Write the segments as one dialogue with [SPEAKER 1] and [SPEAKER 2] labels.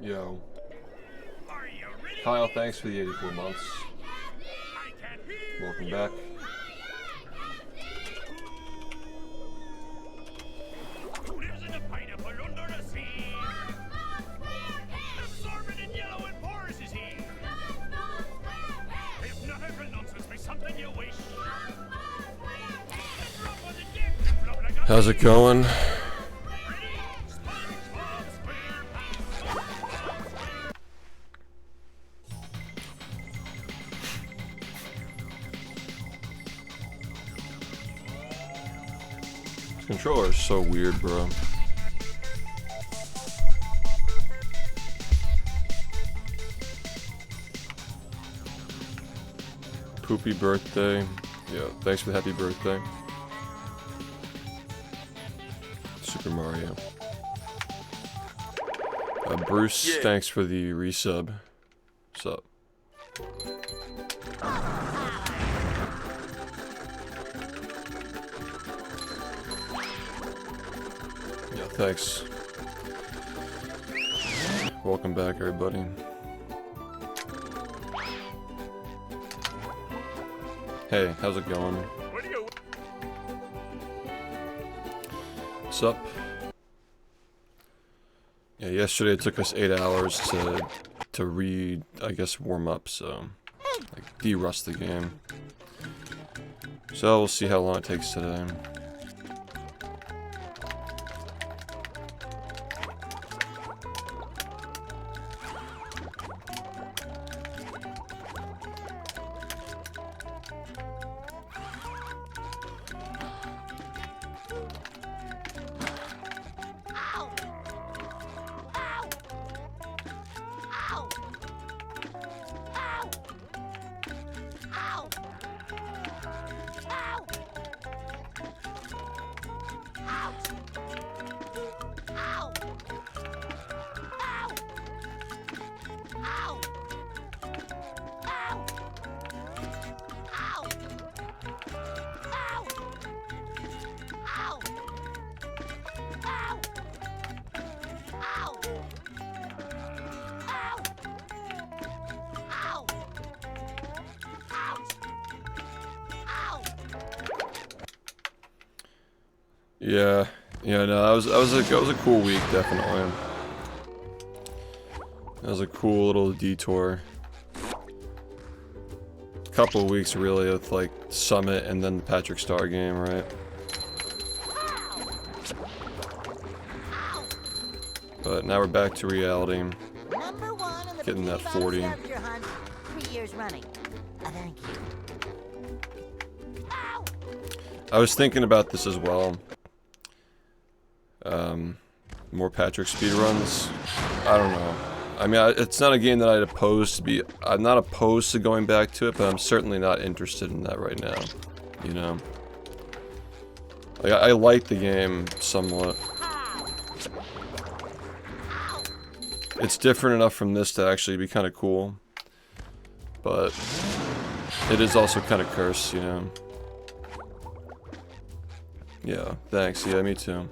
[SPEAKER 1] Yo. Kyle, thanks for the 84 months. Welcome back. How's it going? This controller is so weird, bro. Poopy birthday. Yeah, thanks for the happy birthday. Super Mario. Bruce, yeah. Thanks for the resub. What's up? Yeah, thanks. Welcome back, everybody. Hey, how's it going? What's up? Yeah, yesterday it took us 8 hours to I guess, warm up, so like de-rust the game. So we'll see how long it takes today. Yeah, no, that was a cool week, definitely. That was a cool little detour. Couple of weeks really with like Summit and then the Patrick Star game, right? But now we're back to reality. Getting that 40.
[SPEAKER 2] 3 years running. Thank you.
[SPEAKER 1] I was thinking about this as well. More Patrick speedruns. I don't know. I mean, it's not a game that I'm not opposed to going back to it, but I'm certainly not interested in that right now. You know? Like, I like the game somewhat. It's different enough from this to actually be kind of cool. But it is also kind of cursed, you know? Yeah, thanks. Yeah, me too.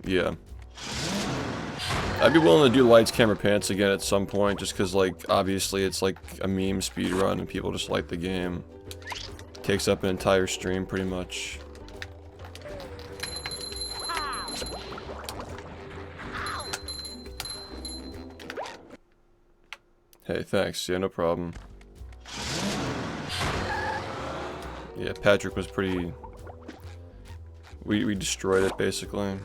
[SPEAKER 1] Yeah. I'd be willing to do lights, camera, pants again at some point, just because, like, obviously it's like a meme speedrun and people just like the game. Takes up an entire stream, pretty much. Hey, thanks. Yeah, no problem. Yeah, Patrick was pretty... We destroyed it, basically.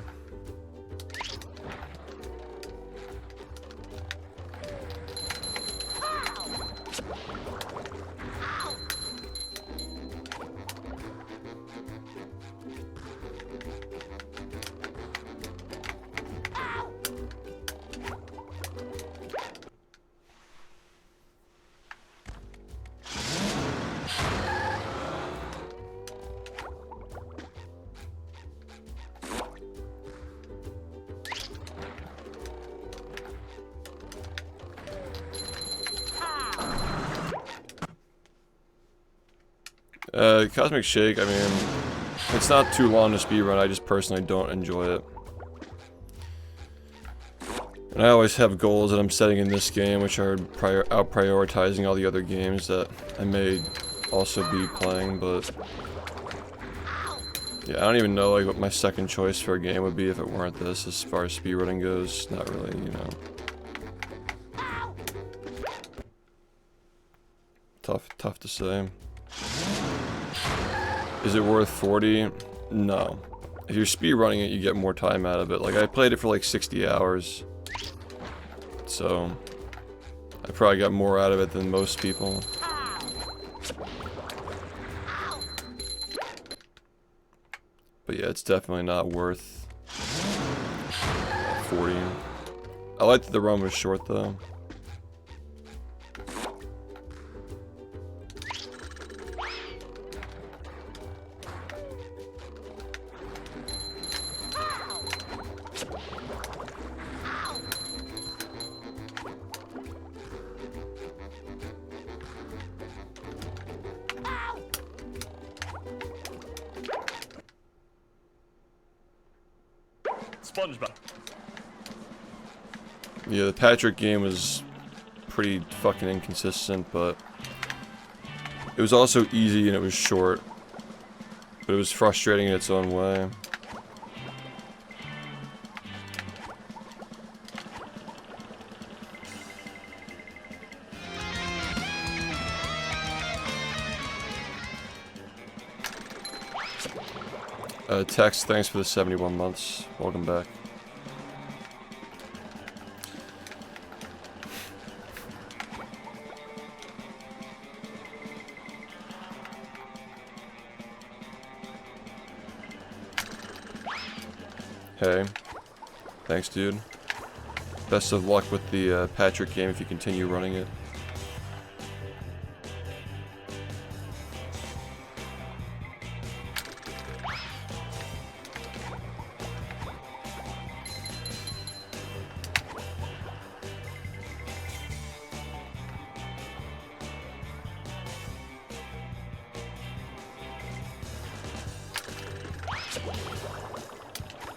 [SPEAKER 1] Cosmic Shake, I mean, it's not too long to speedrun, I just personally don't enjoy it. And I always have goals that I'm setting in this game, which are out prioritizing all the other games that I may also be playing, but... yeah, I don't even know like what my second choice for a game would be if it weren't this, as far as speedrunning goes. Not really, you know. Tough to say. Is it worth 40? No. If you're speedrunning it, you get more time out of it. Like, I played it for like 60 hours. So, I probably got more out of it than most people. But yeah, it's definitely not worth 40. I liked that the run was short though.
[SPEAKER 3] SpongeBob.
[SPEAKER 1] Yeah, the Patrick game was pretty fucking inconsistent, but it was also easy and it was short. But it was frustrating in its own way. Tex, thanks for the 71 months. Welcome back. Hey. Thanks, dude. Best of luck with the Patrick game if you continue running it.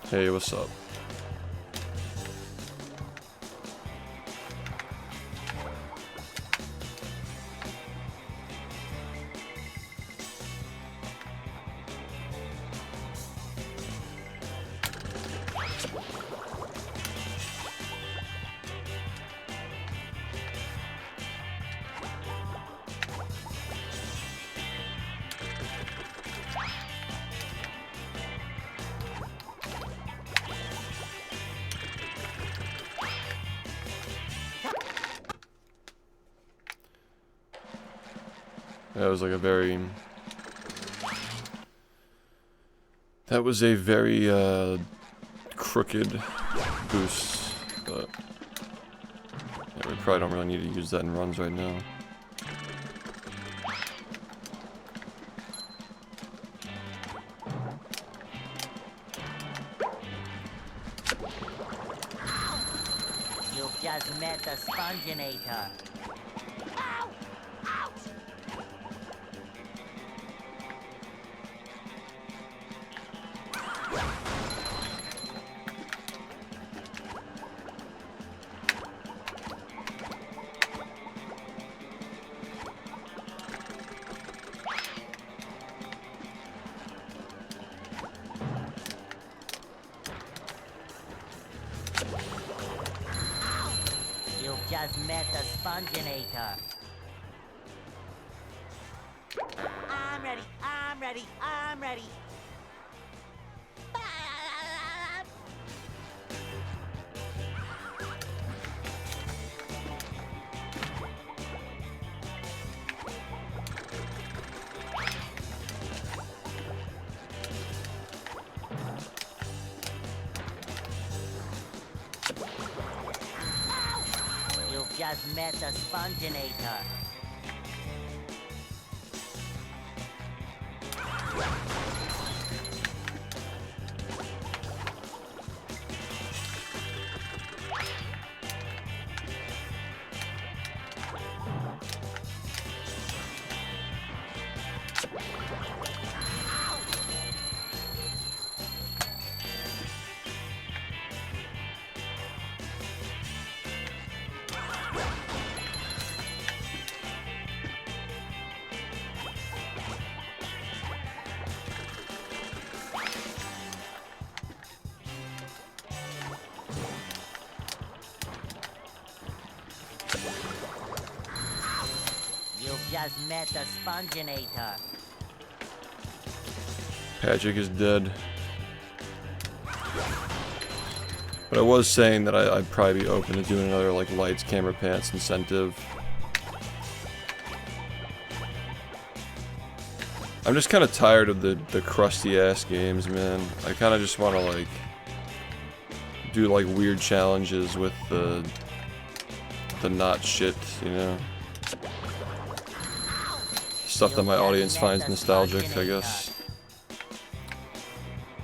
[SPEAKER 1] Hey, what's up? That was like a very... that was a very, crooked boost, but... yeah, we probably don't really need to use that in runs right now.
[SPEAKER 2] You've just met the Sponginator. You've just met the Sponginator. I'm ready, I'm ready, I'm ready. You've just met the Sponginator. You've just met the sponginator.
[SPEAKER 1] Patrick is dead. But I was saying that I'd probably be open to doing another like lights, camera, pants incentive. I'm just kind of tired of the crusty ass games, man. I kind of just want to like do like weird challenges with the not shit, you know. Stuff that my audience finds nostalgic, I guess.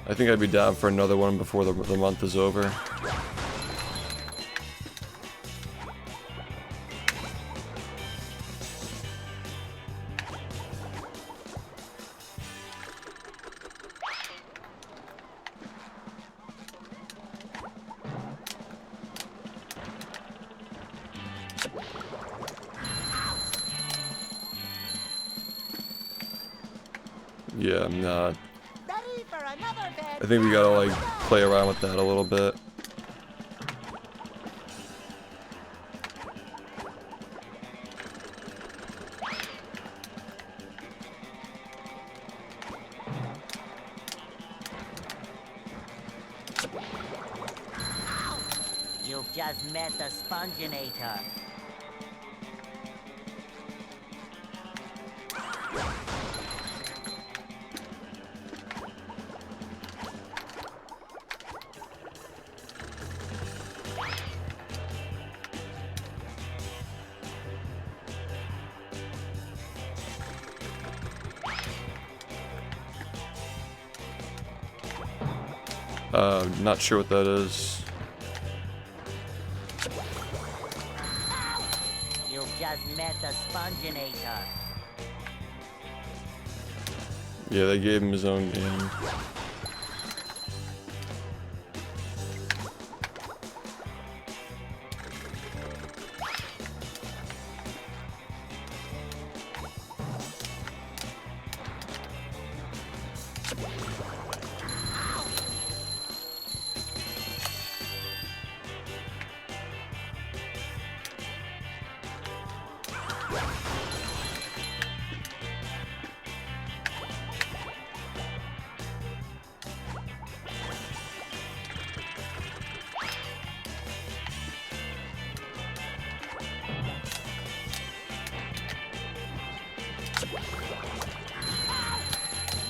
[SPEAKER 1] I think I'd be down for another one before the month is over. Yeah, I'm not. I think we gotta like play around with that a little bit.
[SPEAKER 2] You've just met the sponginator.
[SPEAKER 1] Not sure what that is.
[SPEAKER 2] You've just met the sponginator.
[SPEAKER 1] Yeah, they gave him his own game.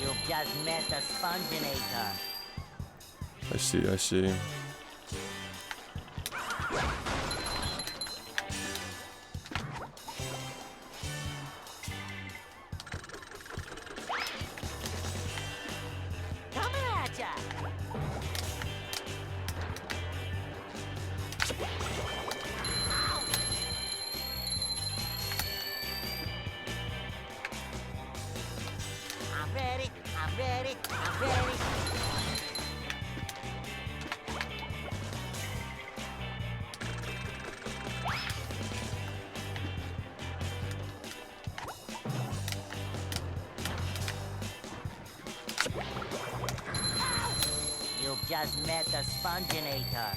[SPEAKER 2] You've just met the sponginator.
[SPEAKER 1] I see, I see.
[SPEAKER 2] Coming at ya. I'm ready, I'm ready, I'm ready. You've just met the sponginator.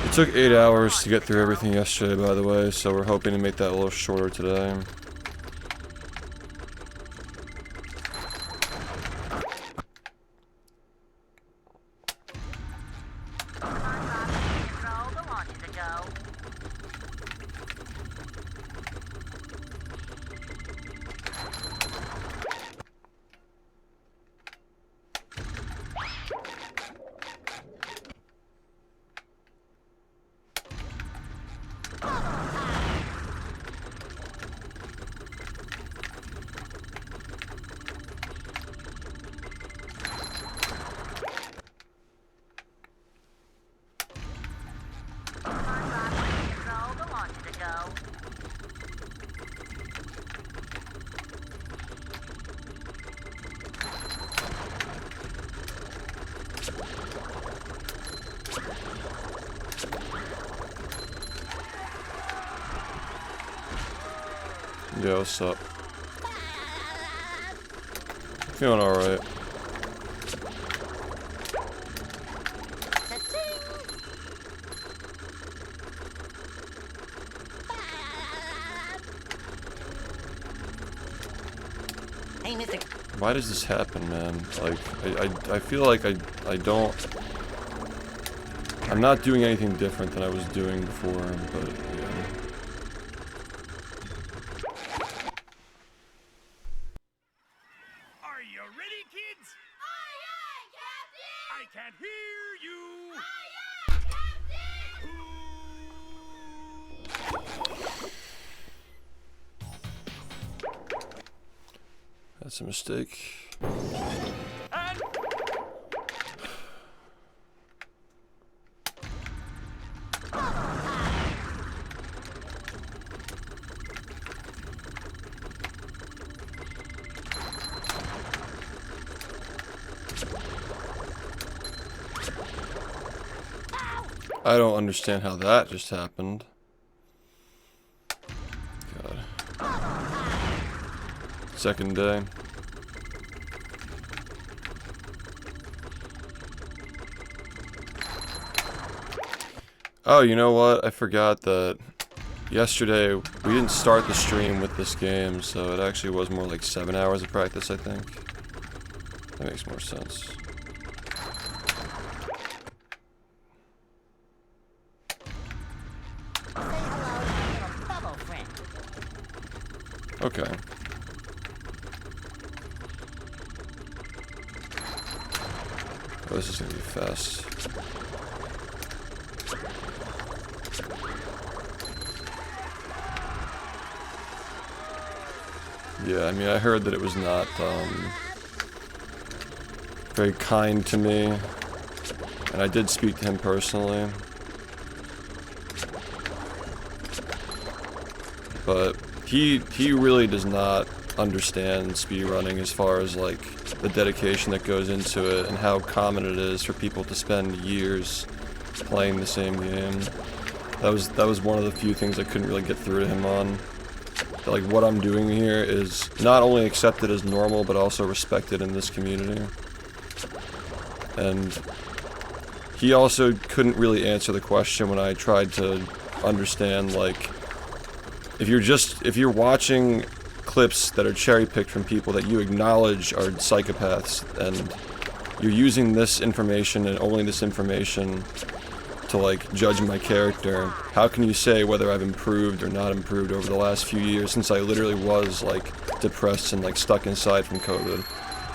[SPEAKER 1] It took 8 hours to get through everything yesterday, by the way, so we're hoping to make that a little shorter today. Yeah, what's up? Feeling alright.
[SPEAKER 2] Hey, Mister.
[SPEAKER 1] Why does this happen, man? Like, I feel like I don't... I'm not doing anything different than I was doing before, but yeah.
[SPEAKER 3] Are you ready, kids?
[SPEAKER 4] Aye, aye, Captain!
[SPEAKER 3] I can't hear you.
[SPEAKER 4] Aye, aye,
[SPEAKER 1] That's a mistake.
[SPEAKER 3] And
[SPEAKER 1] I don't understand how that just happened. God. Second day. Oh, you know what? I forgot that yesterday we didn't start the stream with this game, so it actually was more like 7 hours of practice, I think. That makes more sense.
[SPEAKER 2] Say hello to my little bubble friend.
[SPEAKER 1] Okay. Oh, this is gonna be fast. Yeah, I mean, I heard that it was not, very kind to me, and I did speak to him personally. But he really does not understand speedrunning as far as, like, the dedication that goes into it and how common it is for people to spend years playing the same game. That was one of the few things I couldn't really get through to him on. Like, what I'm doing here is not only accepted as normal, but also respected in this community. And he also couldn't really answer the question when I tried to understand, like, if you're watching clips that are cherry-picked from people that you acknowledge are psychopaths, and you're using this information and only this information to, like, judge my character, how can you say whether I've improved or not improved over the last few years, since I literally was, like, depressed and, like, stuck inside from COVID?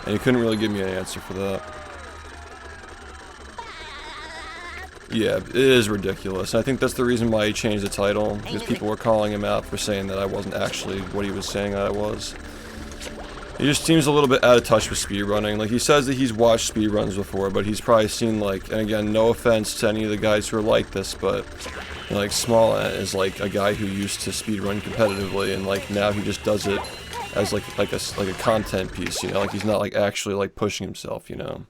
[SPEAKER 1] And he couldn't really give me an answer for that. Yeah, it is ridiculous. I think that's the reason why he changed the title, because people were calling him out for saying that I wasn't actually what he was saying that I was. He just seems a little bit out of touch with speedrunning. Like, he says that he's watched speedruns before, but he's probably seen, like, and again, no offense to any of the guys who are like this, but, you know, like, Small Ant is, like, a guy who used to speedrun competitively, and, like, now he just does it as, like a content piece, you know? Like, he's not, like, actually, like, pushing himself, you know?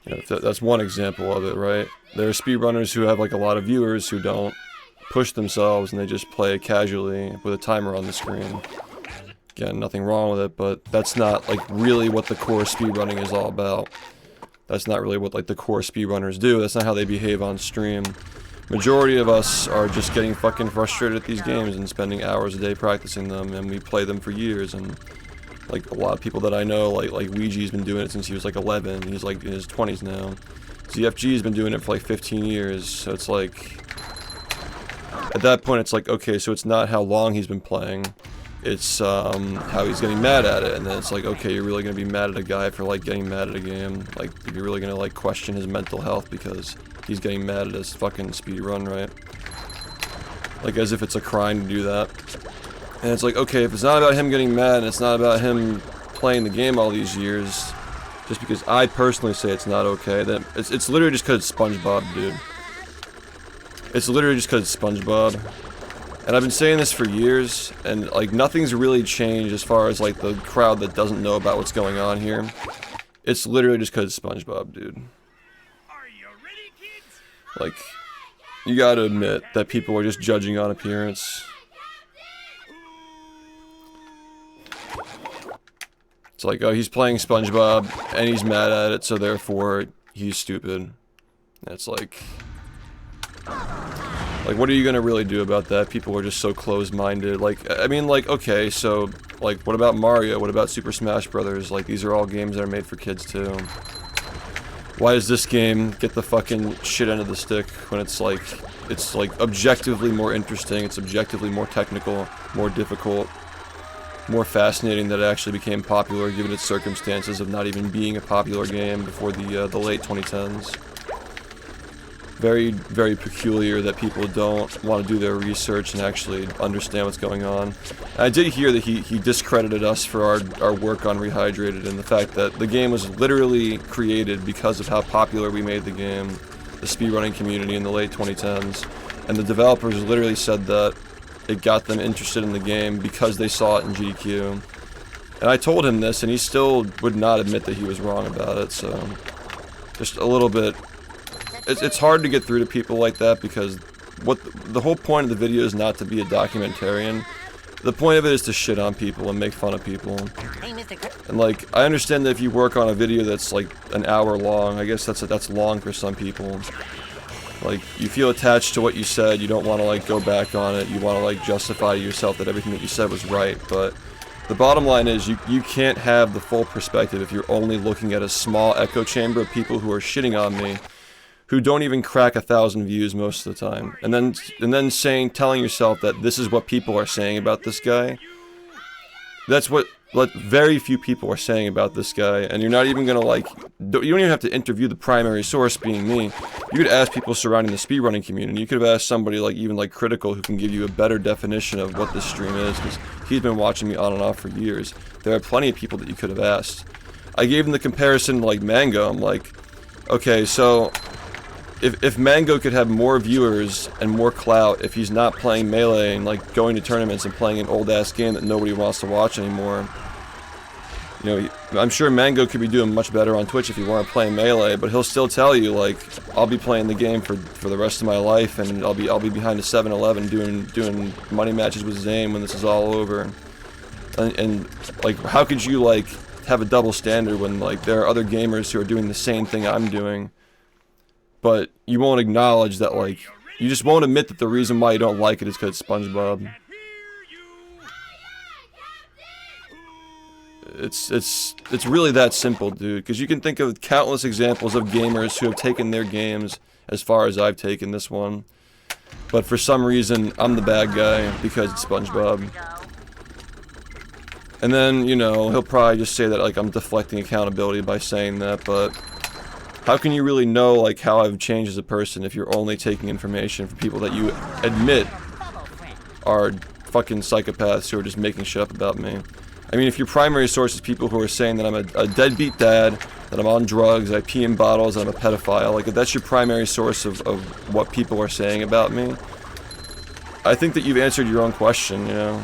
[SPEAKER 1] You know, that's one example of it, right? There are speedrunners who have, like, a lot of viewers who don't push themselves, and they just play casually with a timer on the screen. Again, nothing wrong with it, but that's not, like, really what the core speedrunning is all about. That's not really what, like, the core speedrunners do. That's not how they behave on stream. Majority of us are just getting fucking frustrated at these games and spending hours a day practicing them, and we play them for years, and, like, a lot of people that I know, like Ouija's been doing it since he was, like, 11. He's, like, in his 20s now. ZFG's been doing it for, like, 15 years, so it's, like... At that point, it's like, okay, so it's not how long he's been playing. It's, how he's getting mad at it, and then it's like, okay, you're really gonna be mad at a guy for, like, getting mad at a game. Like, you're really gonna, like, question his mental health because he's getting mad at his fucking speedrun, right? Like, as if it's a crime to do that. And it's like, okay, if it's not about him getting mad, and it's not about him playing the game all these years, just because I personally say it's not okay, then it's literally just because it's SpongeBob, dude. It's literally just because it's SpongeBob. And I've been saying this for years, and, like, nothing's really changed as far as, like, the crowd that doesn't know about what's going on here. It's literally just because it's SpongeBob, dude.
[SPEAKER 3] are you ready, kids?
[SPEAKER 1] Like, you gotta admit that people are just judging on appearance. It's like, oh, he's playing SpongeBob, and he's mad at it, so therefore, he's stupid. And it's like, what are you gonna really do about that? People are just so closed-minded. Like, I mean, like, okay, so, like, what about Mario? What about Super Smash Brothers? Like, these are all games that are made for kids, too. Why does this game get the fucking shit end of the stick when it's like, objectively more interesting, it's objectively more technical, more difficult, more fascinating that it actually became popular given its circumstances of not even being a popular game before the late 2010s. Very, very peculiar that people don't want to do their research and actually understand what's going on. I did hear that he discredited us for our work on Rehydrated and the fact that the game was literally created because of how popular we made the game, the speedrunning community in the late 2010s. And the developers literally said that it got them interested in the game because they saw it in GDQ. And I told him this and he still would not admit that he was wrong about it, so just a little bit. It's hard to get through to people like that because the whole point of the video is not to be a documentarian. The point of it is to shit on people and make fun of people. And like, I understand that if you work on a video that's like an hour long, I guess that's long for some people. Like, you feel attached to what you said, you don't want to like go back on it, you want to like justify to yourself that everything that you said was right, but the bottom line is you can't have the full perspective if you're only looking at a small echo chamber of people who are shitting on me, who don't even crack 1,000 views most of the time, and then telling yourself that this is what people are saying about this guy. That's what very few people are saying about this guy, and you're not even gonna like, you don't even have to interview the primary source being me. You could ask people surrounding the speedrunning community. You could have asked somebody like even like Critical who can give you a better definition of what this stream is, because he's been watching me on and off for years. There are plenty of people that you could have asked. I gave him the comparison to like Mango. I'm like, okay, so if Mango could have more viewers and more clout if he's not playing Melee and like going to tournaments and playing an old ass game that nobody wants to watch anymore, you know, I'm sure Mango could be doing much better on Twitch if he weren't playing Melee, but he'll still tell you like, I'll be playing the game for the rest of my life, and I'll be behind a 7-Eleven doing money matches with Zane when this is all over. And like, how could you like have a double standard when like there are other gamers who are doing the same thing I'm doing? But you won't acknowledge that, like, you just won't admit that the reason why you don't like it is because it's SpongeBob. It's really that simple, dude, because you can think of countless examples of gamers who have taken their games as far as I've taken this one. But for some reason, I'm the bad guy because it's SpongeBob. And then, you know, he'll probably just say that, like, I'm deflecting accountability by saying that, but how can you really know, like, how I've changed as a person if you're only taking information from people that you admit are fucking psychopaths who are just making shit up about me? I mean, if your primary source is people who are saying that I'm a deadbeat dad, that I'm on drugs, I pee in bottles, I'm a pedophile, like, if that's your primary source of what people are saying about me, I think that you've answered your own question, you know?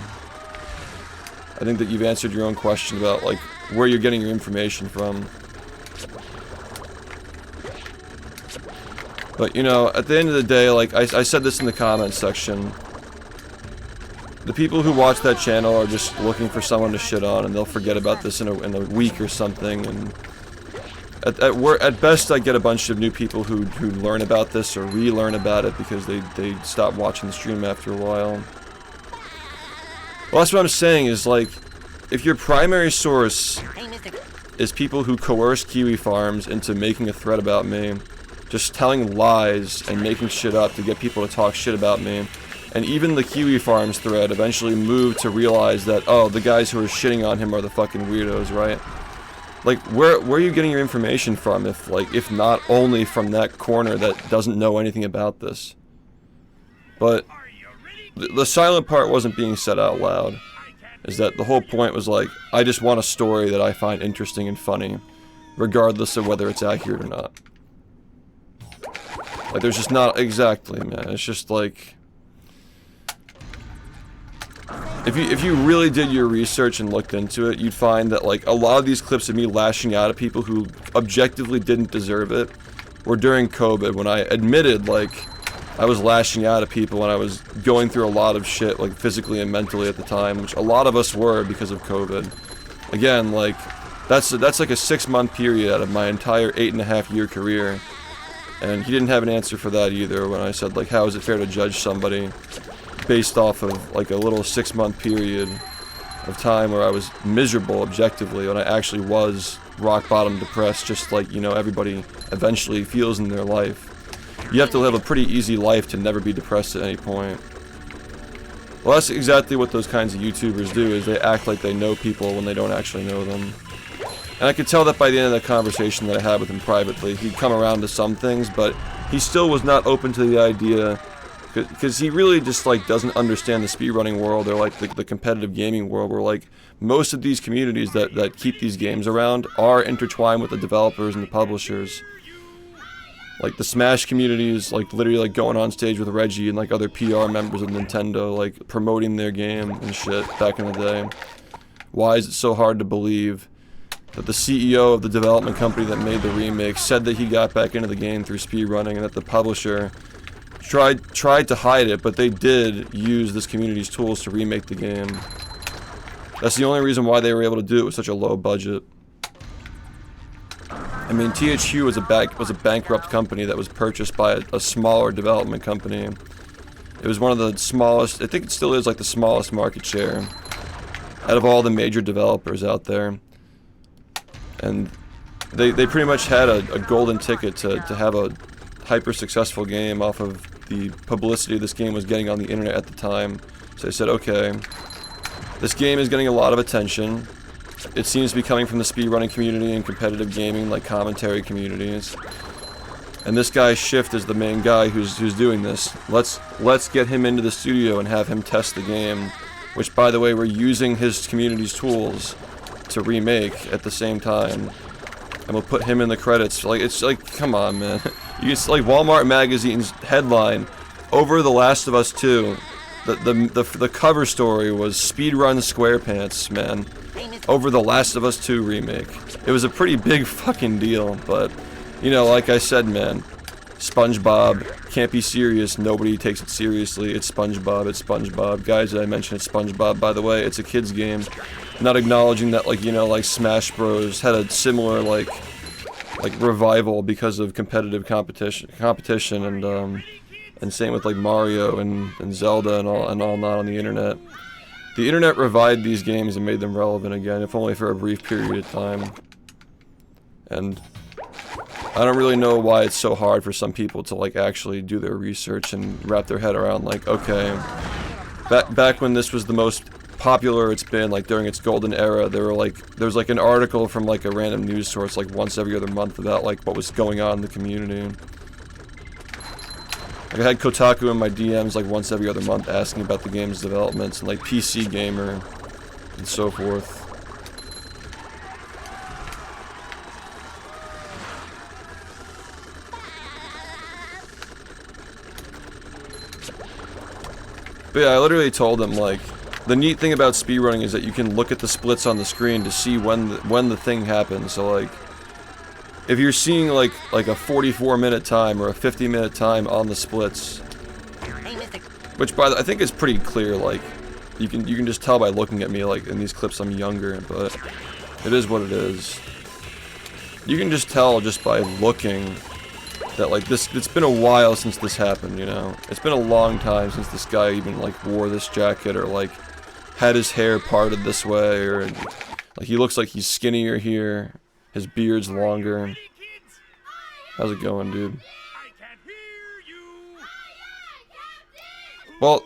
[SPEAKER 1] I think that you've answered your own question about, like, where you're getting your information from. But, you know, at the end of the day, like, I said this in the comments section, the people who watch that channel are just looking for someone to shit on, and they'll forget about this in a week or something, and at best I get a bunch of new people who learn about this or relearn about it because they stop watching the stream after a while. Well, that's what I'm saying is, like, if your primary source is people who coerce Kiwi Farms into making a thread about me, just telling lies and making shit up to get people to talk shit about me, and even the Kiwi Farms thread eventually moved to realize that, oh, the guys who are shitting on him are the fucking weirdos, right? Like, where are you getting your information from if not only from that corner that doesn't know anything about this? But the silent part wasn't being said out loud, is that the whole point was like, I just want a story that I find interesting and funny, regardless of whether it's accurate or not. Like, there's just not, exactly, man, it's just like, if you really did your research and looked into it, you'd find that, like, a lot of these clips of me lashing out at people who objectively didn't deserve it were during COVID, when I admitted, like, I was lashing out at people and I was going through a lot of shit, like, physically and mentally at the time, which a lot of us were because of COVID. Again, like, That's like a 6-month period out of my entire 8.5-year career. And he didn't have an answer for that either when I said, like, how is it fair to judge somebody based off of, like, a little 6-month period of time where I was miserable objectively when I actually was rock bottom depressed, just like, you know, everybody eventually feels in their life. You have to live a pretty easy life to never be depressed at any point. Well, that's exactly what those kinds of YouTubers do, is they act like they know people when they don't actually know them. And I could tell that by the end of the conversation that I had with him privately. He'd come around to some things, but he still was not open to the idea, because he really just, like, doesn't understand the speedrunning world, or, like, the competitive gaming world, where, like, most of these communities that keep these games around are intertwined with the developers and the publishers. Like, the Smash community is, like, literally, like, going on stage with Reggie and, like, other PR members of Nintendo, like, promoting their game and shit back in the day. Why is it so hard to believe that the CEO of the development company that made the remake said that he got back into the game through speedrunning, and that the publisher tried to hide it, but they did use this community's tools to remake the game. That's the only reason why they were able to do it with such a low budget. I mean, THQ was a bankrupt company that was purchased by a smaller development company. It was one of the smallest, I think it still is, like, the smallest market share out of all the major developers out there. And they pretty much had a golden ticket to have a hyper successful game off of the publicity this game was getting on the internet at the time. So they said, okay, this game is getting a lot of attention. It seems to be coming from the speedrunning community and competitive gaming, like, commentary communities. And this guy SHiFT is the main guy who's doing this. Let's get him into the studio and have him test the game, which, by the way, we're using his community's tools to remake at the same time. And we'll put him in the credits. Like, it's like, come on, man. It's like Walmart Magazine's headline over The Last of Us 2. The cover story was Speedrun SquarePants, man. Over The Last of Us 2 remake. It was a pretty big fucking deal, but, you know, like I said, man, SpongeBob can't be serious. Nobody takes it seriously. It's SpongeBob. It's SpongeBob. Guys, did I mention it's SpongeBob, by the way? It's a kid's game. Not acknowledging that, like, you know, like, Smash Bros. Had a similar, like revival because of competitive competition, and same with, like, Mario and Zelda and all that on the internet. The internet revived these games and made them relevant again, if only for a brief period of time. And I don't really know why it's so hard for some people to, like, actually do their research and wrap their head around, like, okay, back when this was the most popular it's been, like, during its golden era, there was like an article from, like, a random news source, like, once every other month about, like, what was going on in the community. Like, I had Kotaku in my DMs, like, once every other month asking about the game's developments, and, like, PC Gamer and so forth. But yeah, I literally told him, like, the neat thing about speedrunning is that you can look at the splits on the screen to see when the thing happens. So, like, if you're seeing, like a 44-minute time or a 50-minute time on the splits, which, by the I think is pretty clear, like, you can just tell by looking at me, like, in these clips I'm younger, but it is what it is. You can just tell just by looking that, like, it's been a while since this happened, you know? It's been a long time since this guy even, like, wore this jacket, or, like, had his hair parted this way, or, like, he looks like he's skinnier here, his beard's longer. How's it going, dude? Well,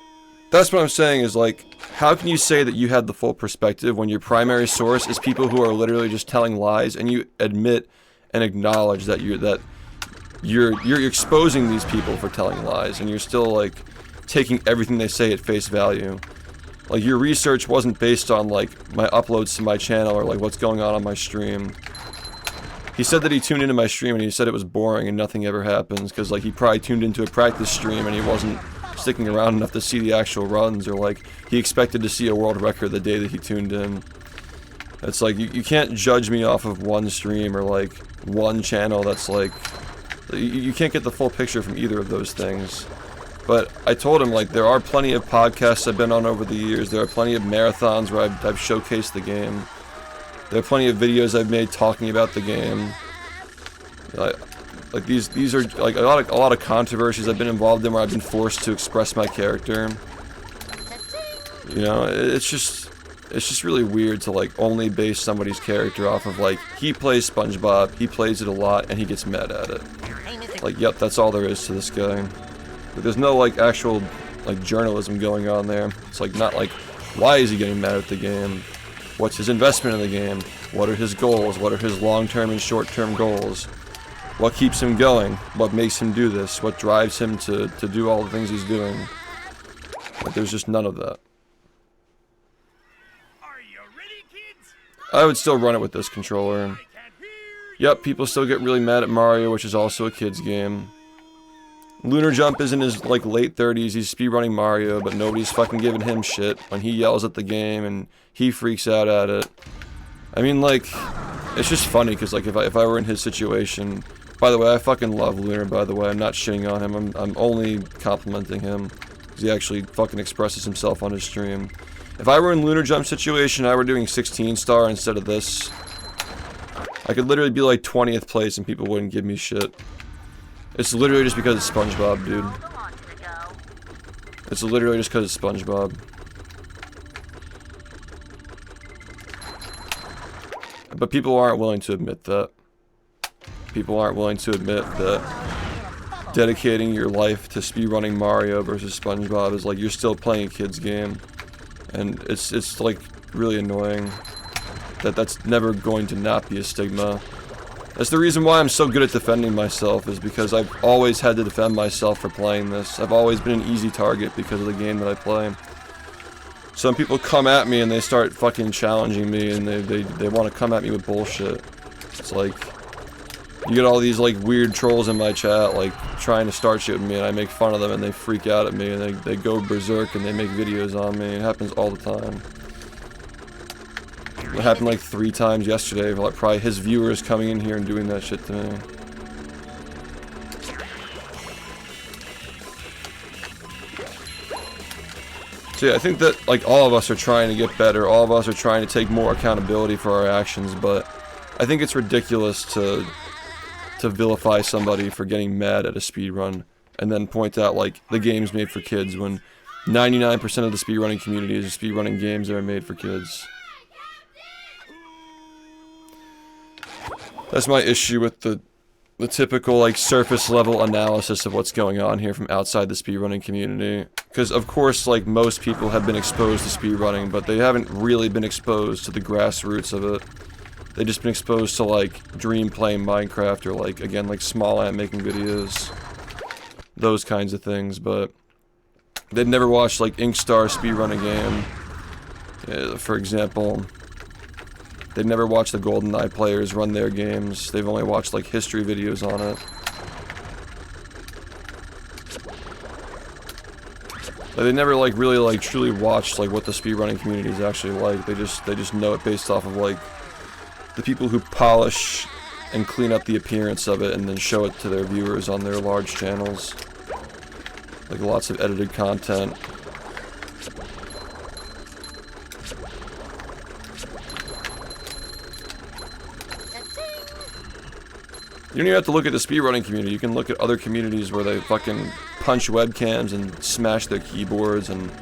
[SPEAKER 1] that's what I'm saying is, like, how can you say that you had the full perspective when your primary source is people who are literally just telling lies, and you admit and acknowledge that you're exposing these people for telling lies, and you're still, like, taking everything they say at face value. Like, your research wasn't based on, like, my uploads to my channel or, like, what's going on my stream. He said that he tuned into my stream and he said it was boring and nothing ever happens, because, like, he probably tuned into a practice stream and he wasn't sticking around enough to see the actual runs, or, like, he expected to see a world record the day that he tuned in. It's like, you can't judge me off of one stream or, like, one channel. That's, like, you can't get the full picture from either of those things. But I told him, like, there are plenty of podcasts I've been on over the years. There are plenty of marathons where I've showcased the game. There are plenty of videos I've made talking about the game. Like these are like a lot of controversies I've been involved in where I've been forced to express my character. You know, it's just really weird to like only base somebody's character off of like he plays SpongeBob, he plays it a lot, and he gets mad at it. Like, yep, that's all there is to this guy. But there's no like actual like journalism going on there. It's like not like why is he getting mad at the game? What's his investment in the game? What are his goals? What are his long-term and short-term goals? What keeps him going? What makes him do this? What drives him to do all the things he's doing? But there's just none of that.
[SPEAKER 3] Are you ready, kids?
[SPEAKER 1] I would still run it with this controller.
[SPEAKER 3] I can hear you.
[SPEAKER 1] Yep, people still get really mad at Mario, which is also a kid's game. Lunar Jump is in his like late 30s, he's speedrunning Mario, but nobody's fucking giving him shit when he yells at the game and he freaks out at it. I mean, like, it's just funny because like if I were in his situation, by the way, I fucking love Lunar, by the way, I'm not shitting on him, I'm only complimenting him because he actually fucking expresses himself on his stream. If I were in Lunar Jump's situation, I were doing 16 star instead of this, I could literally be like 20th place and people wouldn't give me shit. It's literally just because it's SpongeBob, dude. It's literally just because it's SpongeBob. But people aren't willing to admit that. People aren't willing to admit that dedicating your life to speedrunning Mario versus SpongeBob is like you're still playing a kid's game. And it's like really annoying that that's never going to not be a stigma. That's the reason why I'm so good at defending myself, is because I've always had to defend myself for playing this. I've always been an easy target because of the game that I play. Some people come at me and they start fucking challenging me and they want to come at me with bullshit. It's like, you get all these like weird trolls in my chat like trying to start shit with me and I make fun of them and they freak out at me and they go berserk and they make videos on me. It happens all the time. It happened like 3 times yesterday, like probably his viewers coming in here and doing that shit to me. So yeah, I think that like all of us are trying to get better, all of us are trying to take more accountability for our actions, but I think it's ridiculous to vilify somebody for getting mad at a speedrun and then point out like the game's made for kids when 99% of the speedrunning community is speedrunning games that are made for kids. That's my issue with the typical like surface level analysis of what's going on here from outside the speedrunning community. Because of course like most people have been exposed to speedrunning, but they haven't really been exposed to the grassroots of it. They've just been exposed to like Dream playing Minecraft or like again like Small Ant making videos. Those kinds of things, but they've never watched like Inkstar speedrun a game. For example. They've never watched the GoldenEye players run their games. They've only watched like history videos on it. But they never like really like truly watched like what the speedrunning community is actually like. They just know it based off of like the people who polish and clean up the appearance of it and then show it to their viewers on their large channels. Like lots of edited content. You don't even have to look at the speedrunning community, you can look at other communities where they fucking punch webcams and smash their keyboards and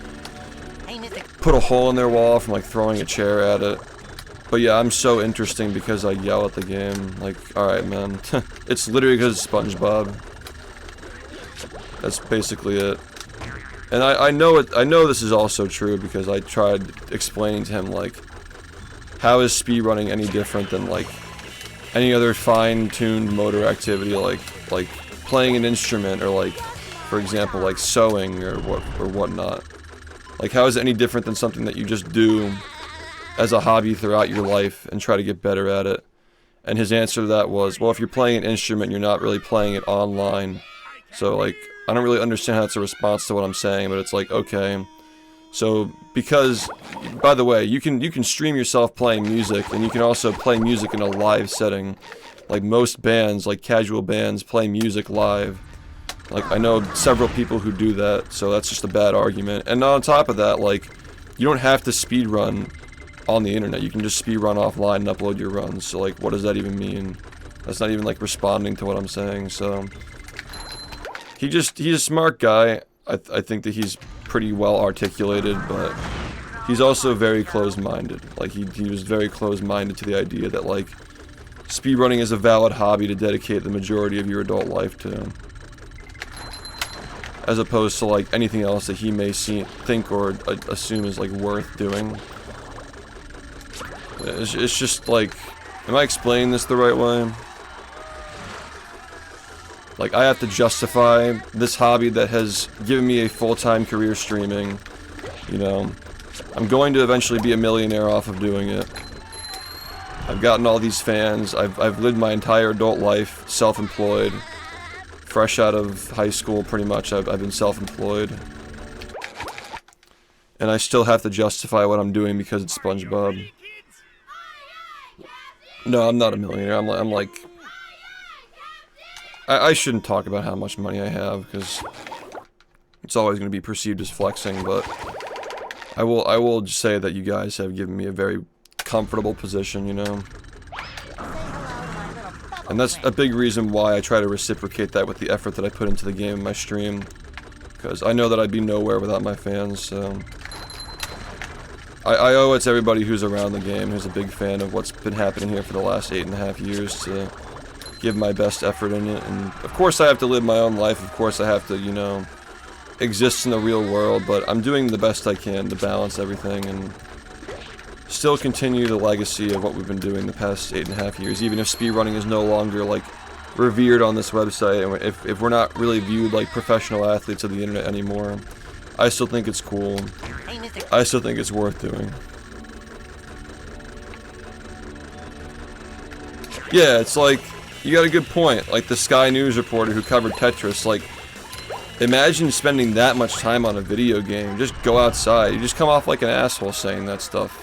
[SPEAKER 1] put a hole in their wall from like throwing a chair at it. But yeah, I'm so interesting because I yell at the game. Like, alright man, it's literally because it's SpongeBob. That's basically it. And I know this is also true because I tried explaining to him like, how is speedrunning any different than like any other fine-tuned motor activity like playing an instrument or like, for example, like sewing or whatnot. Like how is it any different than something that you just do as a hobby throughout your life and try to get better at it? And his answer to that was, well, if you're playing an instrument, you're not really playing it online. So like, I don't really understand how it's a response to what I'm saying, but it's like, okay. So, because, by the way, you can stream yourself playing music, and you can also play music in a live setting. Like most bands, like casual bands, play music live. Like, I know several people who do that, so that's just a bad argument. And on top of that, like, you don't have to speedrun on the internet. You can just speedrun offline and upload your runs. So like, what does that even mean? That's not even like responding to what I'm saying. So he's a smart guy. I think that he's pretty well articulated, but he's also very closed-minded. Like he was very closed-minded to the idea that like speedrunning is a valid hobby to dedicate the majority of your adult life to, as opposed to like anything else that he may think or assume is like worth doing. It's just like, am I explaining this the right way? Like, I have to justify this hobby that has given me a full-time career streaming, you know. I'm going to eventually be a millionaire off of doing it. I've gotten all these fans. I've lived my entire adult life self-employed. Fresh out of high school, pretty much, I've been self-employed. And I still have to justify what I'm doing because it's SpongeBob. No, I'm not a millionaire. I'm like... I shouldn't talk about how much money I have, because it's always going to be perceived as flexing, but I will just say that you guys have given me a very comfortable position, you know? And that's a big reason why I try to reciprocate that with the effort that I put into the game in my stream, because I know that I'd be nowhere without my fans, so... I owe it to everybody who's around the game, who's a big fan of what's been happening here for the last 8.5 years, to give my best effort in it. And of course I have to live my own life, of course I have to, you know, exist in the real world, but I'm doing the best I can to balance everything and still continue the legacy of what we've been doing the past 8.5 years, even if speedrunning is no longer, like, revered on this website, and if we're not really viewed like professional athletes of the internet anymore. I still think it's cool. I still think it's worth doing. Yeah, it's like, you got a good point. Like the Sky News reporter who covered Tetris, like, imagine spending that much time on a video game. Just go outside. You just come off like an asshole saying that stuff.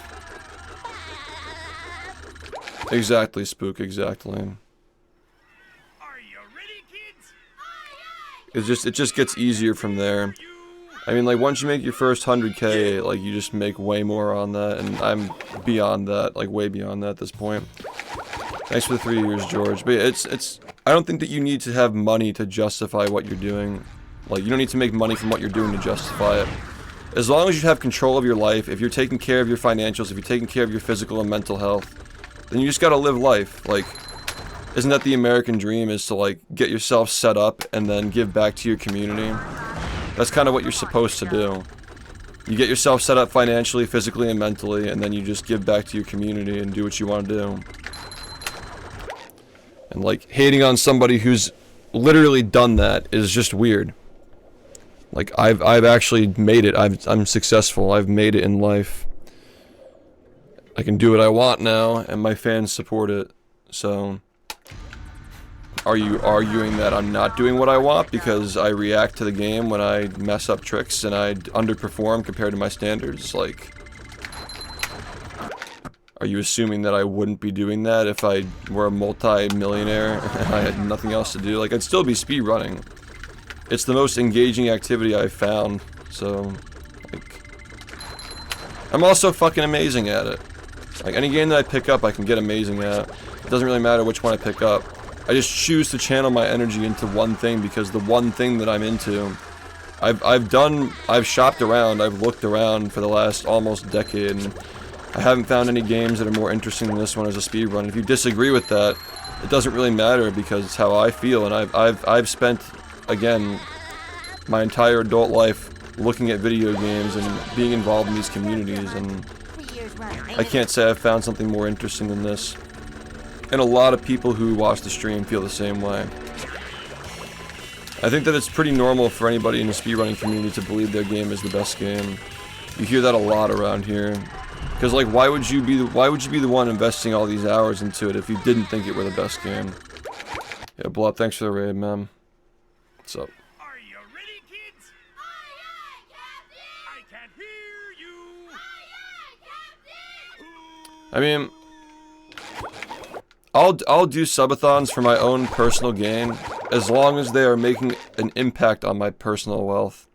[SPEAKER 1] Exactly, Spook, exactly.
[SPEAKER 3] Are you ready, kids?
[SPEAKER 1] It just gets easier from there. I mean, like, once you make your first 100K, like, you just make way more on that, and I'm beyond that, like, way beyond that at this point. Thanks for the 3 years, George. But it's, I don't think that you need to have money to justify what you're doing. Like, you don't need to make money from what you're doing to justify it. As long as you have control of your life, if you're taking care of your financials, if you're taking care of your physical and mental health, then you just gotta live life. Like, isn't that the American dream, is to, like, get yourself set up and then give back to your community? That's kind of what you're supposed to do. You get yourself set up financially, physically, and mentally, and then you just give back to your community and do what you want to do. And, like, hating on somebody who's literally done that is just weird. Like, I've actually made it. I'm successful. I've made it in life. I can do what I want now, and my fans support it. So, are you arguing that I'm not doing what I want because I react to the game when I mess up tricks and I underperform compared to my standards? Like, are you assuming that I wouldn't be doing that if I were a multi-millionaire and I had nothing else to do? Like, I'd still be speedrunning. It's the most engaging activity I've found, so, like, I'm also fucking amazing at it. Like, any game that I pick up, I can get amazing at. It doesn't really matter which one I pick up. I just choose to channel my energy into one thing because the one thing that I'm into, I've shopped around, I've looked around for the last almost decade, and I haven't found any games that are more interesting than this one as a speedrun. If you disagree with that, it doesn't really matter because it's how I feel, and I've spent, again, my entire adult life looking at video games and being involved in these communities, and I can't say I've found something more interesting than this. And a lot of people who watch the stream feel the same way. I think that it's pretty normal for anybody in the speedrunning community to believe their game is the best game. You hear that a lot around here. Because, like, why would you be the one investing all these hours into it if you didn't think it were the best game? Yeah, Blood, thanks for the raid, man. What's up?
[SPEAKER 3] Are you ready, kids? I can't hear you.
[SPEAKER 1] I mean, I'll do subathons for my own personal gain as long as they are making an impact on my personal wealth.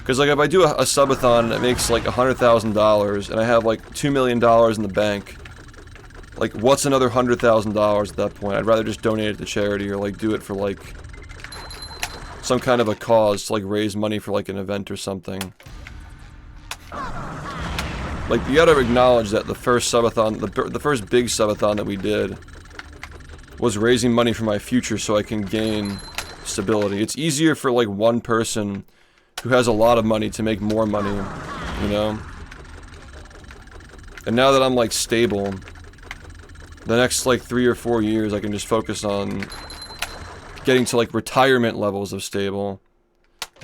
[SPEAKER 1] Because, like, if I do a subathon that makes, like, $100,000, and I have, like, $2 million in the bank, like, what's another $100,000 at that point? I'd rather just donate it to charity, or, like, do it for, like, some kind of a cause to, like, raise money for, like, an event or something. Like, you gotta acknowledge that the first subathon, the first big subathon that we did was raising money for my future so I can gain stability. It's easier for, like, one person who has a lot of money to make more money, you know? And now that I'm, like, stable, the next, like, 3 or 4 years I can just focus on getting to, like, retirement levels of stable.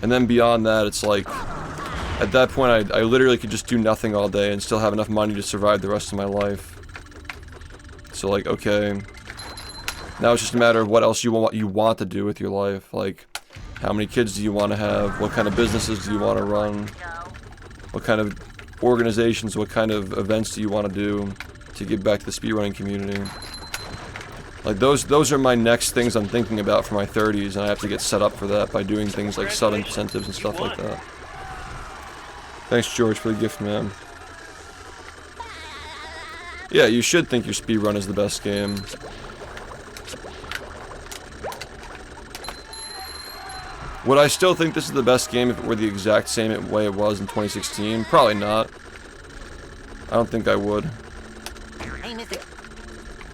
[SPEAKER 1] And then beyond that, it's like, at that point I literally could just do nothing all day and still have enough money to survive the rest of my life. So, like, okay, now it's just a matter of what else you want to do with your life. Like, how many kids do you want to have? What kind of businesses do you want to run? What kind of organizations, what kind of events do you want to do to give back to the speedrunning community? Like, those are my next things I'm thinking about for my 30s, and I have to get set up for that by doing things like sub incentives and stuff like that. Thanks, George, for the gift, man. Yeah, you should think your speedrun is the best game. Would I still think this is the best game if it were the exact same way it was in 2016? Probably not. I don't think I would.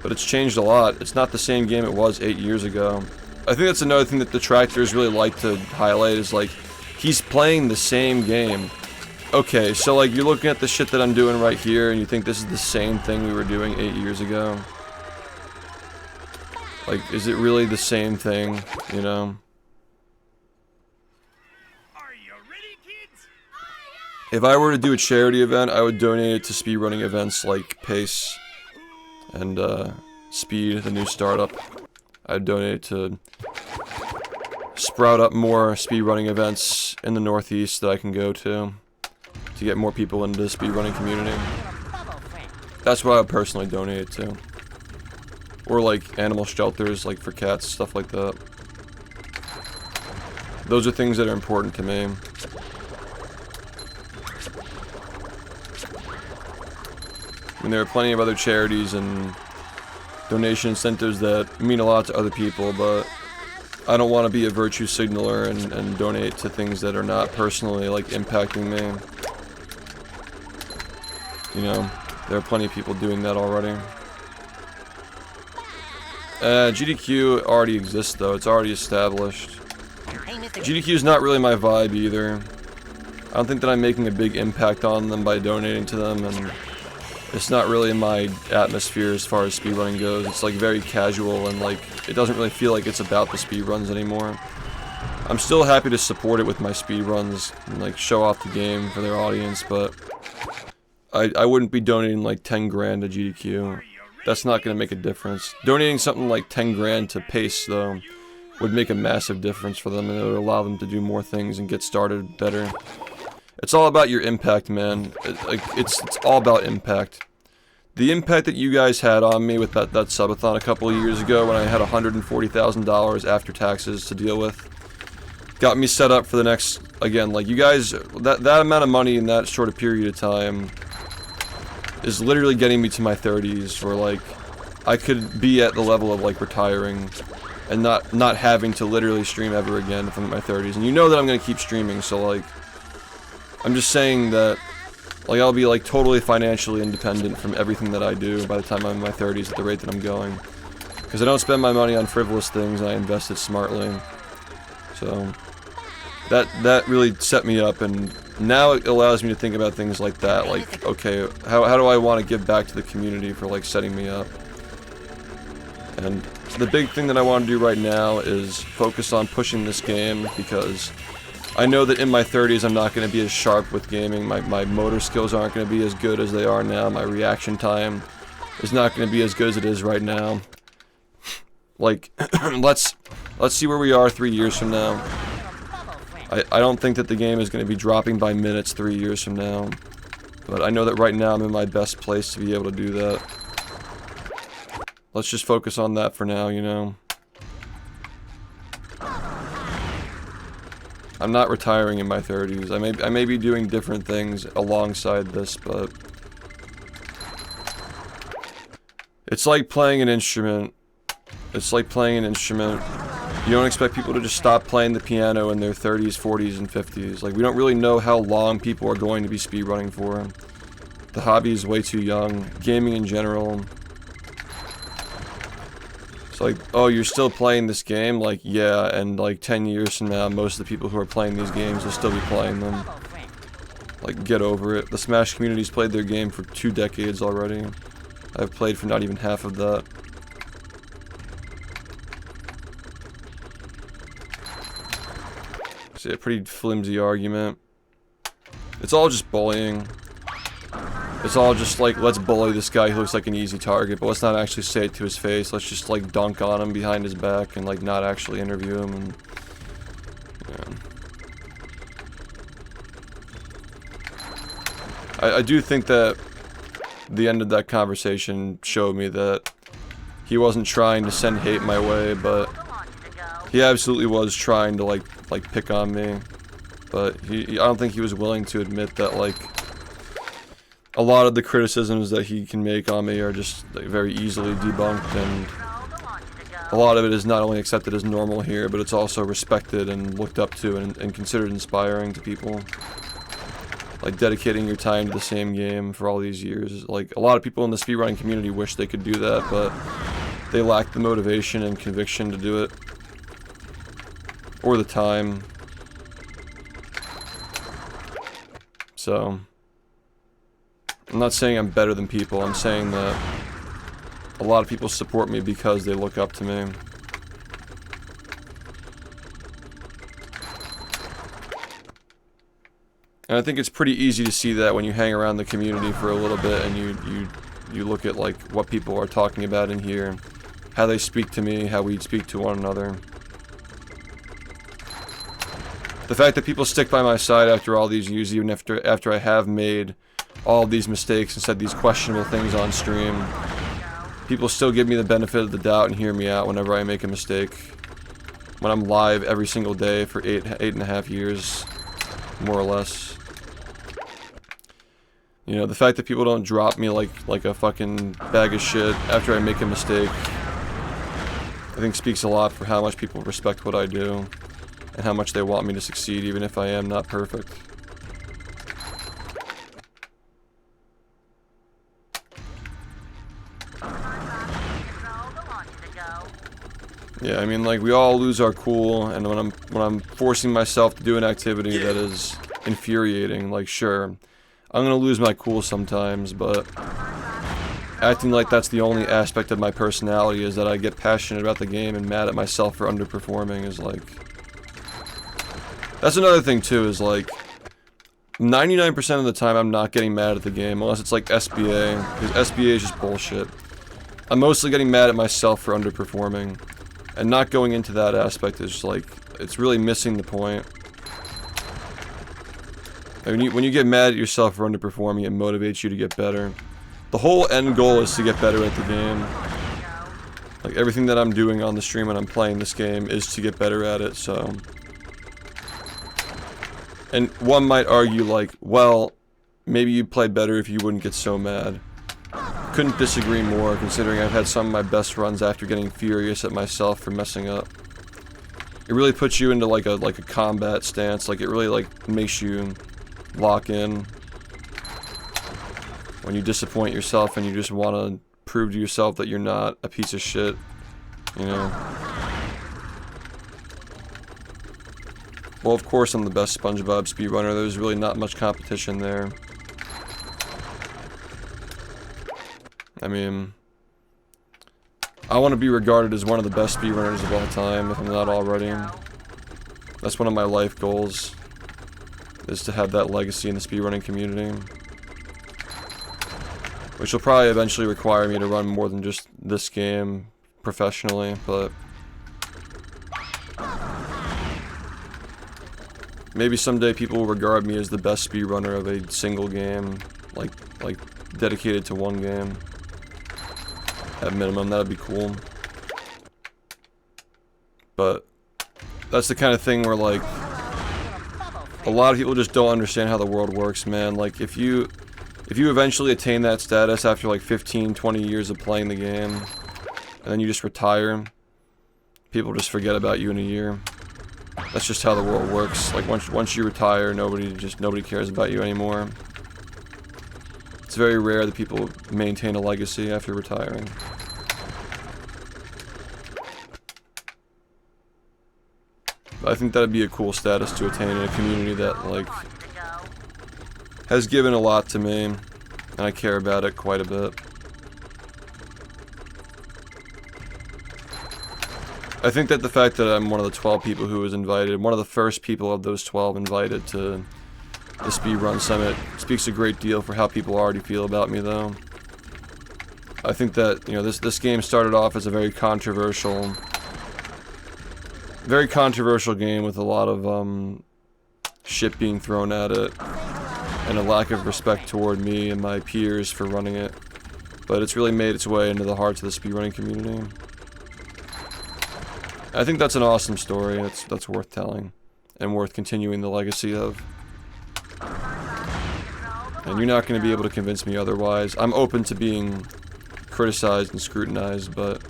[SPEAKER 1] But it's changed a lot. It's not the same game it was 8 years ago. I think that's another thing that detractors really like to highlight is, like, he's playing the same game. Okay, so, like, you're looking at the shit that I'm doing right here and you think this is the same thing we were doing 8 years ago? Like, is it really the same thing, you know? If I were to do a charity event, I would donate it to speedrunning events like Pace and Speed, the new startup. I'd donate it to sprout up more speedrunning events in the Northeast that I can go to get more people into the speedrunning community. That's what I would personally donate it to. Or like animal shelters, like for cats, stuff like that. Those are things that are important to me. I mean, there are plenty of other charities and donation incentives that mean a lot to other people, but I don't want to be a virtue signaler and donate to things that are not personally, like, impacting me. You know, there are plenty of people doing that already. GDQ already exists, though. It's already established. GDQ is not really my vibe, either. I don't think that I'm making a big impact on them by donating to them, and it's not really my atmosphere as far as speedrunning goes. It's, like, very casual, and, like, it doesn't really feel like it's about the speedruns anymore. I'm still happy to support it with my speedruns and, like, show off the game for their audience, but I wouldn't be donating, like, 10 grand to GDQ. That's not going to make a difference. Donating something like 10 grand to Pace, though, would make a massive difference for them, and it would allow them to do more things and get started better. It's all about your impact, man. It's all about impact. The impact that you guys had on me with that subathon a couple of years ago when I had $140,000 after taxes to deal with got me set up for the next, again, like, you guys, that amount of money in that short a period of time is literally getting me to my 30s, where, like, I could be at the level of, like, retiring and not having to literally stream ever again if I'm in my 30s. And you know that I'm gonna keep streaming, so, like, I'm just saying that, like, I'll be, like, totally financially independent from everything that I do by the time I'm in my 30s at the rate that I'm going. Because I don't spend my money on frivolous things, and I invest it smartly. So, that really set me up, and now it allows me to think about things like that, like, okay, how do I want to give back to the community for, like, setting me up? And the big thing that I want to do right now is focus on pushing this game, because I know that in my 30s I'm not going to be as sharp with gaming. My motor skills aren't going to be as good as they are now. My reaction time is not going to be as good as it is right now. Like, let's see where we are 3 years from now. I don't think that the game is going to be dropping by minutes 3 years from now. But I know that right now I'm in my best place to be able to do that. Let's just focus on that for now, you know? I'm not retiring in my 30s. I may be doing different things alongside this, but it's like playing an instrument. It's like playing an instrument. You don't expect people to just stop playing the piano in their 30s, 40s, and 50s. Like, we don't really know how long people are going to be speedrunning for. The hobby is way too young. Gaming in general. It's like, oh, you're still playing this game? Like, yeah, and like 10 years from now, most of the people who are playing these games will still be playing them. Like, get over it. The Smash community's played their game for 2 decades already. I've played for not even half of that. See, a pretty flimsy argument. It's all just bullying. It's all just like, let's bully this guy who looks like an easy target, but let's not actually say it to his face. Let's just like dunk on him behind his back and like not actually interview him. And yeah. I do think that the end of that conversation showed me that he wasn't trying to send hate my way, but he absolutely was trying to like pick on me. But I don't think he was willing to admit that like a lot of the criticisms that he can make on me are just like, very easily debunked, and a lot of it is not only accepted as normal here, but it's also respected and looked up to and considered inspiring to people. Like, dedicating your time to the same game for all these years. Like, a lot of people in the speedrunning community wish they could do that, but they lack the motivation and conviction to do it. Or the time. So I'm not saying I'm better than people, I'm saying that a lot of people support me because they look up to me. And I think it's pretty easy to see that when you hang around the community for a little bit and you look at like what people are talking about in here, how they speak to me, how we speak to one another. The fact that people stick by my side after all these years, even after I have made all these mistakes and said these questionable things on stream, people still give me the benefit of the doubt and hear me out whenever I make a mistake. When I'm live every single day for 8.5 years, more or less. You know, the fact that people don't drop me like a fucking bag of shit after I make a mistake, I think speaks a lot for how much people respect what I do and how much they want me to succeed, even if I am not perfect. Yeah, I mean, like, we all lose our cool, and when I'm forcing myself to do an activity that is infuriating, like, sure, I'm gonna lose my cool sometimes, but acting like that's the only aspect of my personality is that I get passionate about the game and mad at myself for underperforming is like... That's another thing, too, is like... 99% of the time I'm not getting mad at the game, unless it's like SBA, because SBA is just bullshit. I'm mostly getting mad at myself for underperforming. And not going into that aspect is just like, it's really missing the point. When you get mad at yourself for underperforming, it motivates you to get better. The whole end goal is to get better at the game. Like, everything that I'm doing on the stream when I'm playing this game is to get better at it, so... And one might argue, like, well, maybe you'd play better if you wouldn't get so mad. Couldn't disagree more, considering I've had some of my best runs after getting furious at myself for messing up. It really puts you into like a combat stance. Like, it really like makes you lock in. When you disappoint yourself and you just want to prove to yourself that you're not a piece of shit, you know. Well, of course I'm the best SpongeBob speedrunner. There's really not much competition there. I mean, I want to be regarded as one of the best speedrunners of all time, if I'm not already. That's one of my life goals, is to have that legacy in the speedrunning community. Which will probably eventually require me to run more than just this game professionally, but... Maybe someday people will regard me as the best speedrunner of a single game, like dedicated to one game. At minimum, that'd be cool. But that's the kind of thing where, like, a lot of people just don't understand how the world works, man. Like, if you eventually attain that status after like 15, 20 years of playing the game, and then you just retire, people just forget about you in a year. That's just how the world works. Like, once you retire, nobody cares about you anymore. It's very rare that people maintain a legacy after retiring. I think that'd be a cool status to attain in a community that, like, has given a lot to me, and I care about it quite a bit. I think that the fact that I'm one of the 12 people who was invited, one of the first people of those 12 invited to the Speedrun Summit, speaks a great deal for how people already feel about me, though. I think that, you know, this game started off as a very controversial game with a lot of shit being thrown at it and a lack of respect toward me and my peers for running it. But it's really made its way into the hearts of the speedrunning community. I think that's an awesome story. That's worth telling and worth continuing the legacy of. And you're not going to be able to convince me otherwise. I'm open to being criticized and scrutinized, but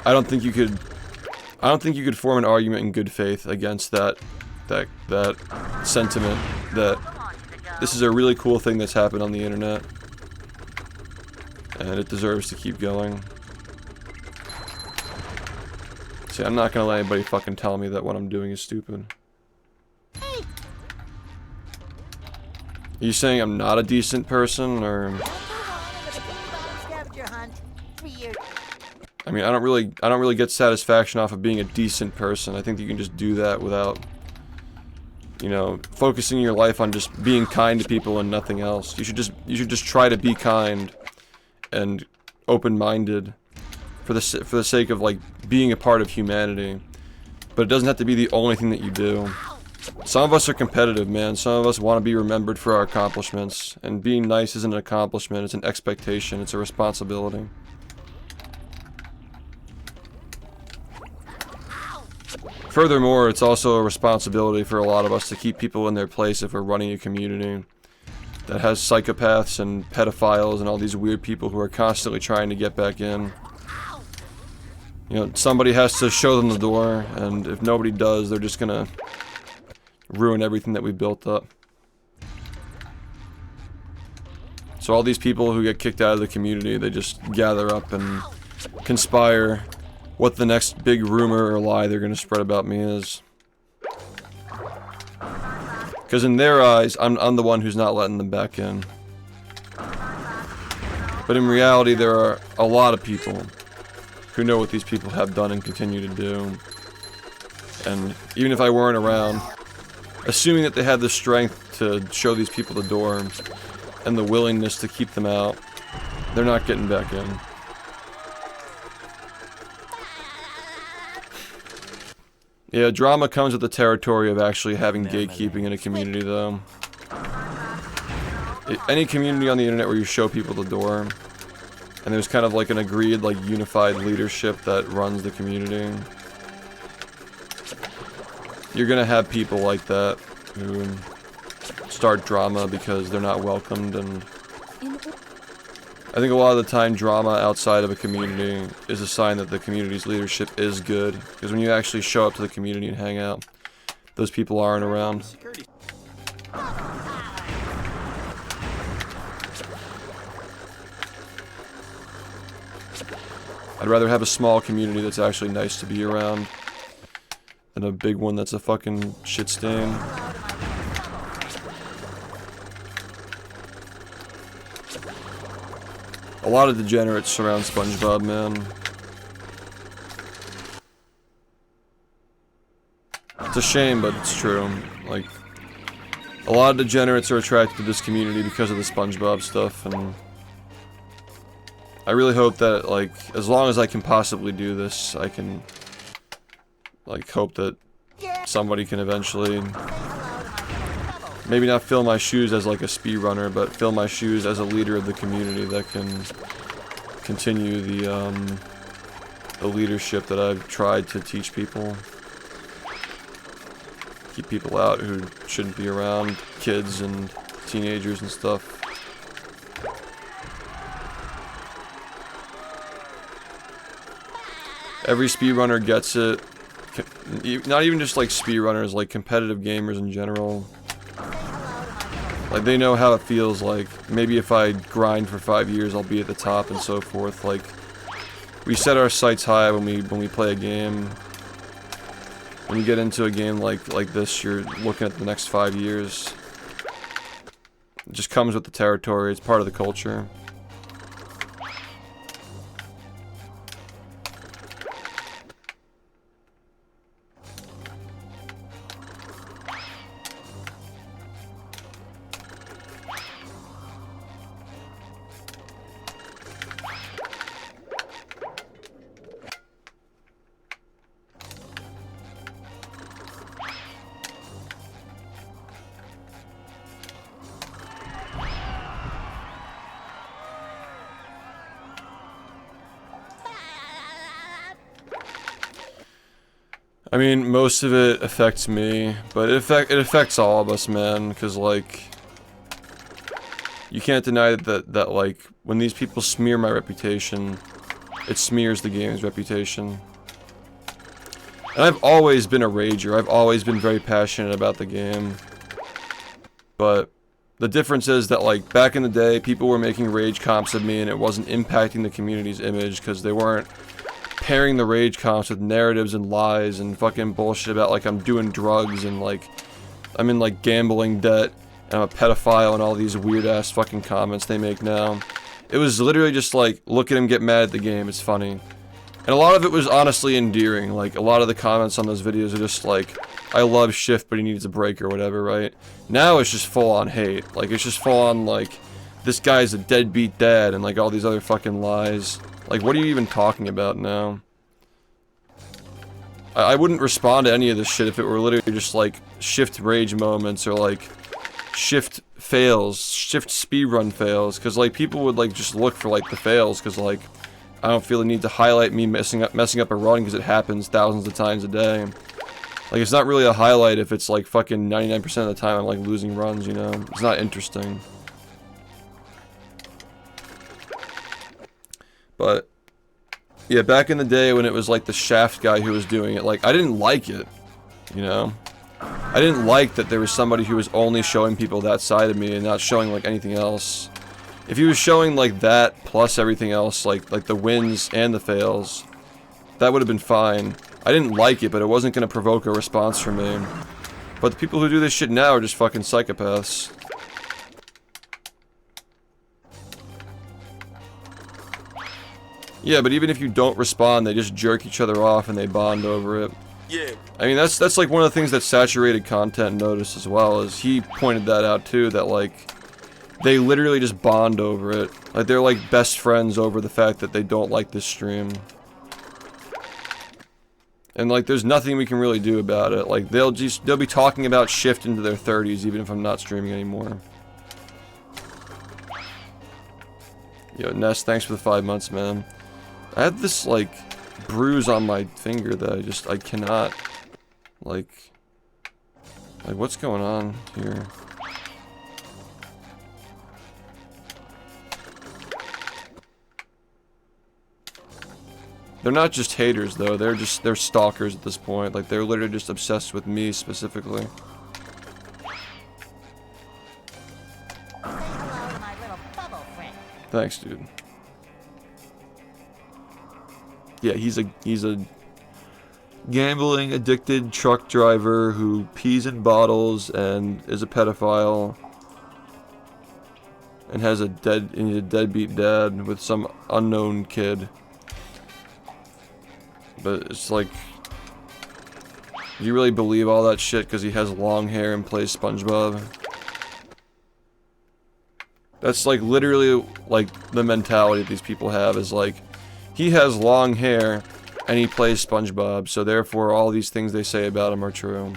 [SPEAKER 1] I don't think you could form an argument in good faith against that sentiment that this is a really cool thing that's happened on the internet and it deserves to keep going. See, I'm not gonna let anybody fucking tell me that what I'm doing is stupid. Are you saying I'm not a decent person, or? I mean, I don't really get satisfaction off of being a decent person. I think you can just do that without, you know, focusing your life on just being kind to people and nothing else. You should just try to be kind and open-minded for the sake of, like, being a part of humanity. But it doesn't have to be the only thing that you do. Some of us are competitive, man. Some of us want to be remembered for our accomplishments. And being nice isn't an accomplishment, it's an expectation, it's a responsibility. Furthermore, it's also a responsibility for a lot of us to keep people in their place if we're running a community that has psychopaths and pedophiles and all these weird people who are constantly trying to get back in. You know, somebody has to show them the door, and if nobody does, they're just gonna ruin everything that we built up. So all these people who get kicked out of the community, they just gather up and conspire what the next big rumor or lie they're gonna spread about me is. Because in their eyes, I'm the one who's not letting them back in. But in reality, there are a lot of people who know what these people have done and continue to do. And even if I weren't around, assuming that they had the strength to show these people the door and the willingness to keep them out, they're not getting back in. Yeah, drama comes with the territory of actually having gatekeeping in a community, though. Any community on the internet where you show people the door, and there's kind of like an agreed, like, unified leadership that runs the community, you're gonna have people like that who start drama because they're not welcomed, and I think a lot of the time drama outside of a community is a sign that the community's leadership is good, because when you actually show up to the community and hang out, those people aren't around. I'd rather have a small community that's actually nice to be around than a big one that's a fucking shit stain. A lot of degenerates surround SpongeBob, man. It's a shame, but it's true. Like, a lot of degenerates are attracted to this community because of the SpongeBob stuff, and I really hope that, like, as long as I can possibly do this, I can, like, hope that somebody can eventually, maybe not fill my shoes as, like, a speedrunner, but fill my shoes as a leader of the community that can continue the leadership that I've tried to teach people. keep people out who shouldn't be around, kids and teenagers and stuff. Every speedrunner gets it. Not even just like speedrunners, like competitive gamers in general. Like they know how it feels like. Maybe if I grind for 5 years, I'll be at the top and so forth. Like we set our sights high when we play a game. When you get into a game like this, you're looking at the next 5 years. It just comes with the territory. It's part of the culture. I mean, most of it affects me, but it affects all of us, man, because, like, you can't deny that, like, when these people smear my reputation, it smears the game's reputation. And I've always been a rager, I've always been very passionate about the game, but the difference is that, like, back in the day, people were making rage comps of me and it wasn't impacting the community's image, because they weren't pairing the rage comps with narratives and lies and fucking bullshit about like I'm doing drugs and like I'm in like gambling debt and I'm a pedophile and all these weird ass fucking comments they make now. It was literally just like, look at him get mad at the game, it's funny. And a lot of it was honestly endearing. Like a lot of the comments on those videos are just like, I love SHiFT but he needs a break or whatever, right? Now it's just full on hate. Like it's just full on like, this guy's a deadbeat dad and like all these other fucking lies. Like, what are you even talking about now? I wouldn't respond to any of this shit if it were literally just, like, SHiFT rage moments or, like, SHiFT fails, SHiFT speedrun fails, because, like, people would, like, just look for, like, the fails, because, like, I don't feel the need to highlight me messing up a run, because it happens thousands of times a day. Like, it's not really a highlight if it's, like, fucking 99% of the time I'm, like, losing runs, you know? It's not interesting. But, yeah, back in the day when it was like the SHiFT guy who was doing it, like, I didn't like it, you know? I didn't like that there was somebody who was only showing people that side of me and not showing, like, anything else. If he was showing, like, that plus everything else, like the wins and the fails, that would have been fine. I didn't like it, but it wasn't going to provoke a response from me. But the people who do this shit now are just fucking psychopaths. Yeah, but even if you don't respond, they just jerk each other off and they bond over it.
[SPEAKER 5] Yeah.
[SPEAKER 1] I mean, that's like one of the things that saturated content noticed as well, is he pointed that out too, that like, they literally just bond over it. Like, they're like best friends over the fact that they don't like this stream. And like, there's nothing we can really do about it. Like, they'll be talking about SHiFT into their 30s, even if I'm not streaming anymore. Yo, Ness, thanks for the 5 months, man. I have this, like, bruise on my finger that I cannot, like, what's going on here? They're not just haters, though, they're stalkers at this point, like, they're literally just obsessed with me, specifically.
[SPEAKER 2] Say hello to my little bubble friend.
[SPEAKER 1] Thanks, dude. Yeah, he's a gambling addicted truck driver who pees in bottles and is a pedophile and has a deadbeat dad with some unknown kid. But it's like, do you really believe all that shit because he has long hair and plays SpongeBob? That's like literally like the mentality these people have, is like, he has long hair and he plays SpongeBob, so therefore all these things they say about him are true.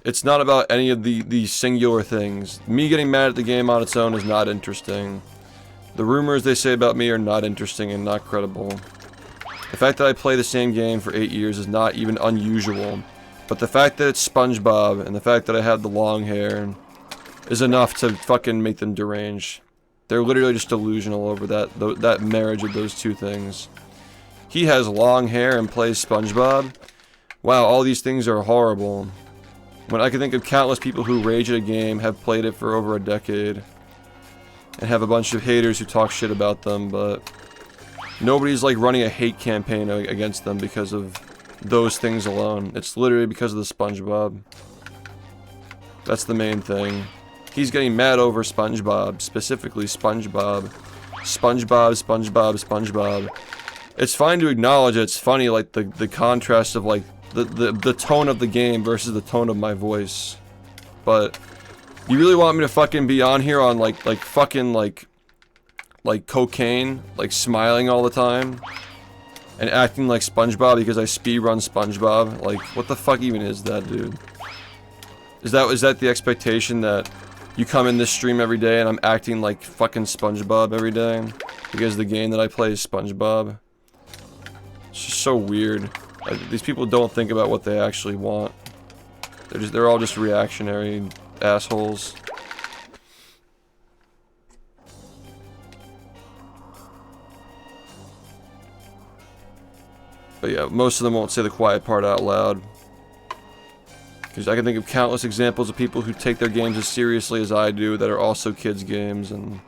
[SPEAKER 1] It's not about any of the singular things. Me getting mad at the game on its own is not interesting. The rumors they say about me are not interesting and not credible. The fact that I play the same game for 8 years is not even unusual. But the fact that it's SpongeBob and the fact that I have the long hair is enough to fucking make them deranged. They're literally just delusional over that marriage of those two things. He has long hair and plays SpongeBob. Wow, all these things are horrible. When I can think of countless people who rage at a game, have played it for over a decade, and have a bunch of haters who talk shit about them, but nobody's like running a hate campaign against them because of those things alone. It's literally because of the SpongeBob. That's the main thing. He's getting mad over SpongeBob, specifically SpongeBob. SpongeBob, SpongeBob, SpongeBob. It's fine to acknowledge it's funny, like the contrast of like the tone of the game versus the tone of my voice. But you really want me to fucking be on here on like fucking like cocaine, like smiling all the time and acting like SpongeBob because I speedrun SpongeBob? Like, what the fuck even is that, dude? Is that the expectation that you come in this stream every day and I'm acting like fucking SpongeBob every day because the game that I play is SpongeBob? It's just so weird. These people don't think about what they actually want. They're all just reactionary assholes. But yeah, most of them won't say the quiet part out loud. Because I can think of countless examples of people who take their games as seriously as I do that are also kids' games, and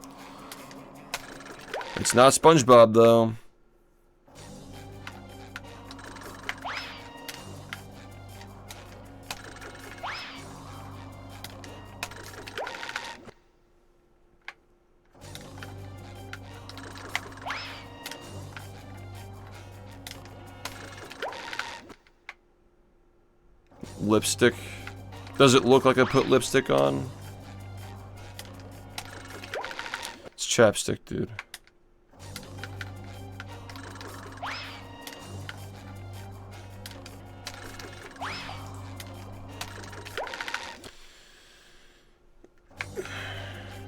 [SPEAKER 1] it's not SpongeBob though. Lipstick. Does it look like I put lipstick on? It's chapstick, dude.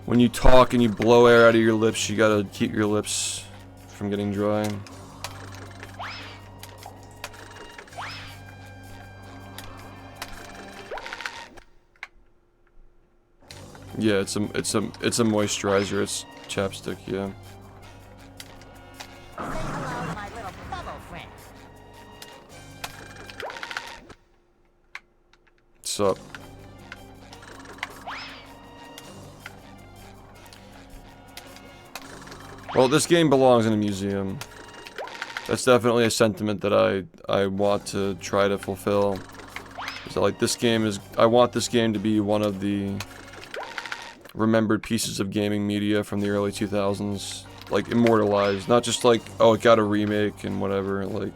[SPEAKER 1] When you talk and you blow air out of your lips, you gotta keep your lips from getting dry. Yeah, it's a moisturizer. It's chapstick. Yeah.
[SPEAKER 2] Say hello to my little bubble friend.
[SPEAKER 1] What's up? Well, this game belongs in a museum. That's definitely a sentiment that I want to try to fulfill. So, like, this game is... I want this game to be one of the remembered pieces of gaming media from the early 2000s. Like, immortalized. Not just like, oh, it got a remake and whatever. Like,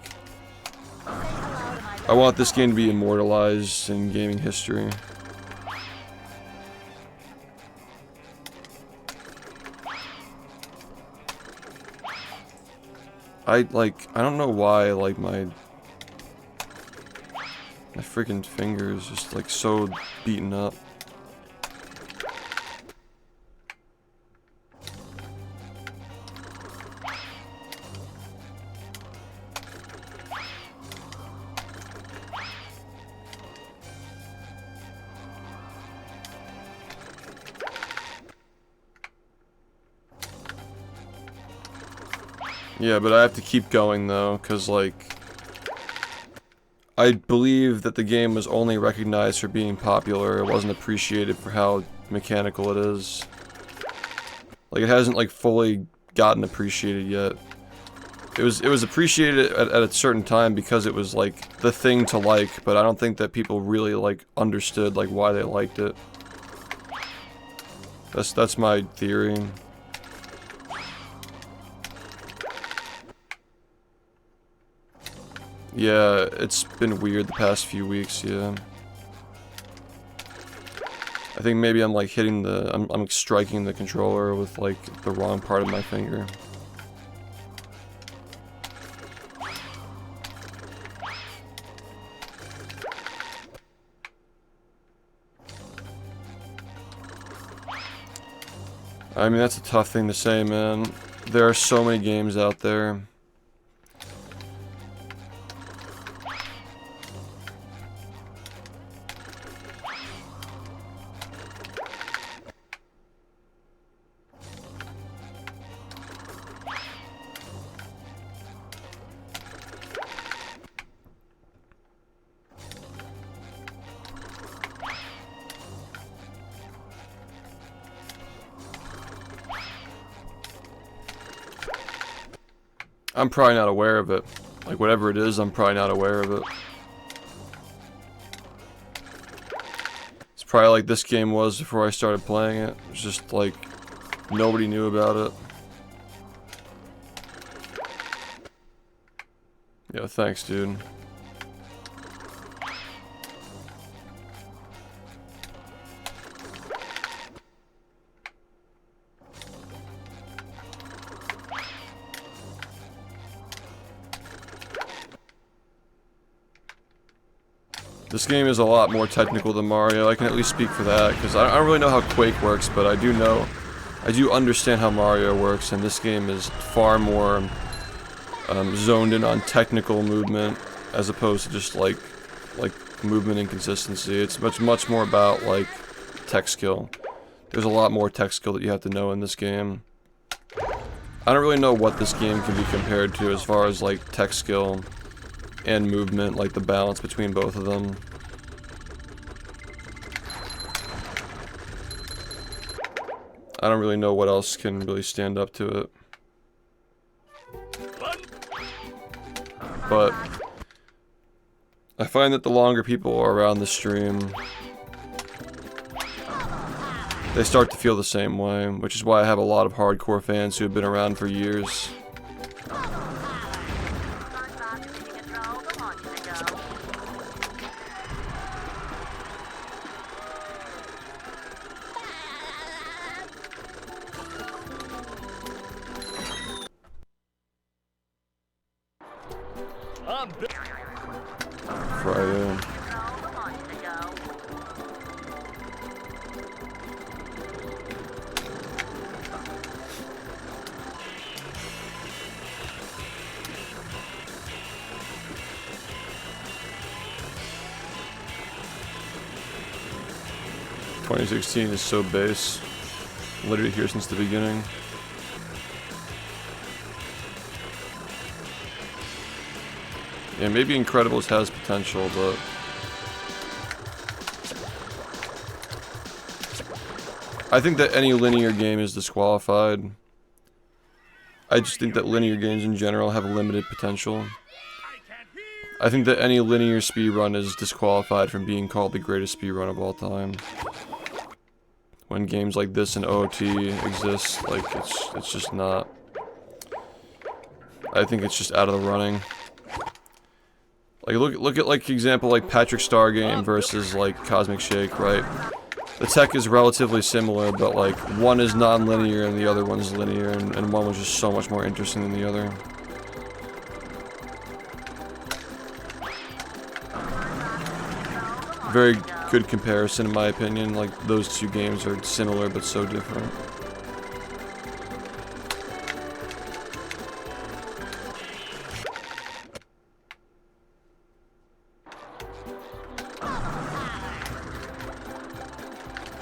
[SPEAKER 1] I want this game to be immortalized in gaming history. I don't know why, like, my freaking finger is just, like, so beaten up. Yeah, but I have to keep going though, because like, I believe that the game was only recognized for being popular. It wasn't appreciated for how mechanical it is. Like, it hasn't like fully gotten appreciated yet. It was appreciated at a certain time because it was like the thing to like, but I don't think that people really like understood like why they liked it. That's my theory. Yeah, it's been weird the past few weeks, yeah. I think maybe I'm like hitting the... I'm striking the controller with like the wrong part of my finger. I mean, that's a tough thing to say, man. There are so many games out there. I'm probably not aware of it. Like, whatever it is, I'm probably not aware of it. It's probably like this game was before I started playing it. It's just like, nobody knew about it. Yeah, thanks, dude. This game is a lot more technical than Mario. I can at least speak for that, because I don't really know how Quake works, but I do understand how Mario works, and this game is far more zoned in on technical movement, as opposed to just like movement and consistency. It's much more about like tech skill. There's a lot more tech skill that you have to know in this game. I don't really know what this game can be compared to as far as like tech skill and movement, like the balance between both of them. I don't really know what else can really stand up to it. But I find that the longer people are around the stream, they start to feel the same way, which is why I have a lot of hardcore fans who have been around for years. Friday. 2016 is so base. Literally here since the beginning. Yeah, maybe Incredibles has potential, but I think that any linear game is disqualified. I just think that linear games in general have limited potential. I think that any linear speedrun is disqualified from being called the greatest speedrun of all time. When games like this and OT exist, like it's just not. I think it's just out of the running. Like look at like example like Patrick Star Game versus like Cosmic Shake, right? The tech is relatively similar, but like one is non-linear and the other one's linear, and one was just so much more interesting than the other. Very good comparison in my opinion. Like those two games are similar but so different.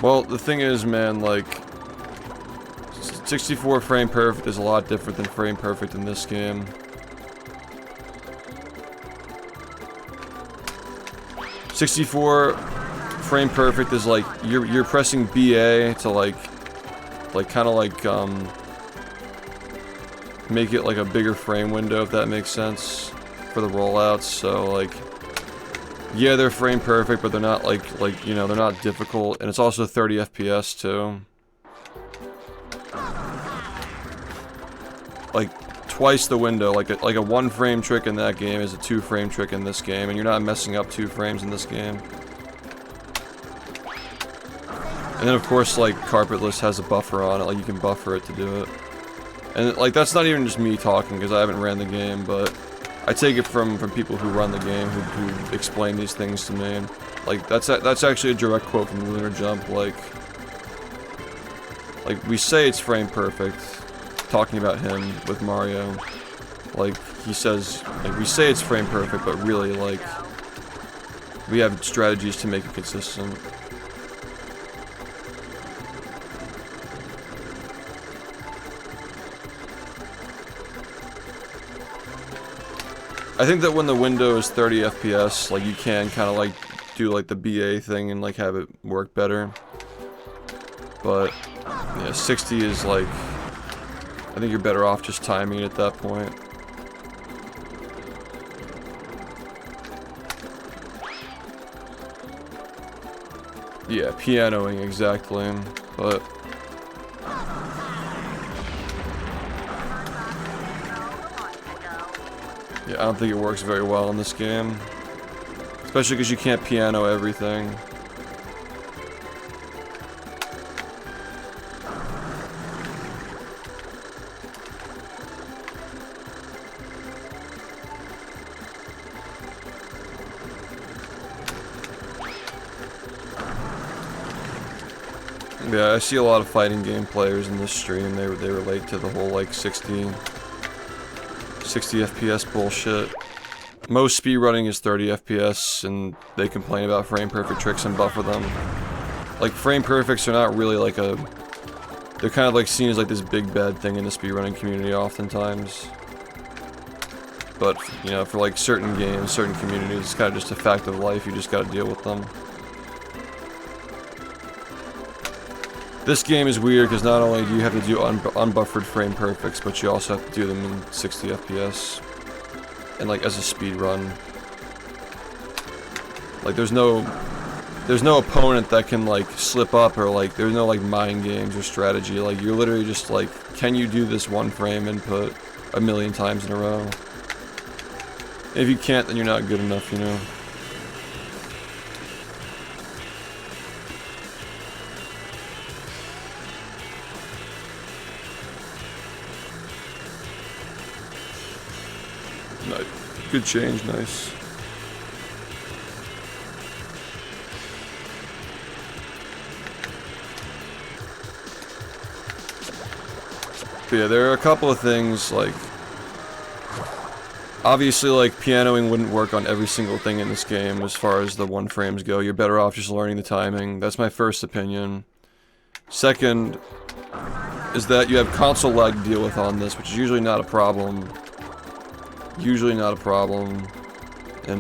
[SPEAKER 1] Well, the thing is, man, like 64 frame perfect is a lot different than frame perfect in this game. .64 frame perfect is like you're pressing BA to like kind of like make it like a bigger frame window, if that makes sense, for the rollouts. So like, yeah, they're frame perfect, but they're not like you know, they're not difficult, and it's also 30 FPS too. Like twice the window. Like a 1 frame trick in that game is a 2 frame trick in this game, and you're not messing up 2 frames in this game. And then of course like Carpetless has a buffer on it, like you can buffer it to do it. And like that's not even just me talking because I haven't ran the game, but I take it from people who run the game who explain these things to me. And, like that's actually a direct quote from Lunar Jump. Like we say it's frame perfect, talking about him with Mario. Like he says, like we say it's frame perfect, but really like we have strategies to make it consistent. I think that when the window is 30 FPS, like you can kind of like do like the BA thing and like have it work better. But yeah, 60 is like, I think you're better off just timing it at that point. Yeah, pianoing, exactly. But yeah, I don't think it works very well in this game. Especially because you can't piano everything. Yeah, I see a lot of fighting game players in this stream. They relate to the whole like 60 FPS bullshit. Most speedrunning is 30 FPS, and they complain about frame perfect tricks and buffer them. Like frame perfects are not really like a. They're kind of like seen as like this big bad thing in the speedrunning community oftentimes. But you know, for like certain games, certain communities, it's kind of just a fact of life. You just got to deal with them. This game is weird because not only do you have to do unbuffered frame perfects, but you also have to do them in 60 FPS. And like as a speed run. Like there's no opponent that can like slip up, or like there's no like mind games or strategy. Like you're literally just like, can you do this one frame input a million times in a row? If you can't, then you're not good enough, you know? Good change, nice. But yeah, there are a couple of things, like, obviously, like, pianoing wouldn't work on every single thing in this game as far as the one frames go. You're better off just learning the timing. That's my first opinion. Second is that you have console lag to deal with on this, which is usually not a problem. Usually not a problem in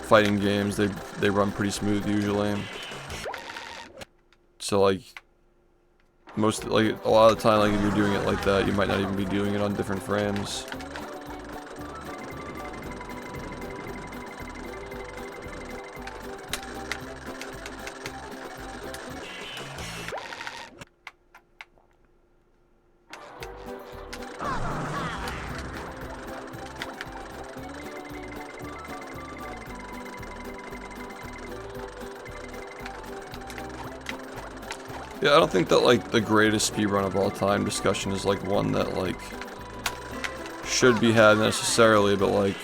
[SPEAKER 1] fighting games. They run pretty smooth usually. So like a lot of the time, like if you're doing it like that, you might not even be doing it on different frames. Yeah, I don't think that, like, the greatest speedrun of all time discussion is, like, one that, like, should be had necessarily, but, like,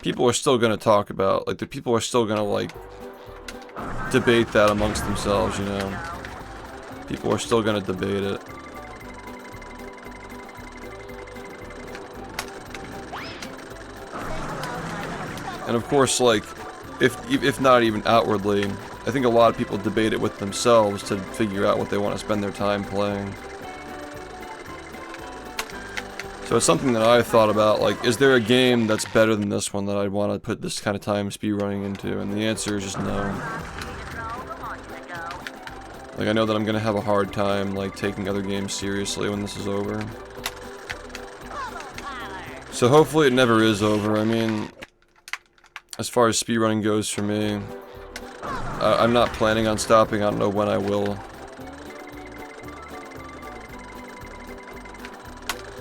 [SPEAKER 1] people are still gonna talk about, like, the people are still gonna, like, debate that amongst themselves, you know? People are still gonna debate it. And of course, like, if not even outwardly, I think a lot of people debate it with themselves to figure out what they want to spend their time playing. So it's something that I've thought about, like, is there a game that's better than this one that I'd want to put this kind of time speedrunning into? And the answer is just no. Like, I know that I'm gonna have a hard time, like, taking other games seriously when this is over. So hopefully it never is over. I mean, as far as speedrunning goes for me, I'm not planning on stopping. I don't know when I will.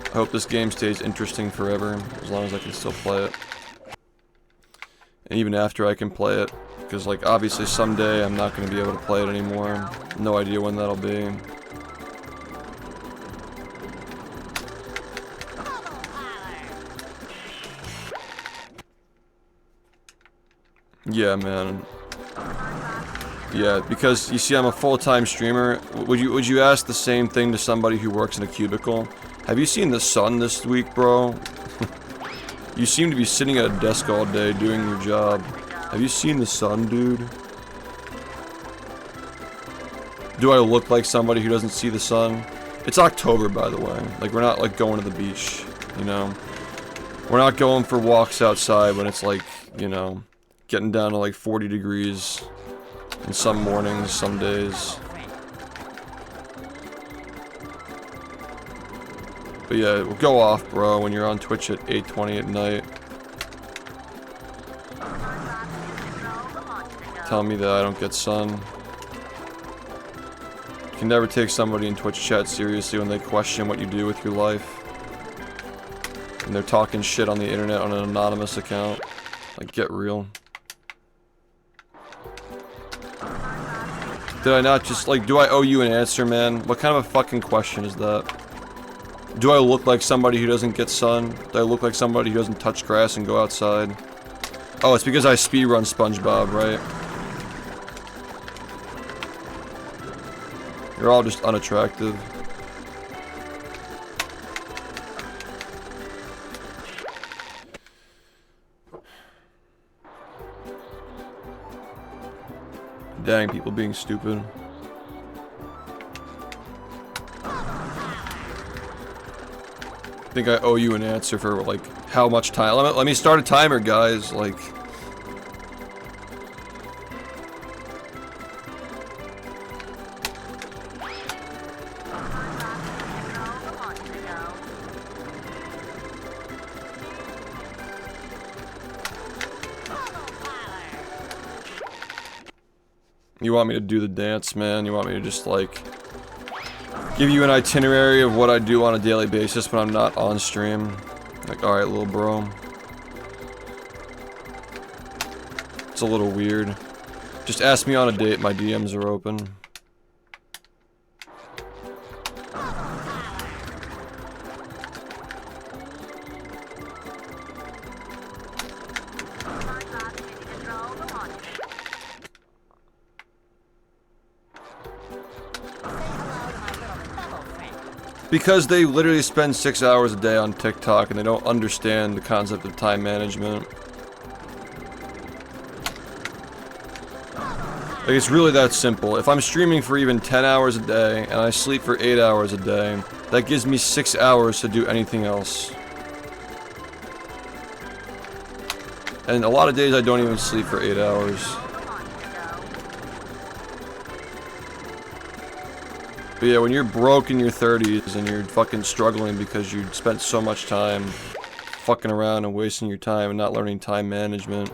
[SPEAKER 1] I hope this game stays interesting forever, as long as I can still play it. And even after I can play it, because, like, obviously someday I'm not going to be able to play it anymore. No idea when that'll be. Yeah, man. Yeah, because you see, I'm a full-time streamer. Would you ask the same thing to somebody who works in a cubicle? Have you seen the sun this week, bro? You seem to be sitting at a desk all day doing your job. Have you seen the sun, dude? Do I look like somebody who doesn't see the sun? It's October, by the way. Like, we're not, like, going to the beach, you know? We're not going for walks outside when it's, like, you know, getting down to, like, 40 degrees. In some mornings, some days. But yeah, go off, bro, when you're on Twitch at 8:20 at night. tell me that I don't get sun. You can never take somebody in Twitch chat seriously when they question what you do with your life. And they're talking shit on the internet on an anonymous account. Like, get real. Did I not just, like, do I owe you an answer, man? What kind of a fucking question is that? Do I look like somebody who doesn't get sun? Do I look like somebody who doesn't touch grass and go outside? Oh, it's because I speedrun SpongeBob, right? You're all just unattractive. Dang, people being stupid. I think I owe you an answer for, like, how much time. Let me start a timer, guys. Like... You want me to do the dance, man? You want me to just, like, give you an itinerary of what I do on a daily basis when I'm not on stream? Like, alright, little bro. It's a little weird. Just ask me on a date, my DMs are open. Because they literally spend 6 hours a day on TikTok and they don't understand the concept of time management. Like, it's really that simple. If I'm streaming for even 10 hours a day and I sleep for 8 hours a day, that gives me 6 hours to do anything else. And a lot of days I don't even sleep for 8 hours. But yeah, when you're broke in your 30s and you're fucking struggling because you spent so much time fucking around and wasting your time and not learning time management,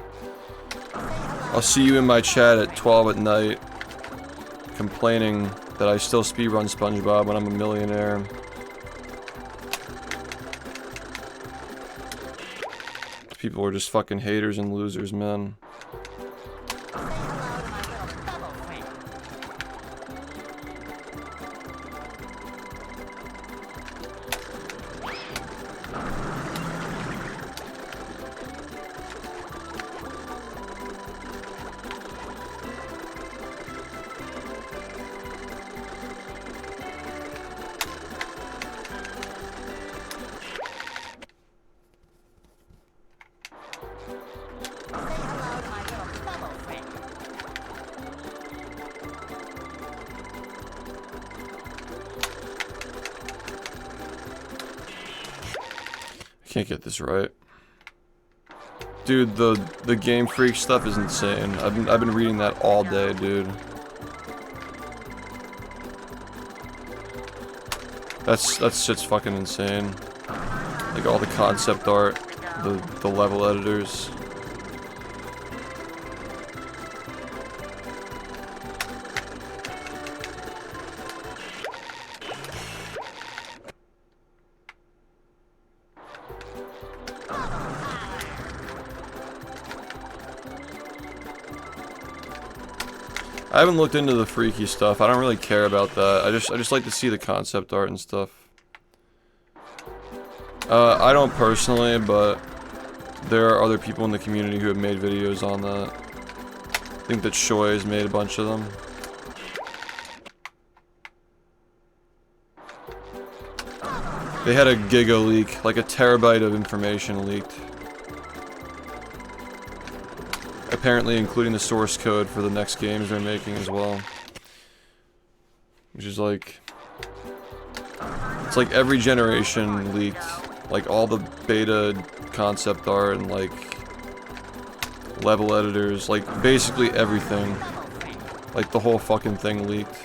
[SPEAKER 1] I'll see you in my chat at 12 at night complaining that I still speedrun SpongeBob when I'm a millionaire. People are just fucking haters and losers, man. Can't get this right. Dude, the Game Freak stuff is insane. I've been reading that all day, dude. That shit's fucking insane. Like all the concept art, the level editors. I haven't looked into the freaky stuff. I don't really care about that. I just like to see the concept art and stuff. I don't personally, but there are other people in the community who have made videos on that. I think that Shoy has made a bunch of them. They had a giga leak, like a terabyte of information leaked. Apparently including the source code for the next games they're making as well. Which is like... It's like every generation leaked. Like all the beta concept art and like... level editors, like basically everything. Like the whole fucking thing leaked.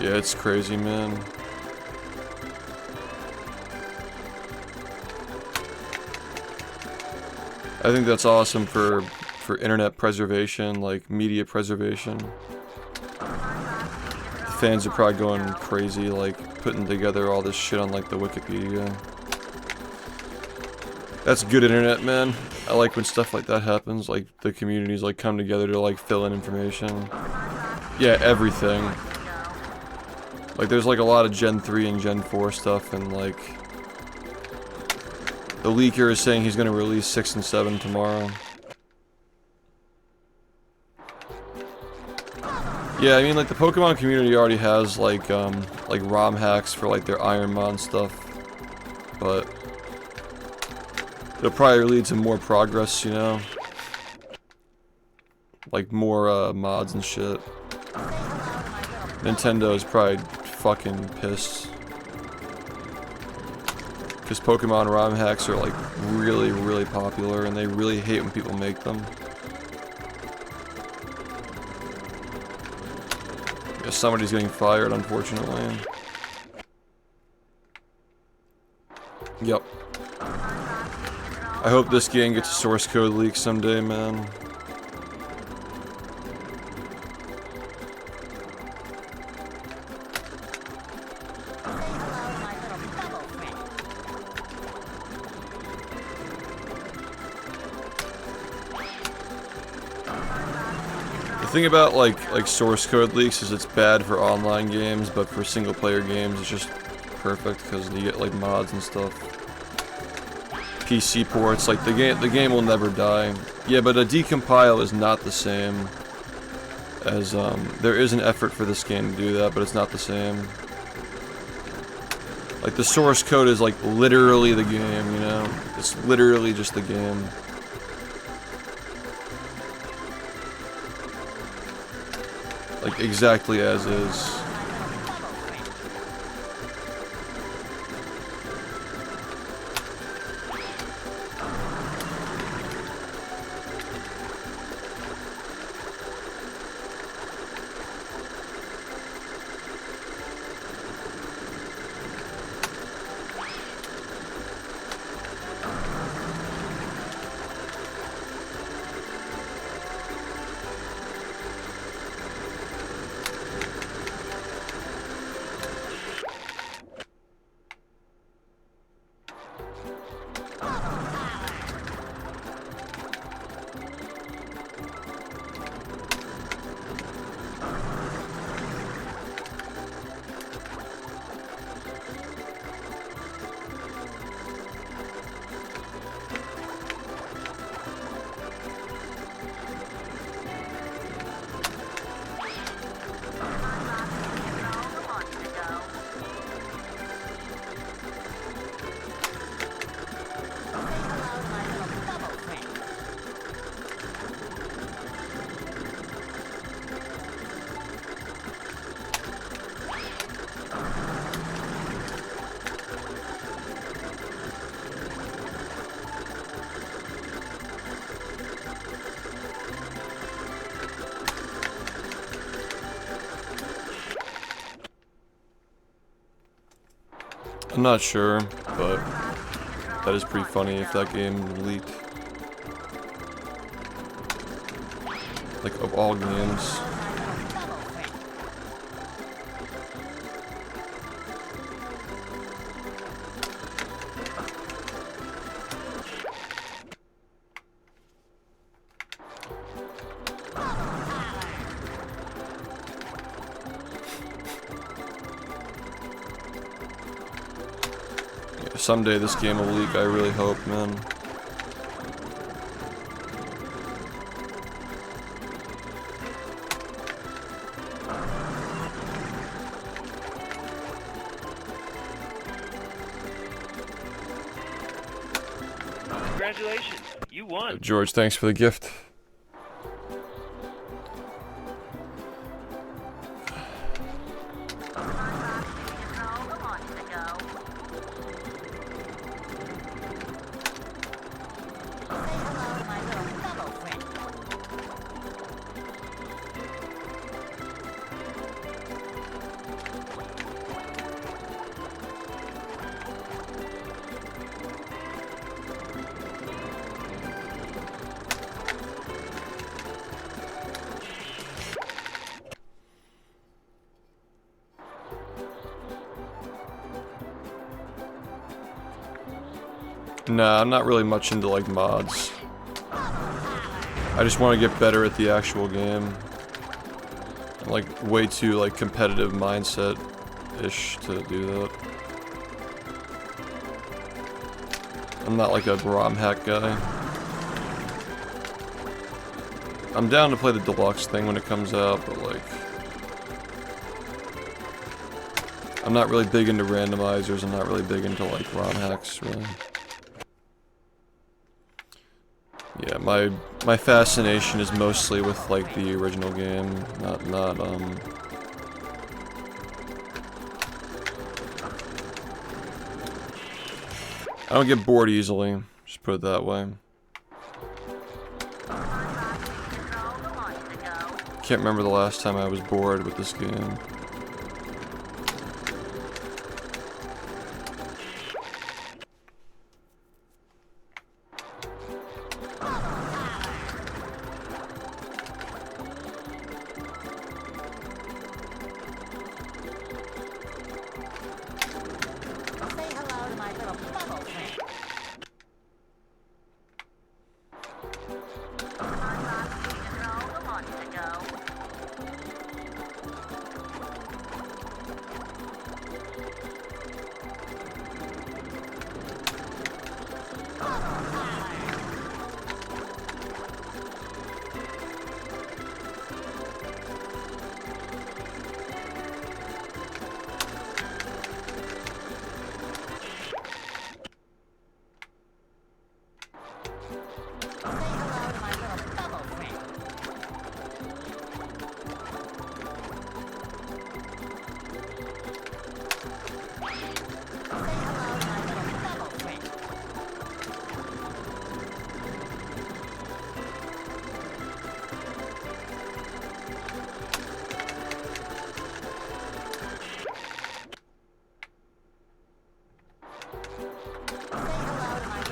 [SPEAKER 1] Yeah, it's crazy, man. I think that's awesome for internet preservation, like media preservation. The fans are probably going crazy, like putting together all this shit on like the Wikipedia. That's good internet, man. I like when stuff like that happens, like the communities like come together to like fill in information. Yeah, everything. Like there's like a lot of Gen 3 and Gen 4 stuff, and like the leaker is saying he's gonna release 6 and 7 tomorrow. Yeah, I mean like the Pokemon community already has like ROM hacks for like their Ironmon stuff, but it'll probably lead to more progress, you know? Like more mods and shit. Nintendo is probably fucking pissed. Because Pokemon ROM hacks are like really, really popular and they really hate when people make them. Yeah, somebody's getting fired, unfortunately. Yep. I hope this game gets a source code leak someday, man. The thing about like source code leaks is it's bad for online games, but for single player games it's just perfect because you get like mods and stuff. PC ports, like the game will never die. Yeah, but a decompile is not the same as there is an effort for this game to do that, but it's not the same. Like the source code is like literally the game, you know? It's literally just the game. Like exactly as is. I'm not sure, but that is pretty funny if that game leaked. Like, of all games. Someday this game will leak, I really hope, man.
[SPEAKER 3] Congratulations, you won.
[SPEAKER 1] George, thanks for the gift. Nah, I'm not really much into like mods. I just want to get better at the actual game. I'm like way too like competitive mindset-ish to do that. I'm not like a ROM hack guy. I'm down to play the deluxe thing when it comes out, but like I'm not really big into randomizers. I'm not really big into like ROM hacks, really. Yeah, my fascination is mostly with like the original game, not I don't get bored easily, just put it that way. Can't remember the last time I was bored with this game.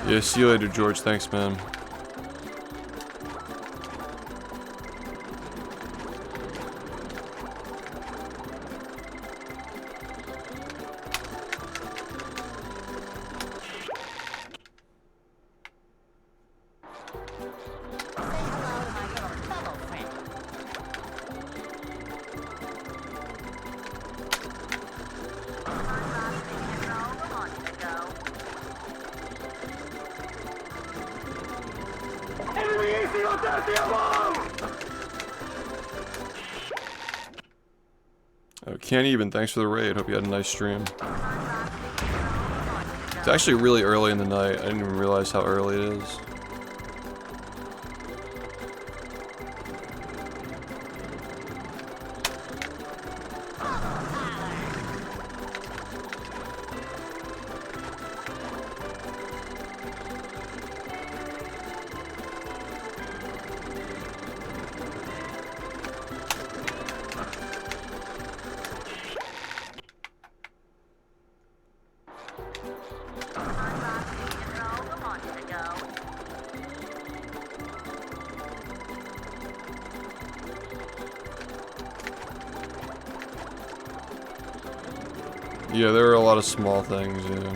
[SPEAKER 1] Yeah, see you later, George. Thanks, man. Oh, can't even. Thanks for the raid. Hope you had a nice stream. It's actually really early in the night. I didn't even realize how early it is. Yeah, there are a lot of small things, yeah.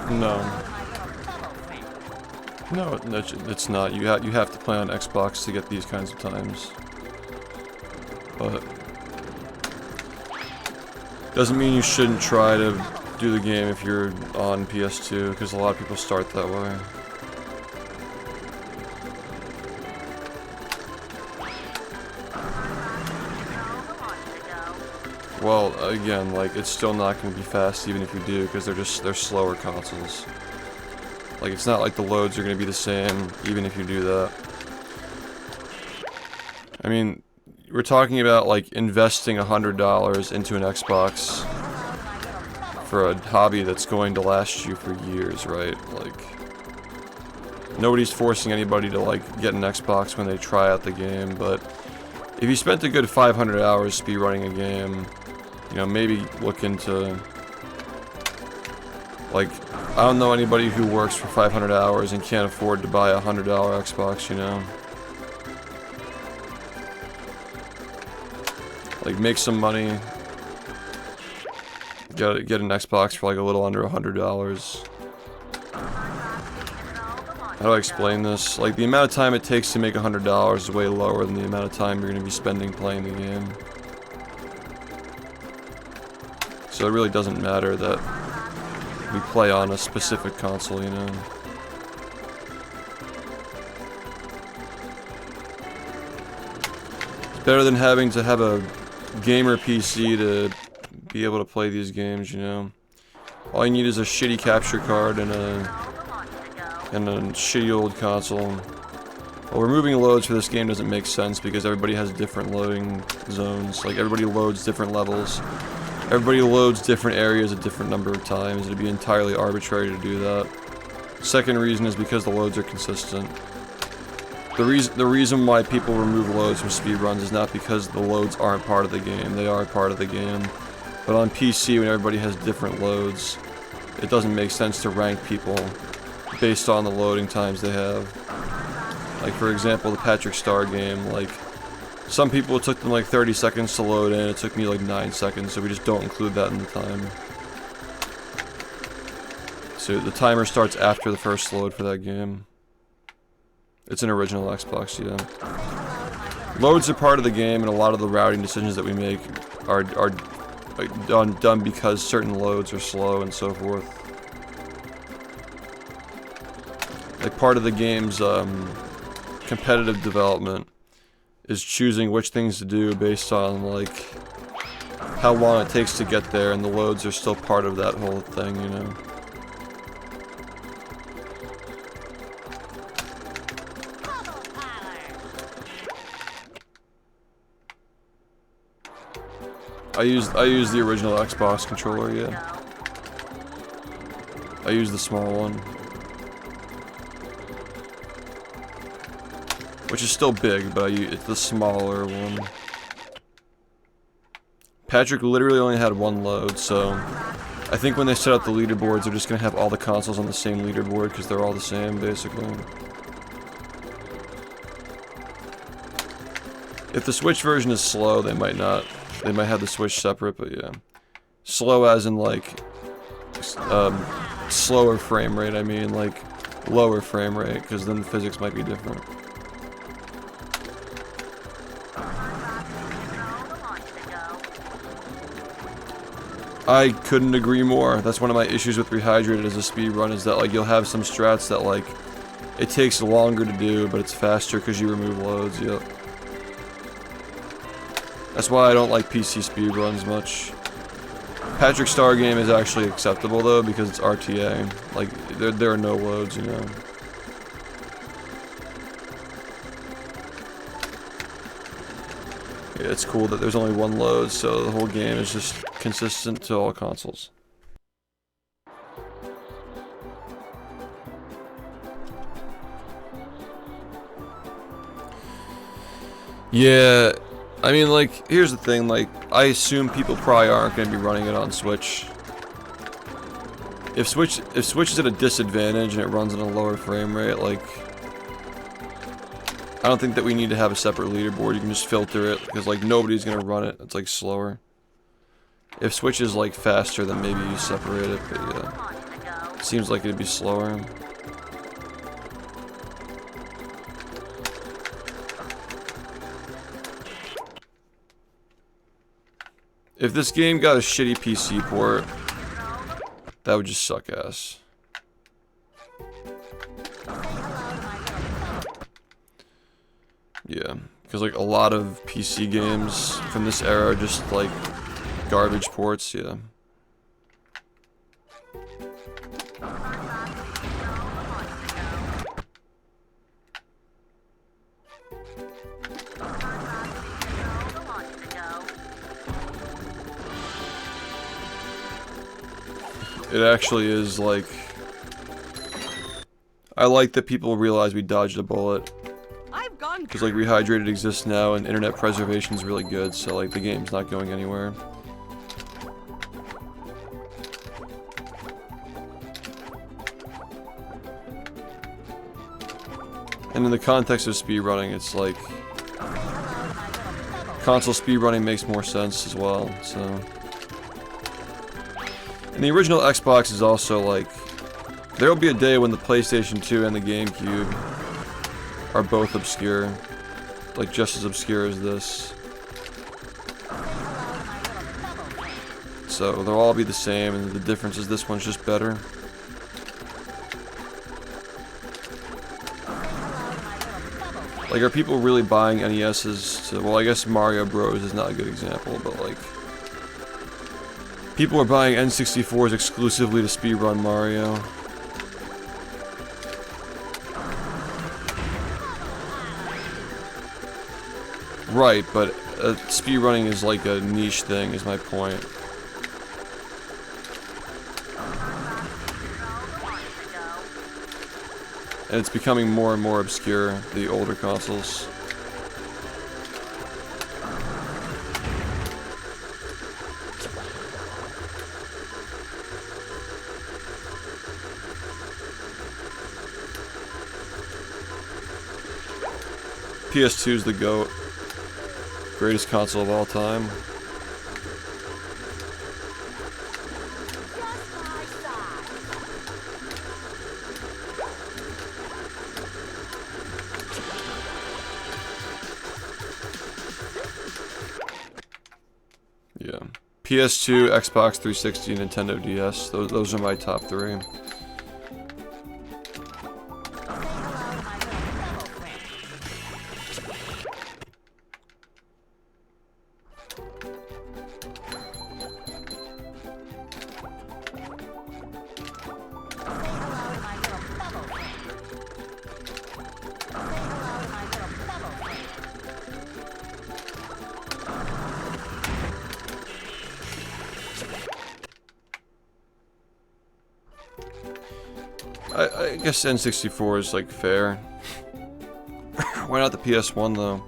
[SPEAKER 1] No. No, it's not. You have to play on Xbox to get these kinds of times. But doesn't mean you shouldn't try to do the game if you're on PS2, because a lot of people start that way. Well, again, like, it's still not going to be fast even if you do, because they're slower consoles. Like, it's not like the loads are going to be the same even if you do that. I mean, we're talking about, like, investing $100 into an Xbox for a hobby that's going to last you for years, right? Like, nobody's forcing anybody to, like, get an Xbox when they try out the game, but if you spent a good 500 hours speedrunning a game, you know, maybe look into, like, I don't know anybody who works for 500 hours and can't afford to buy a $100 Xbox, you know? Like, make some money, get an Xbox for like a little under $100. How do I explain this? Like, the amount of time it takes to make $100 is way lower than the amount of time you're going to be spending playing the game. So it really doesn't matter that we play on a specific console, you know? It's better than having to have a gamer PC to be able to play these games, you know? All you need is a shitty capture card and a shitty old console. Well, removing loads for this game doesn't make sense because everybody has different loading zones. Like, everybody loads different levels. Everybody loads different areas a different number of times. It'd be entirely arbitrary to do that. Second reason is because the loads are consistent. The reason why people remove loads from speedruns is not because the loads aren't part of the game. They are part of the game. But on PC, when everybody has different loads, it doesn't make sense to rank people based on the loading times they have. Like, for example, the Patrick Star game, like, some people it took them like 30 seconds to load in, it took me like 9 seconds, so we just don't include that in the time. So the timer starts after the first load for that game. It's an original Xbox, yeah. Loads are part of the game, and a lot of the routing decisions that we make are like, done because certain loads are slow and so forth. Like, part of the game's competitive development is choosing which things to do based on, like, how long it takes to get there, and the loads are still part of that whole thing, you know? I use the original Xbox controller, yeah. I use the small one. Which is still big, but it's the smaller one. Patrick literally only had one load, so I think when they set up the leaderboards, they're just gonna have all the consoles on the same leaderboard because they're all the same, basically. If the Switch version is slow, they might not. They might have the Switch separate, but yeah. Slow as in, like, slower frame rate, I mean, like, lower frame rate, because then the physics might be different. I couldn't agree more. That's one of my issues with Rehydrated as a speedrun, is that, like, you'll have some strats that, like, it takes longer to do, but it's faster because you remove loads, yep. That's why I don't like PC speedruns much. Patrick Star game is actually acceptable though because it's RTA. Like, there are no loads, you know. Yeah, it's cool that there's only one load, so the whole game is just consistent to all consoles. Yeah. I mean, like, here's the thing, like, I assume people probably aren't going to be running it on Switch. If Switch is at a disadvantage and it runs at a lower frame rate, like, I don't think that we need to have a separate leaderboard. You can just filter it, because, like, nobody's going to run it. It's, like, slower. If Switch is, like, faster, then maybe you separate it, but yeah. Seems like it'd be slower. If this game got a shitty PC port, that would just suck ass. Yeah, because like a lot of PC games from this era are just like garbage ports, yeah. It actually is like... I like that people realize we dodged a bullet. Because like Rehydrated exists now and internet preservation is really good, so like the game's not going anywhere. And in the context of speedrunning, it's like... console speedrunning makes more sense as well, so... And the original Xbox is also like... there will be a day when the PlayStation 2 and the GameCube are both obscure. Like, just as obscure as this. So, they'll all be the same, and the difference is this one's just better. Like, are people really buying NESs to... well, I guess Mario Bros. Is not a good example, but like... people are buying N64s exclusively to speedrun Mario. Right, but speedrunning is like a niche thing, is my point. And it's becoming more and more obscure, the older consoles. PS2 is the GOAT. Greatest console of all time. Yeah. PS2, Xbox 360, Nintendo DS. Those are my top three. I guess N64 is like fair. Why not the PS1 though?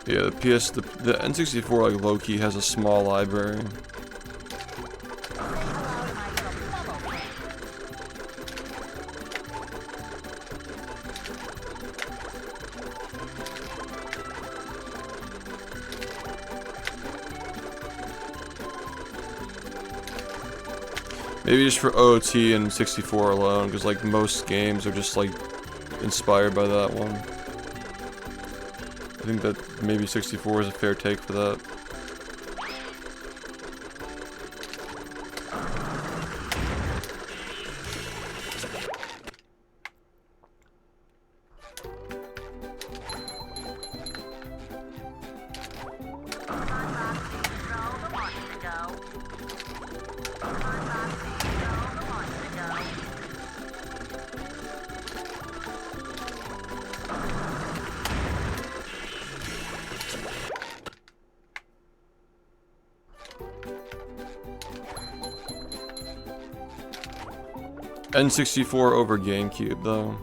[SPEAKER 1] Yeah, the N64 like low-key has a small library. Maybe just for OOT and 64 alone, because like most games are just like inspired by that one. I think that maybe 64 is a fair take for that. N64 over GameCube though.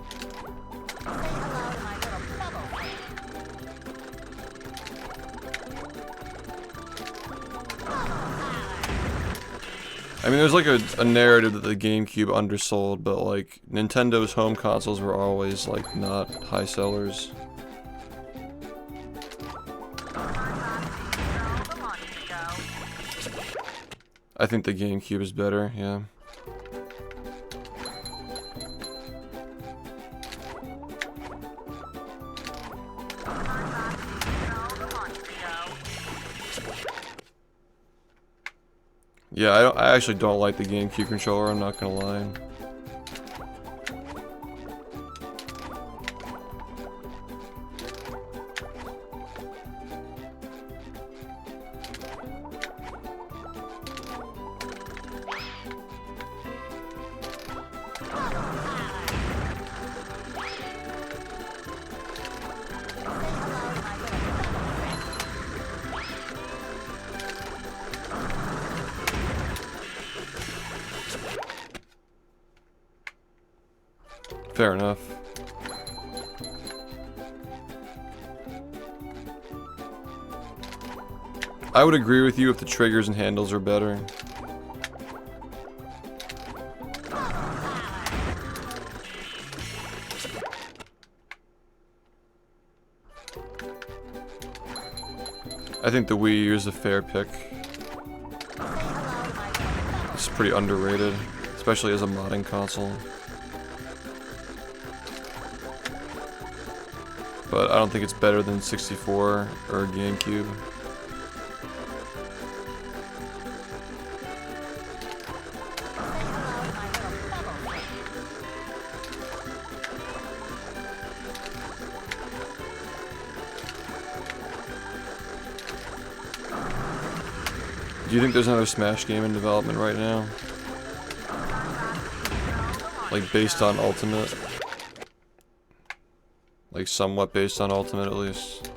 [SPEAKER 1] I mean, there's like a narrative that the GameCube undersold, but like Nintendo's home consoles were always like not high sellers. I think the GameCube is better, yeah. Yeah, I actually don't like the GameCube controller, I'm not gonna lie. Fair enough. I would agree with you if the triggers and handles are better. I think the Wii U is a fair pick. It's pretty underrated, especially as a modding console. But I don't think it's better than 64 or GameCube. Do you think there's another Smash game in development right now? Like based on Ultimate? Like somewhat based on Ultimate at least.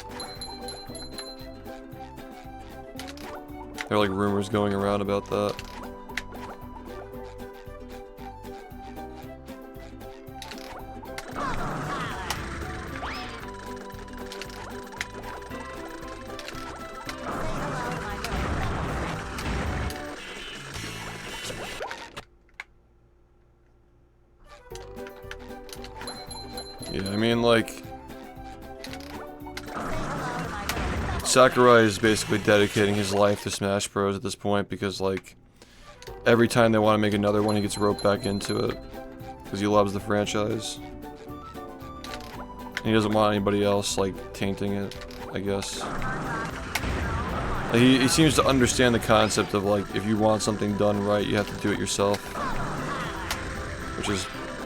[SPEAKER 1] There are like rumors going around about that. Yeah, I mean like Sakurai is basically dedicating his life to Smash Bros at this point because like every time they want to make another one he gets roped back into it because he loves the franchise. And he doesn't want anybody else like tainting it, I guess. Like, he seems to understand the concept of like if you want something done right you have to do it yourself. Which is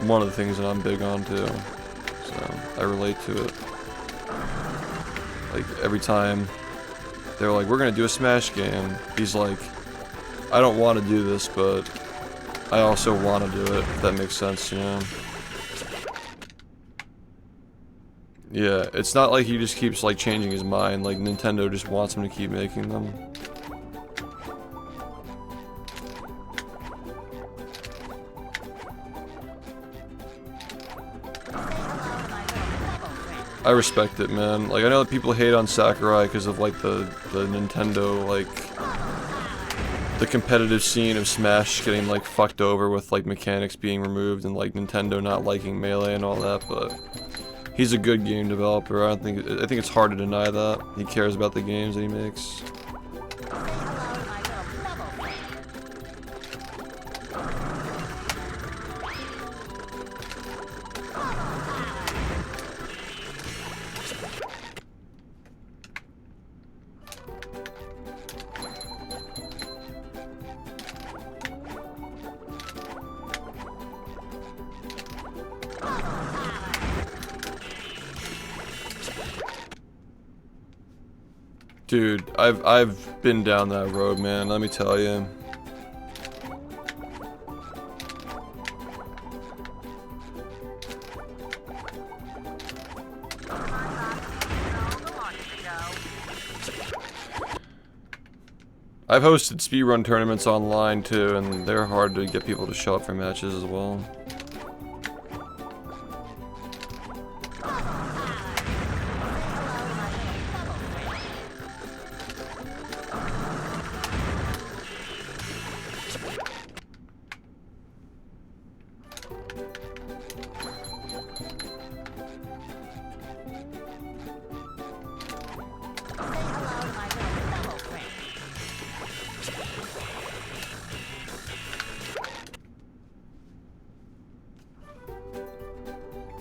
[SPEAKER 1] one of the things that I'm big on too. So I relate to it. Like every time they're like, we're gonna do a Smash game, he's like, I don't want to do this, but I also want to do it, if that makes sense, you know? Yeah, it's not like he just keeps like changing his mind, like Nintendo just wants him to keep making them. I respect it, man. Like, I know that people hate on Sakurai because of, like, the Nintendo, like, the competitive scene of Smash getting, like, fucked over with, like, mechanics being removed and, like, Nintendo not liking Melee and all that, but he's a good game developer. I think it's hard to deny that. He cares about the games that he makes. Dude, I've been down that road, man, let me tell you. I've hosted speedrun tournaments online too, and they're hard to get people to show up for matches as well.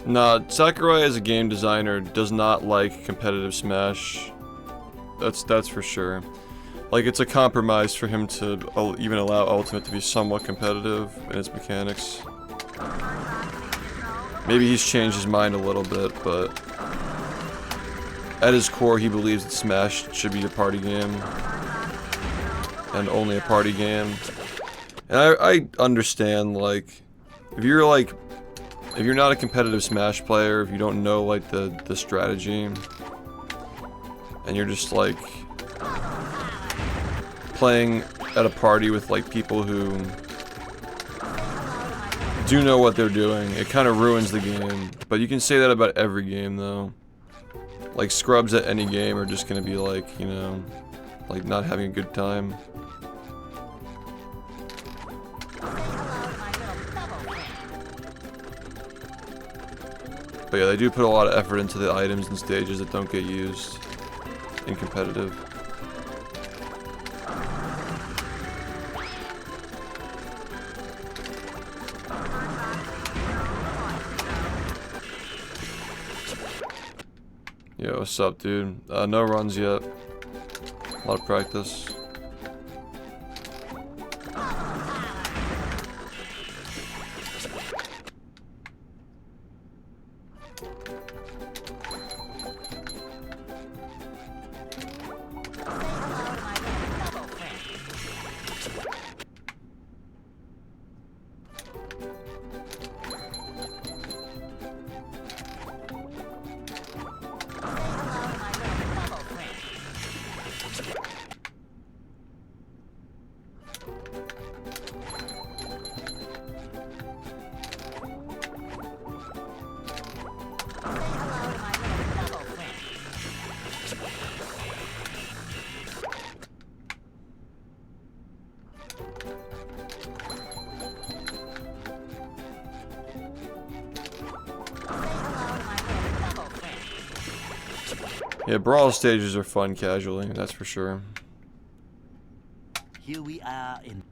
[SPEAKER 1] Nah, Sakurai as a game designer does not like competitive Smash. That's for sure. Like, it's a compromise for him to even allow Ultimate to be somewhat competitive in its mechanics. Maybe he's changed his mind a little bit, but at his core he believes that Smash should be a party game. And only a party game. And I understand, like, if you're not a competitive Smash player, if you don't know, like, the strategy, and you're just, like, playing at a party with, like, people who do know what they're doing, it kind of ruins the game. But you can say that about every game, though. Like, scrubs at any game are just gonna be, like, you know, like, not having a good time. But yeah, they do put a lot of effort into the items and stages that don't get used in competitive. Yo, what's up, dude? No runs yet. A lot of practice. Yeah, brawl stages are fun casually, that's for sure.
[SPEAKER 5] Here we are in.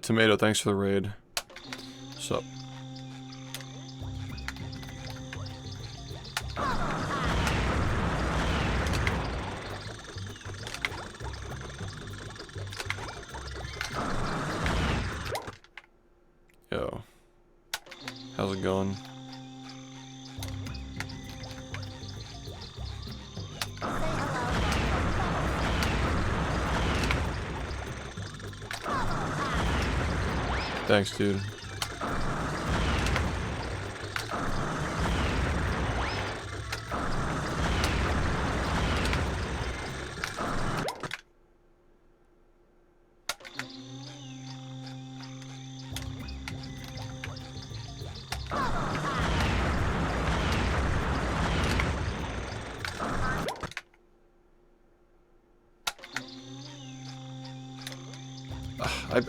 [SPEAKER 1] Tomato, thanks for the raid. What's up? Yo. How's it going? Thanks, dude.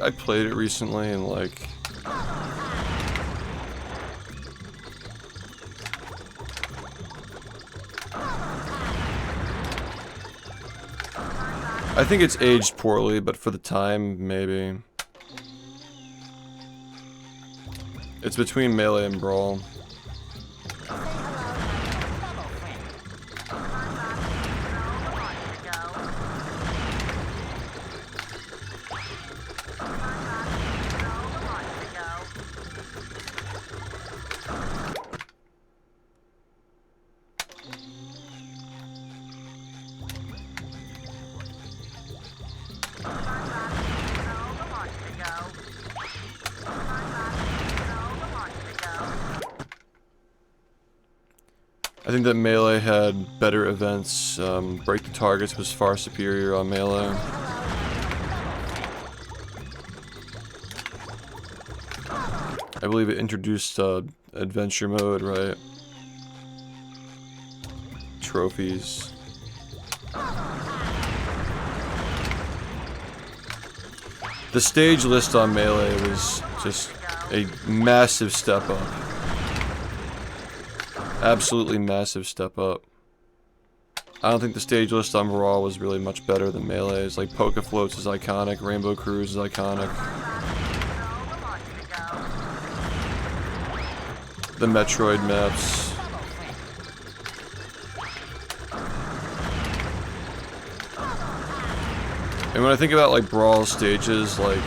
[SPEAKER 1] I played it recently and like I think it's aged poorly, but for the time, maybe. It's between melee and brawl. I think that melee had better events. Break the targets was far superior on melee. I believe it introduced adventure mode, right? Trophies. The stage list on melee was just a massive step up. Absolutely massive step up. I don't think the stage list on Brawl was really much better than Melee's. Like, Poke Floats is iconic, Rainbow Cruise is iconic. The Metroid maps. And when I think about, like, Brawl stages, like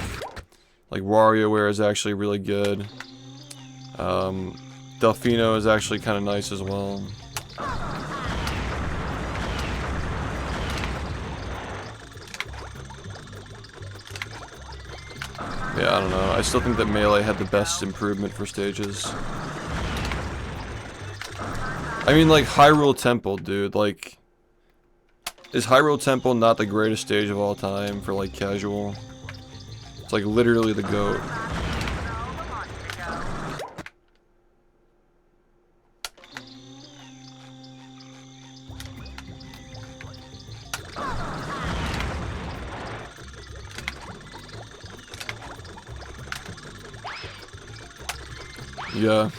[SPEAKER 1] WarioWare is actually really good. Delfino is actually kind of nice as well. Yeah, I don't know. I still think that Melee had the best improvement for stages. I mean, like, Hyrule Temple, dude. Like, is Hyrule Temple not the greatest stage of all time for, like, casual? It's, like, literally the GOAT. Yeah.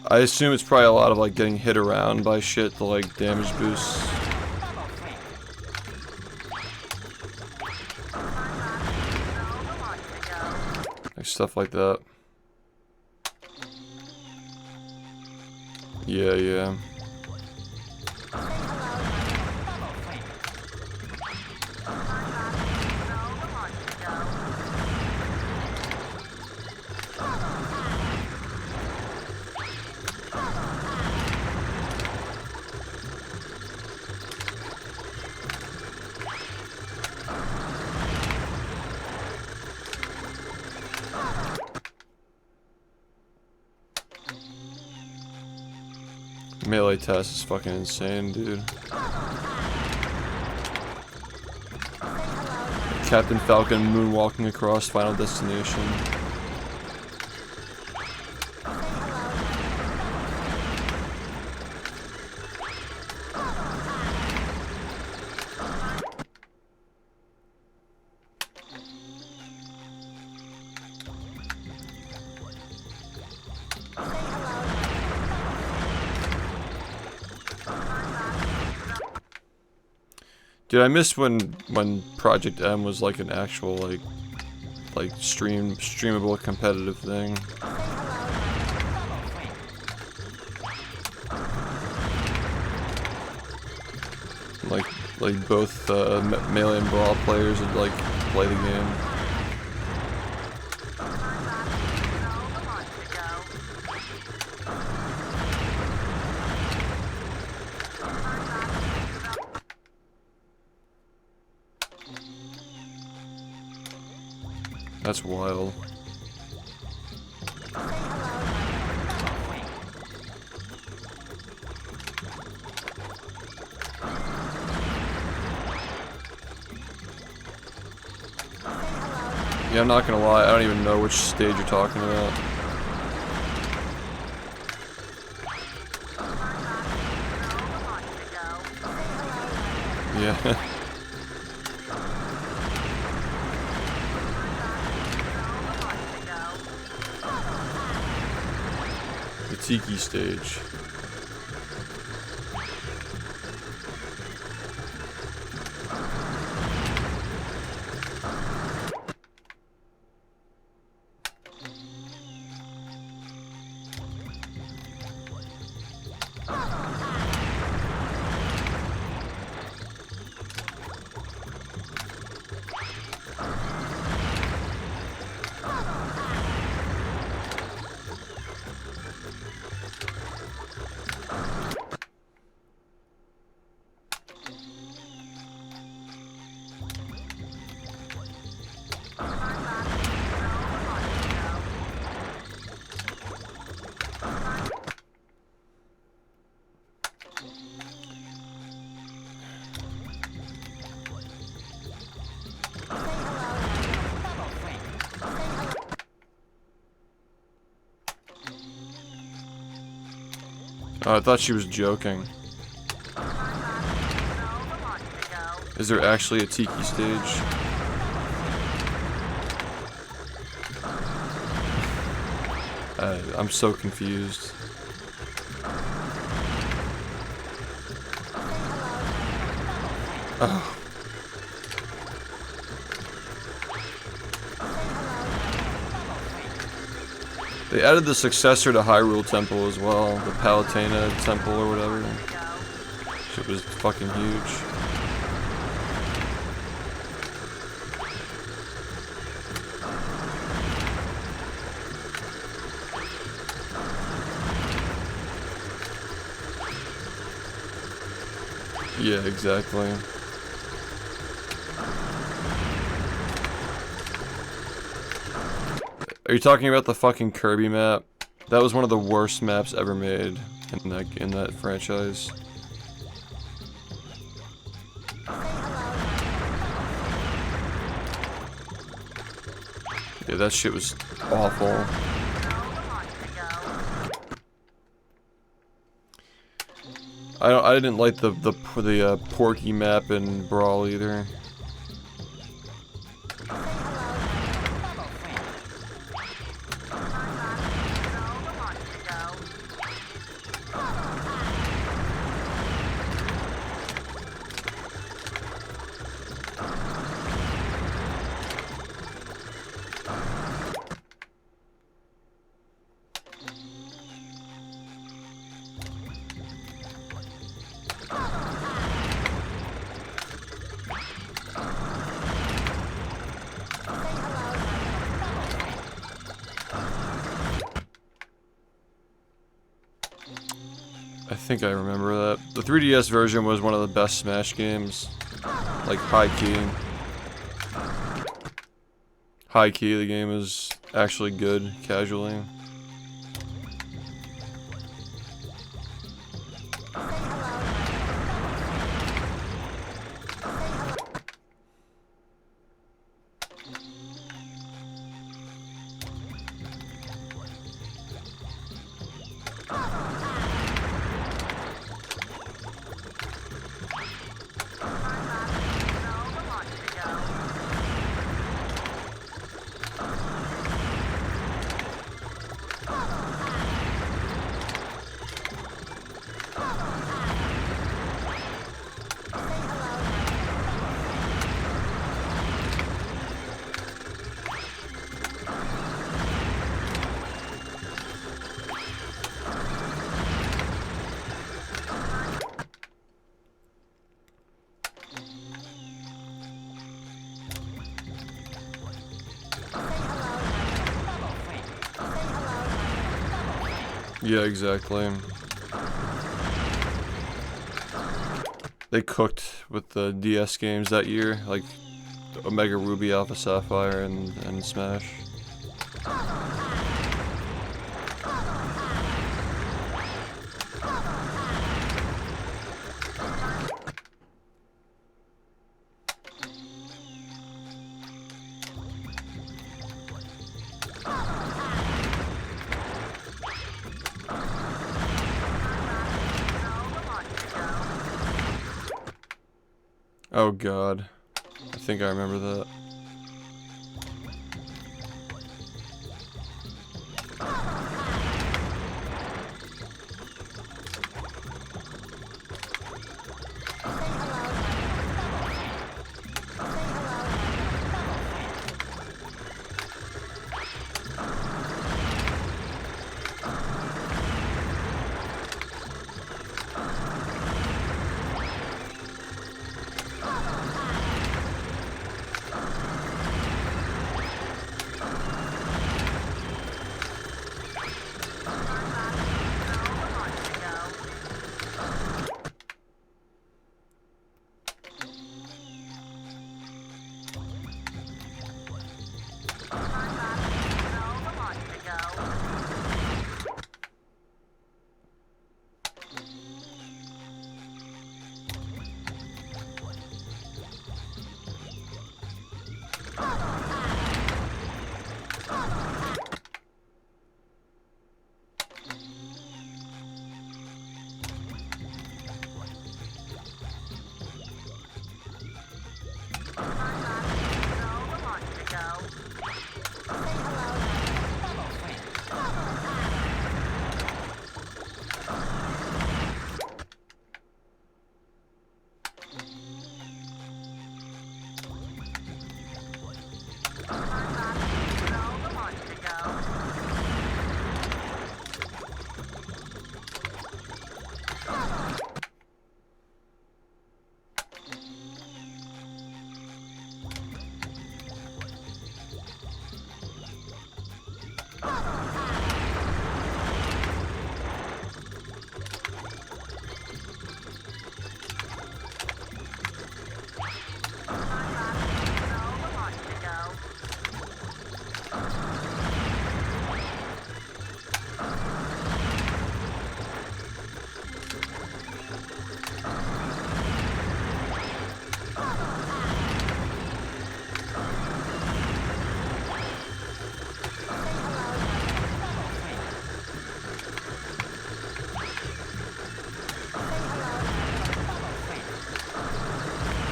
[SPEAKER 1] I assume it's probably a lot of, like, getting hit around by shit to, like, damage boosts. Like, stuff like that. Yeah, yeah. Melee test is fucking insane, dude. Captain Falcon moonwalking across Final Destination. Dude, I missed when Project M was like an actual like streamable competitive thing. Like both Melee and Brawl players would like play the game. That's wild. Yeah, I'm not gonna lie, I don't even know which stage you're talking about. Yeah. The Tiki stage. Oh, I thought she was joking. Is there actually a Tiki stage? I'm so confused. Oh. They added the successor to Hyrule Temple as well, the Palutena Temple or whatever. Shit was fucking huge. Yeah, exactly. Are you talking about the fucking Kirby map? That was one of the worst maps ever made in that franchise. Yeah, that shit was awful. I didn't like the Porky map in Brawl either. I think I remember that. The 3DS version was one of the best Smash games. Like, high key. High key, the game is actually good, casually. Yeah, exactly. They cooked with the DS games that year, like Omega Ruby, Alpha Sapphire, and Smash. Oh god. I think I remember that.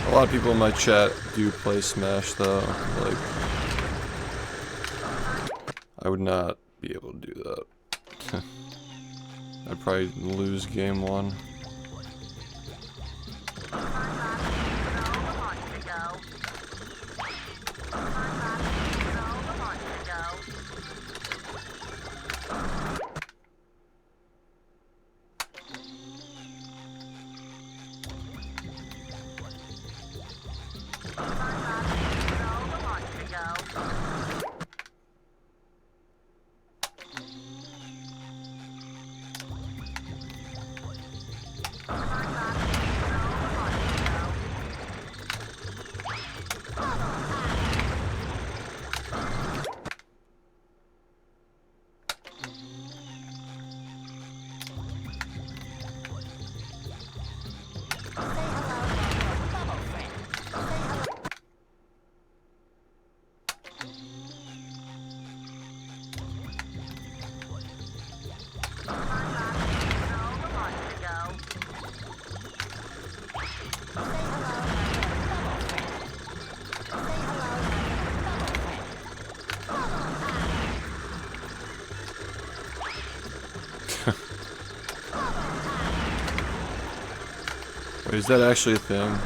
[SPEAKER 1] A lot of people in my chat do play Smash though, like, I would not be able to do that. I'd probably lose game one. Wait, is that actually a thing?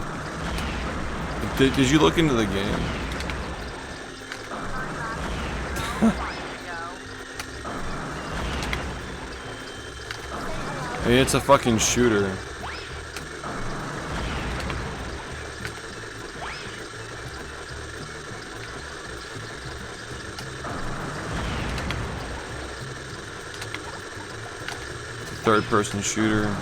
[SPEAKER 1] Did you look into the game? I mean, it's a fucking shooter. third-person shooter.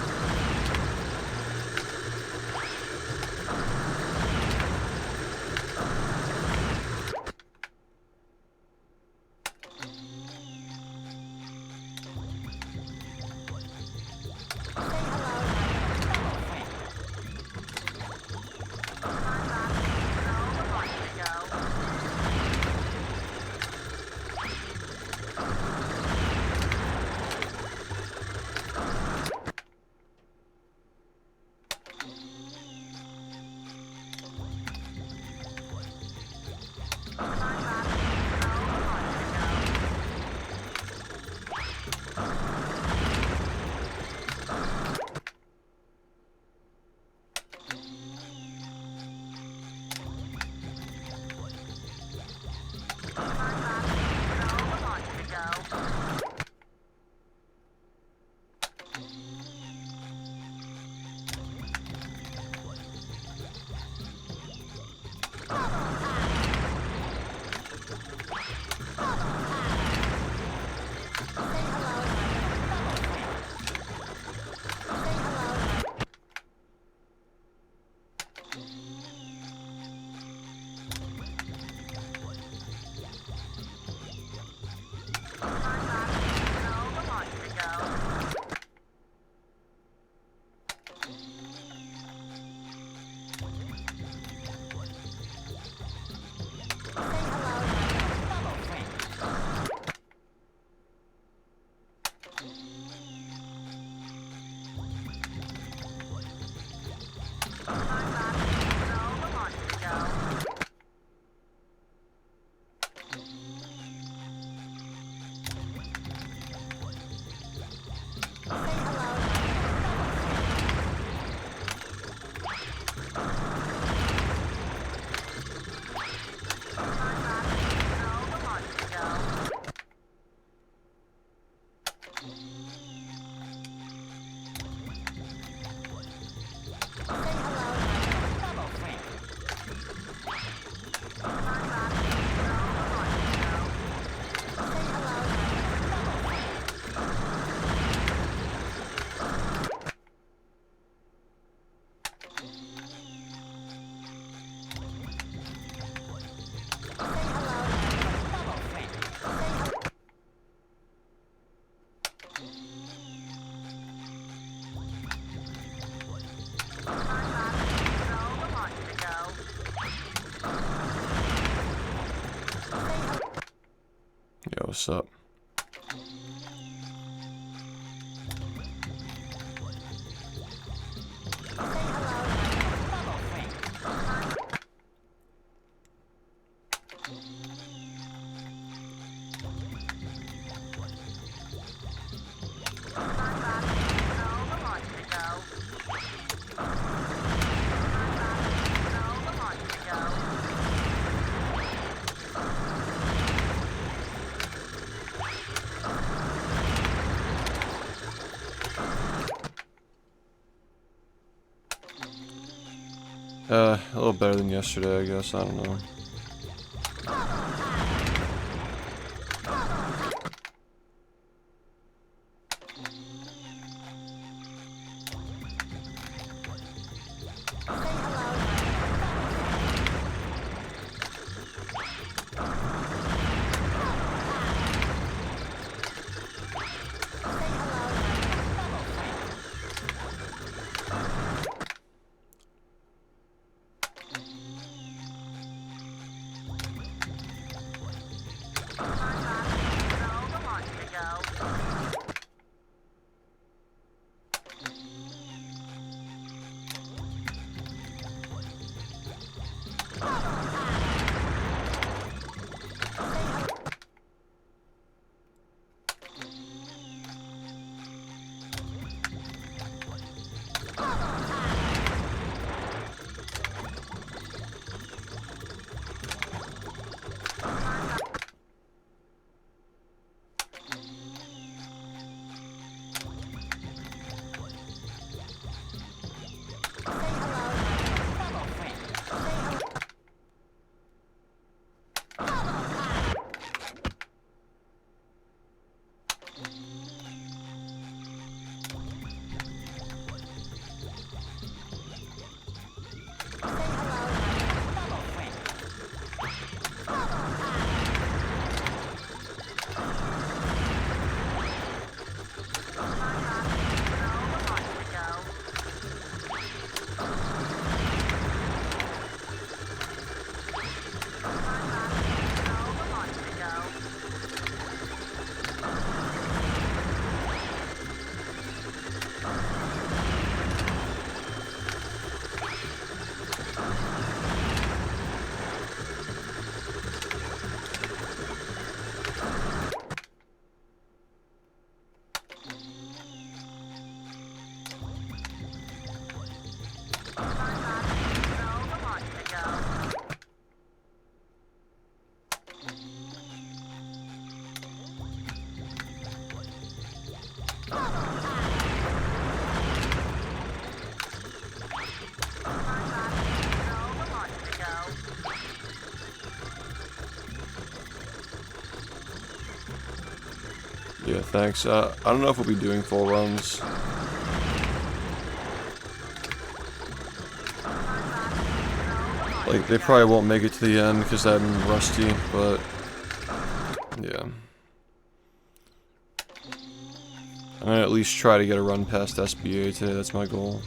[SPEAKER 1] Yo, what's up? A little better than yesterday, I guess. I don't know. Yeah, thanks. I don't know if we'll be doing full runs. Like, they probably won't make it to the end because I'm rusty, but yeah. I'm gonna at least try to get a run past SBA today, that's my goal.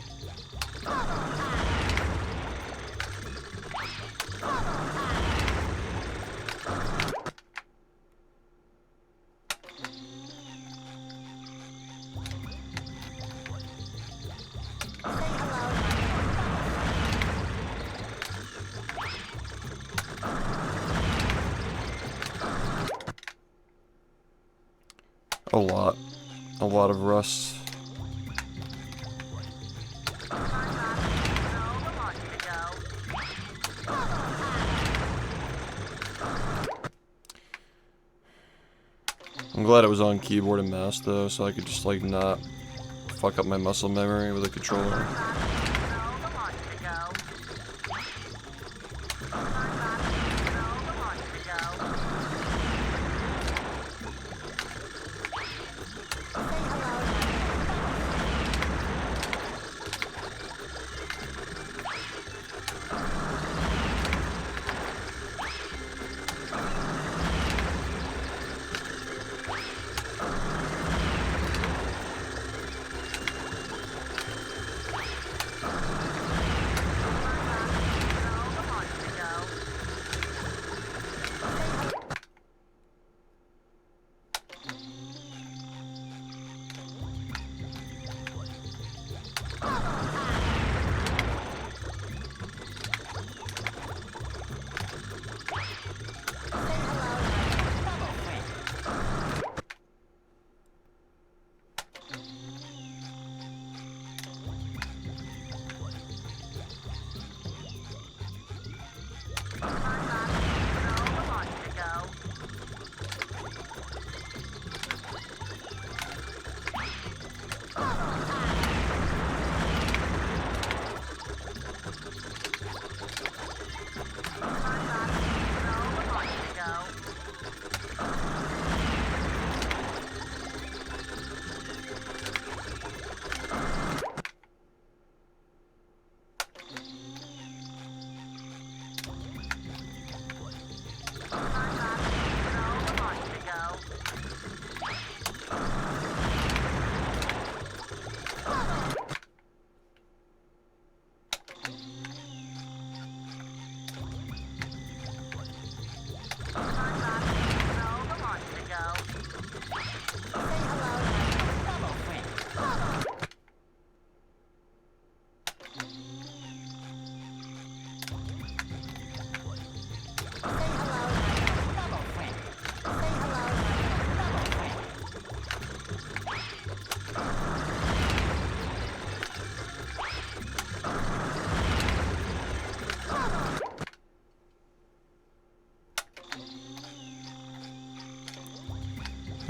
[SPEAKER 1] A lot of rust. I'm glad it was on keyboard and mouse though, so I could just like not fuck up my muscle memory with a controller.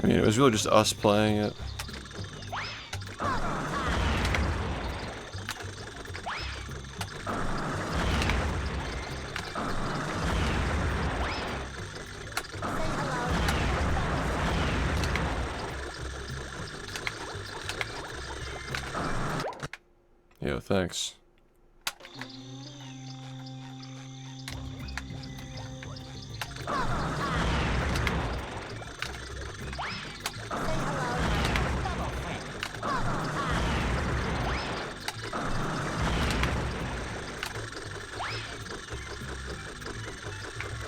[SPEAKER 1] I mean, it was really just us playing it. Yeah, thanks.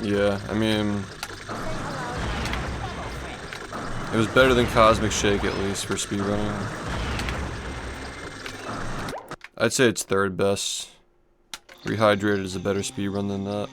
[SPEAKER 1] Yeah, I mean, it was better than Cosmic Shake at least for speedrunning. I'd say it's third best. Rehydrated is a better speedrun than that.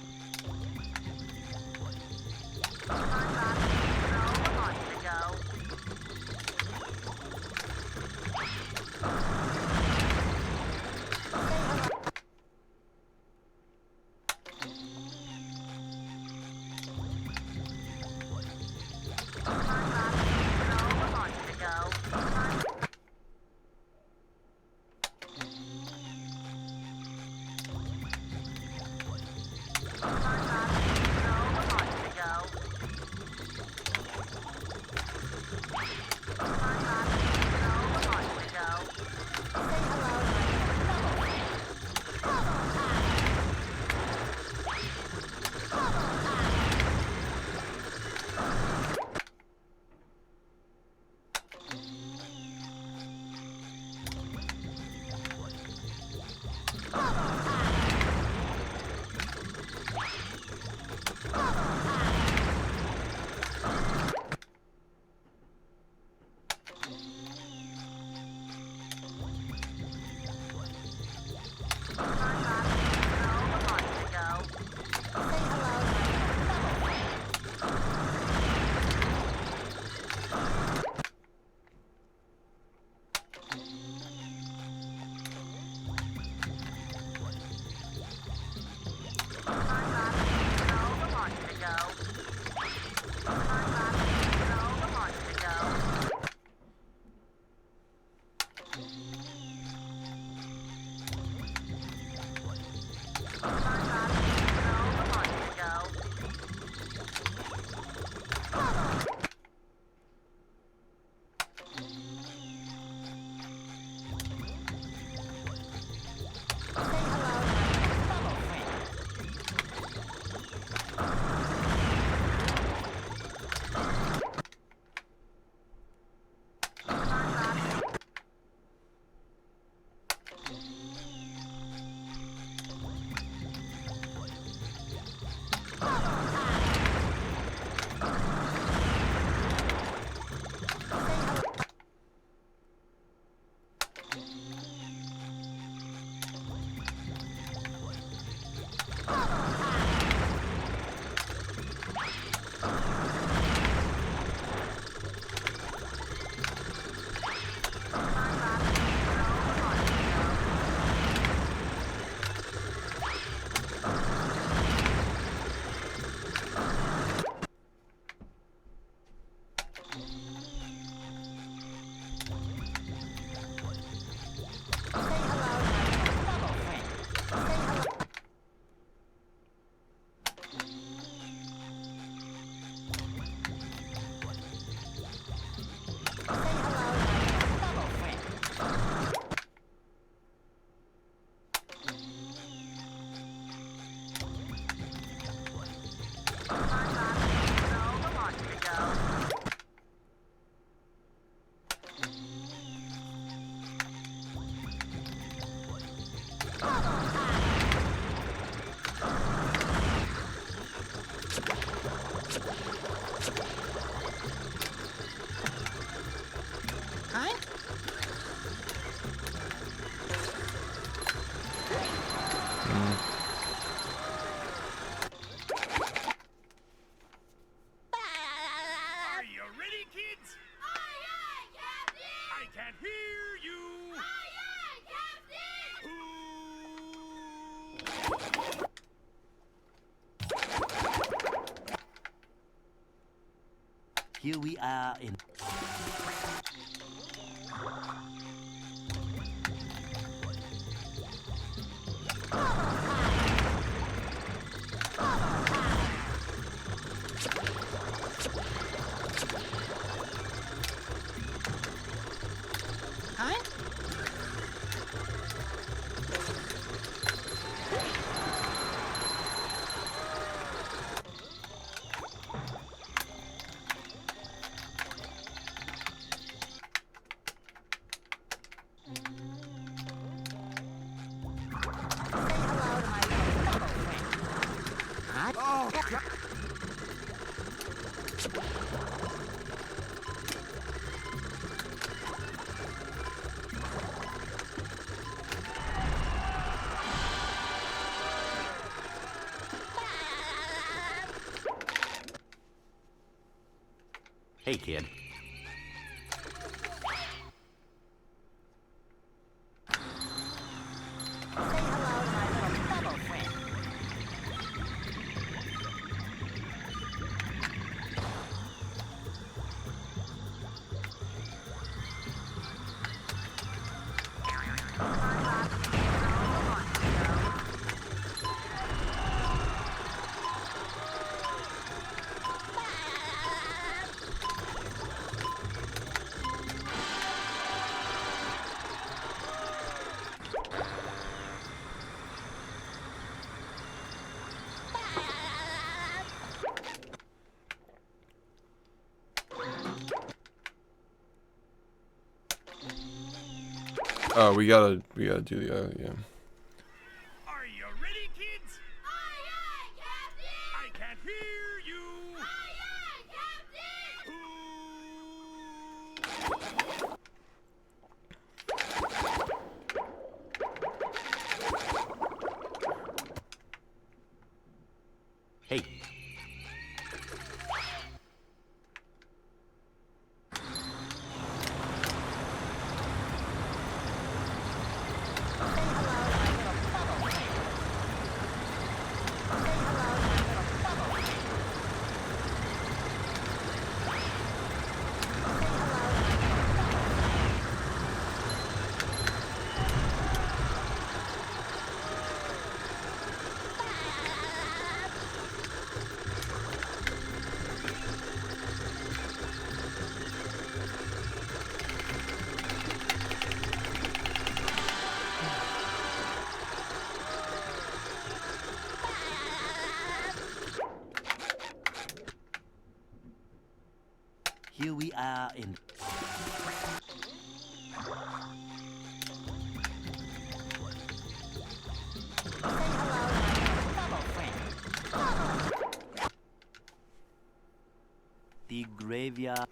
[SPEAKER 5] Here we are in.
[SPEAKER 2] Huh?
[SPEAKER 5] Hey, kid.
[SPEAKER 1] Oh, we gotta do the yeah.
[SPEAKER 6] Are you ready, kids?
[SPEAKER 4] Aye, aye, Captain!
[SPEAKER 6] I can't hear you.
[SPEAKER 4] Aye, aye, Captain!
[SPEAKER 5] Hey. Here we are in. The graveyard.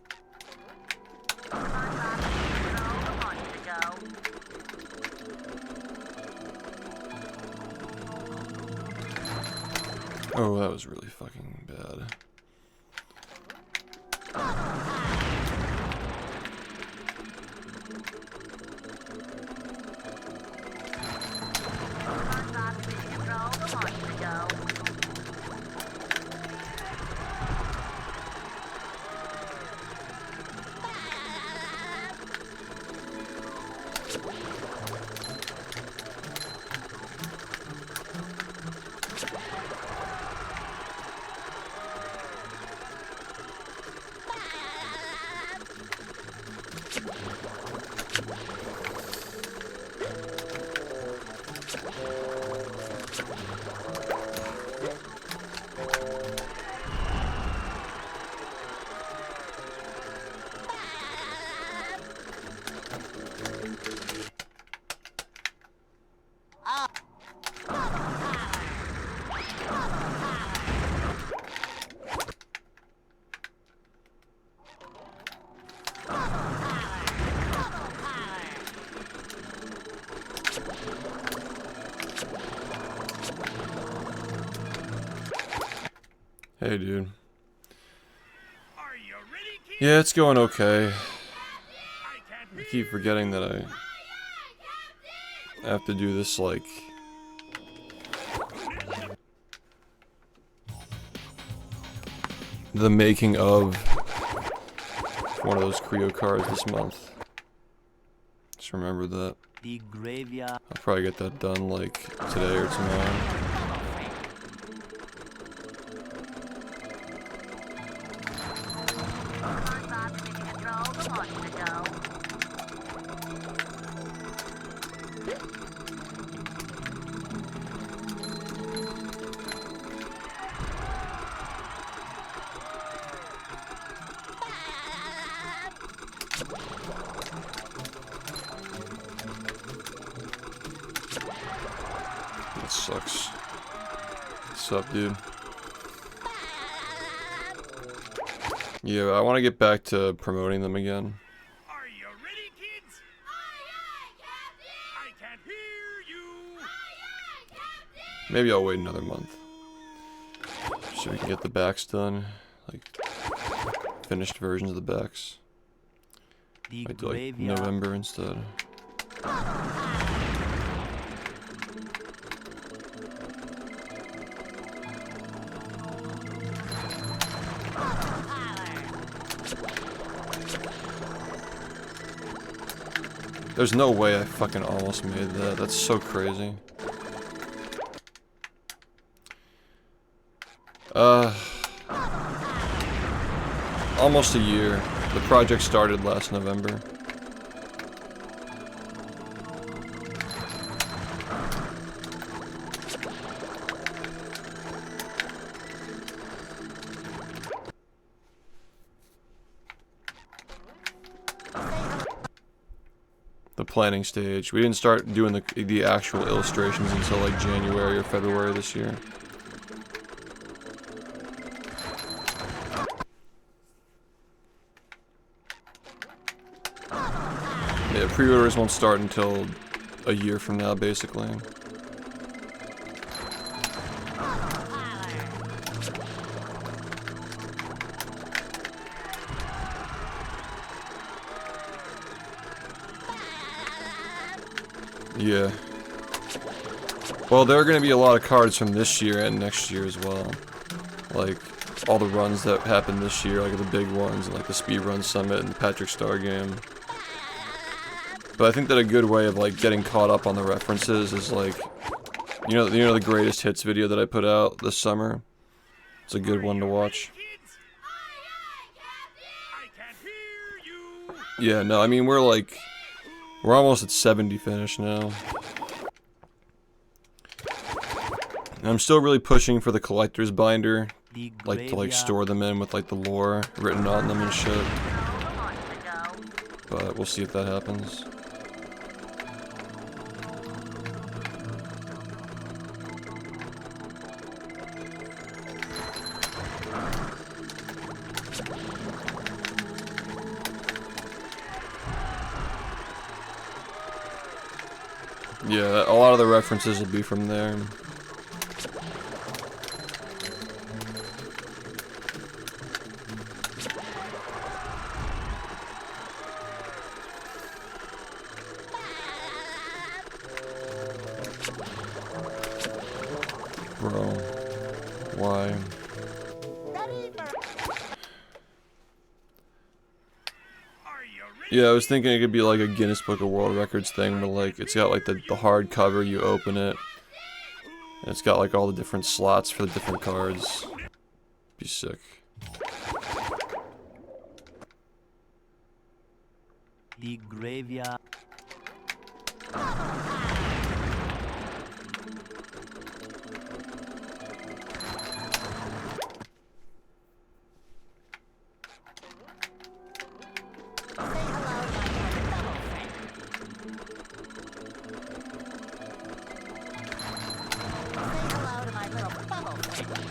[SPEAKER 1] Oh, that was really fucking bad. Hey, dude.
[SPEAKER 6] Are you ready, kids?
[SPEAKER 1] Yeah, it's going okay.
[SPEAKER 6] I can't
[SPEAKER 1] I
[SPEAKER 6] hear
[SPEAKER 1] keep forgetting that I have to do this, like, the making of one of those Creo cards this month. Just remember that.
[SPEAKER 5] The graveyard.
[SPEAKER 1] I'll probably get that done like today or tomorrow. That sucks. What's up, dude? Yeah, I want to get back to promoting them again.
[SPEAKER 6] Are you ready, kids? I can't hear you.
[SPEAKER 1] Maybe I'll wait another month. So we can get the backs done. Like, finished versions of the backs.
[SPEAKER 5] The
[SPEAKER 1] I do like
[SPEAKER 5] graveyard.
[SPEAKER 1] November instead. There's no way I fucking almost made that. That's so crazy. Almost a year. The project started last November. The planning stage. We didn't start doing the actual illustrations until like January or February this year. Yeah, pre-orders won't start until a year from now, basically. Yeah. Well, there are going to be a lot of cards from this year and next year as well. Like, all the runs that happened this year, like the big ones, like the Speedrun Summit and the Patrick Star game. But I think that a good way of, like, getting caught up on the references is, like, you know the greatest hits video that I put out this summer? It's a good one to watch.
[SPEAKER 6] Kids? I can't hear you.
[SPEAKER 1] Yeah, no, I mean, we're almost at 70 finish now. And I'm still really pushing for the collector's binder,
[SPEAKER 5] The
[SPEAKER 1] like to like
[SPEAKER 5] graveyard.
[SPEAKER 1] store them in with like the lore written on them and shit. But we'll see if that happens. Yeah, a lot of the references will be from there. Bro, why?
[SPEAKER 6] Are you ready?
[SPEAKER 1] Yeah, I was thinking it could be like a Guinness Book of World Records thing where like it's got like the hard cover, you open it, and it's got like all the different slots for the different cards. Be sick.
[SPEAKER 5] The graveyard.
[SPEAKER 2] Hello to my little bubble friend.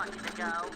[SPEAKER 2] want you to go.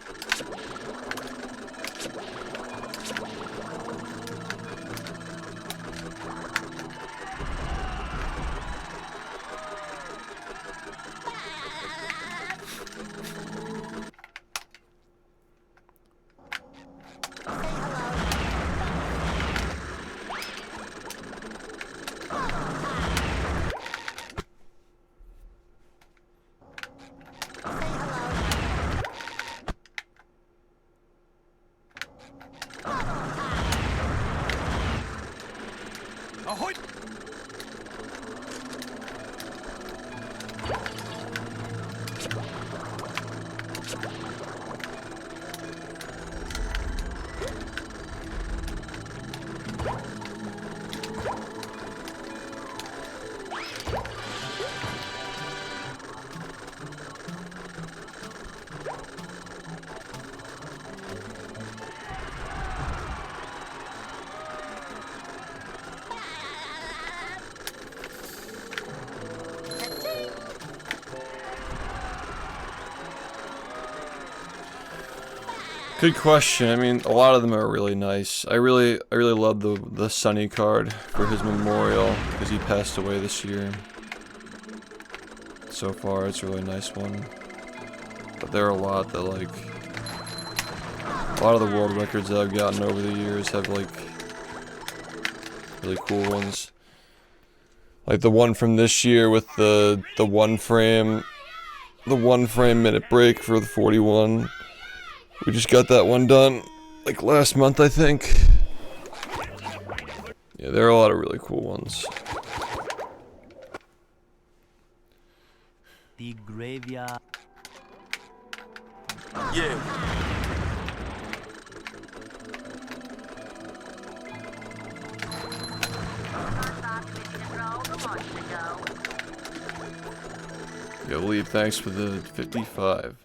[SPEAKER 6] Ahoy!
[SPEAKER 1] Good question. I mean, a lot of them are really nice. I really love the Sunny card for his memorial because he passed away this year. So far, it's a really nice one. But there are a lot that like a lot of the world records that I've gotten over the years have like really cool ones. Like the one from this year with the one frame minute break for the 41. We just got that one done, like last month, I think. Yeah, there are a lot of really cool ones.
[SPEAKER 5] The graveyard.
[SPEAKER 7] Yeah.
[SPEAKER 1] Yeah, Lee, thanks for the 55.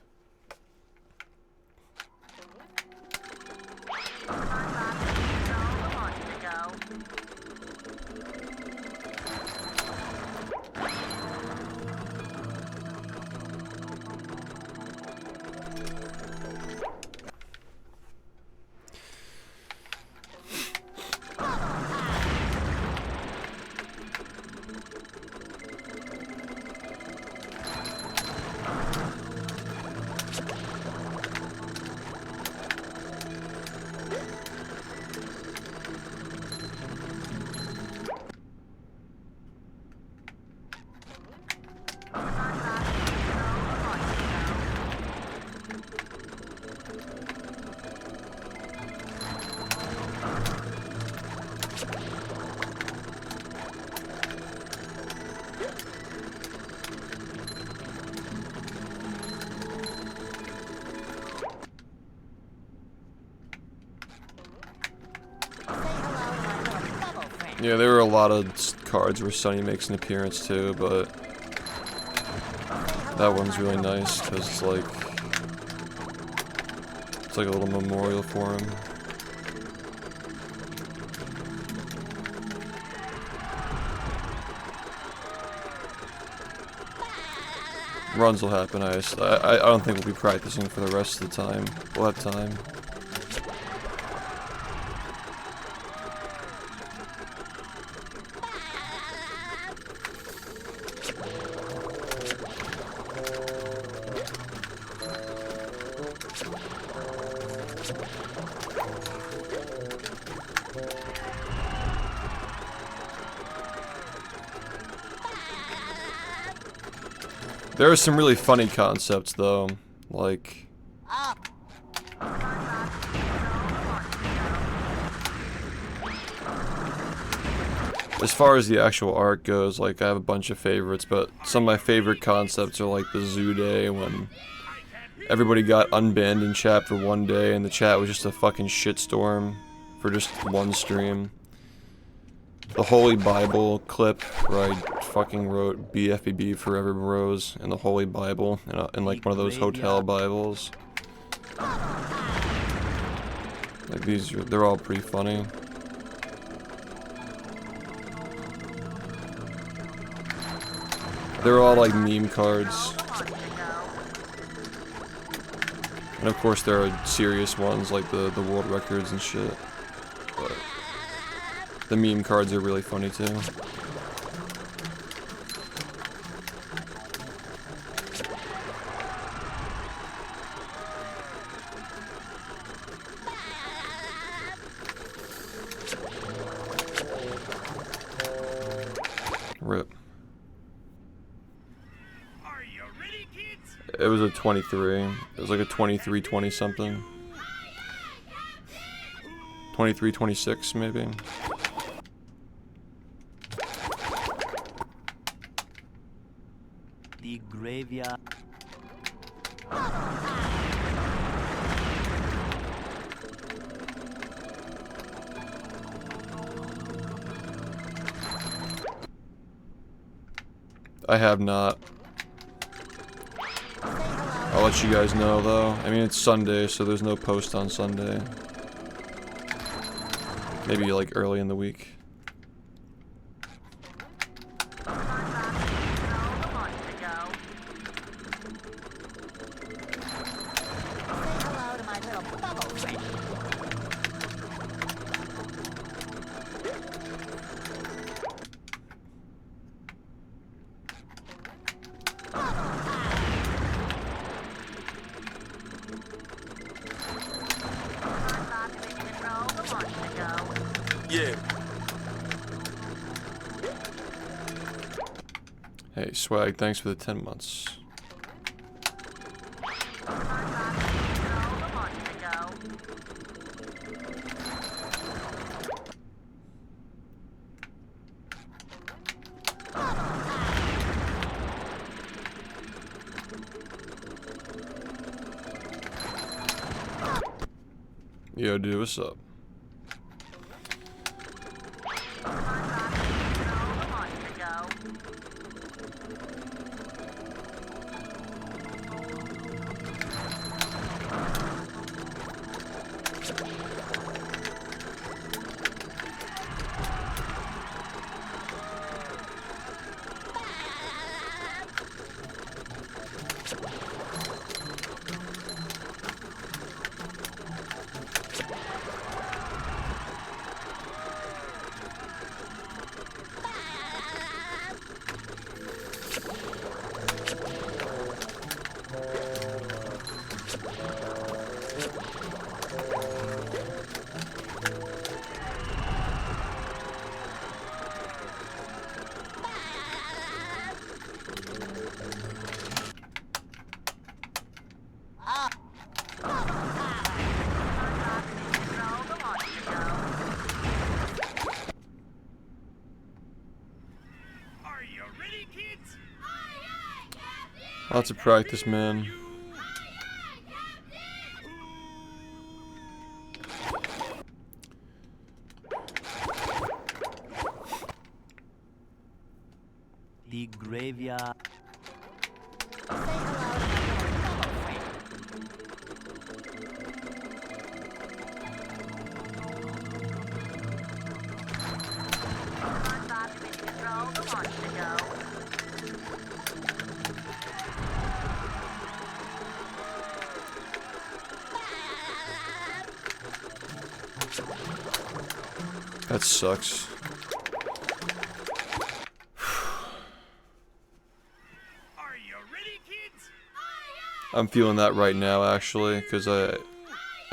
[SPEAKER 1] Yeah, there are a lot of cards where Sunny makes an appearance too, but that one's really nice because it's like a little memorial for him. Runs will happen. I don't think we'll be practicing for the rest of the time. We'll have time. There are some really funny concepts though, like as far as the actual art goes, like I have a bunch of favorites, but some of my favorite concepts are like the Zoo Day when everybody got unbanned in chat for one day and the chat was just a fucking shitstorm for just one stream. The Holy Bible clip where I fucking wrote bfbb forever bros in the Holy Bible in like one of those hotel Bibles. Like they're all pretty funny. They're all like meme cards. And of course there are serious ones like the world records and shit. But the meme cards are really funny too. Rip.
[SPEAKER 6] Are you ready, kids?
[SPEAKER 1] It was a 23. It was like a 23, 20 something. 23, 26 maybe.
[SPEAKER 5] The graveyard.
[SPEAKER 1] I have not. I'll let you guys know though. I mean, it's Sunday, so there's no post on Sunday. Maybe like early in the week.
[SPEAKER 6] Yeah.
[SPEAKER 1] Hey, Swag, thanks for the 10 months. Yo, dude, what's up?
[SPEAKER 6] Are you ready, kids?
[SPEAKER 1] Lots of practice, man.
[SPEAKER 5] The graveyard.
[SPEAKER 1] That sucks.
[SPEAKER 6] Are you ready, kids?
[SPEAKER 1] I'm feeling that right now, actually, because I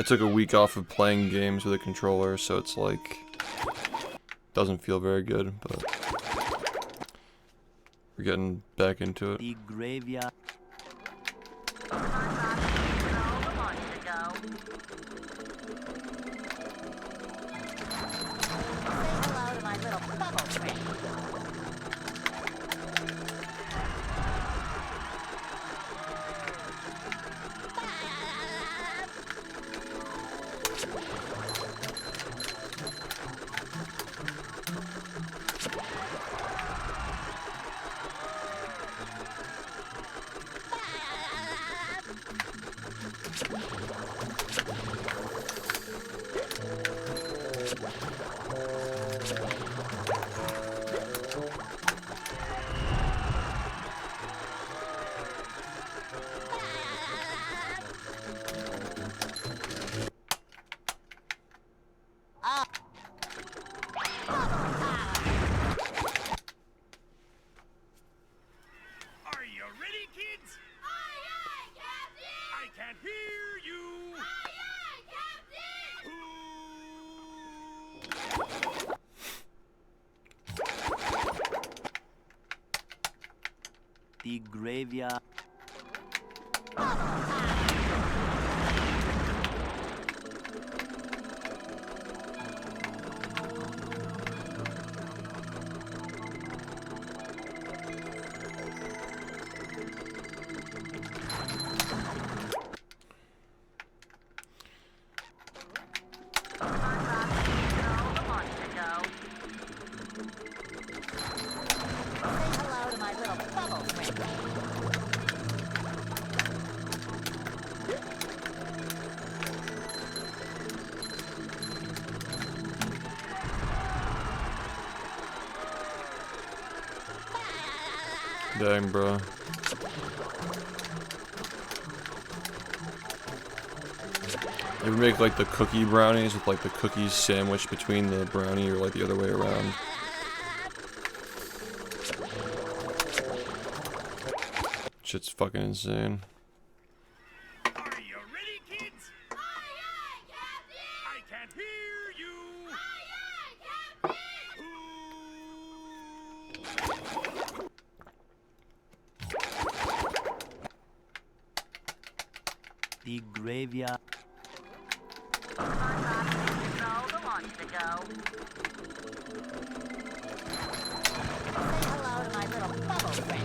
[SPEAKER 1] took a week off of playing games with a controller, so it's like doesn't feel very good, but we're getting back into it.
[SPEAKER 5] The graveyard. The graveyard.
[SPEAKER 2] Hello to my little bubble friend.
[SPEAKER 1] Dang, bro. You ever make like the cookie brownies with like the cookies sandwiched between the brownie, or like the other way around? Shit's fucking insane.
[SPEAKER 6] Are you ready, kids?
[SPEAKER 4] Aye, aye, Captain!
[SPEAKER 6] I can't hear you.
[SPEAKER 4] Aye, aye, Captain!
[SPEAKER 5] The graveyard.
[SPEAKER 2] Hello to my little bubble friend.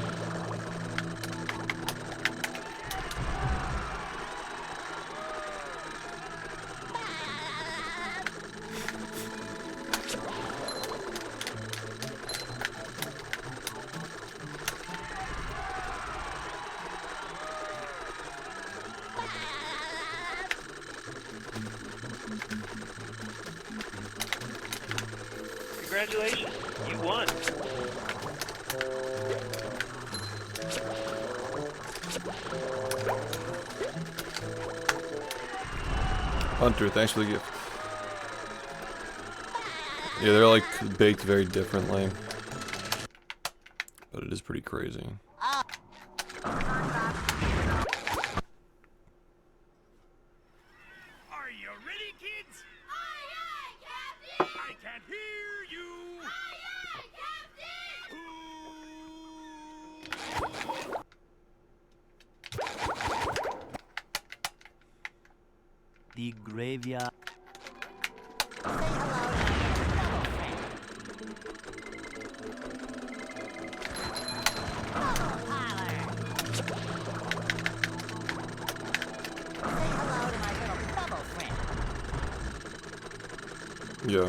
[SPEAKER 3] Congratulations, you won.
[SPEAKER 1] Hunter, thanks for the gift. Yeah, they're like baked very differently, but it is pretty crazy.
[SPEAKER 6] Are you ready, kids?
[SPEAKER 4] Aye, aye, Captain!
[SPEAKER 6] I can't hear you.
[SPEAKER 4] Aye, aye, Captain!
[SPEAKER 5] The graveyard.
[SPEAKER 2] Hello to my little bubble friend.
[SPEAKER 1] Yo.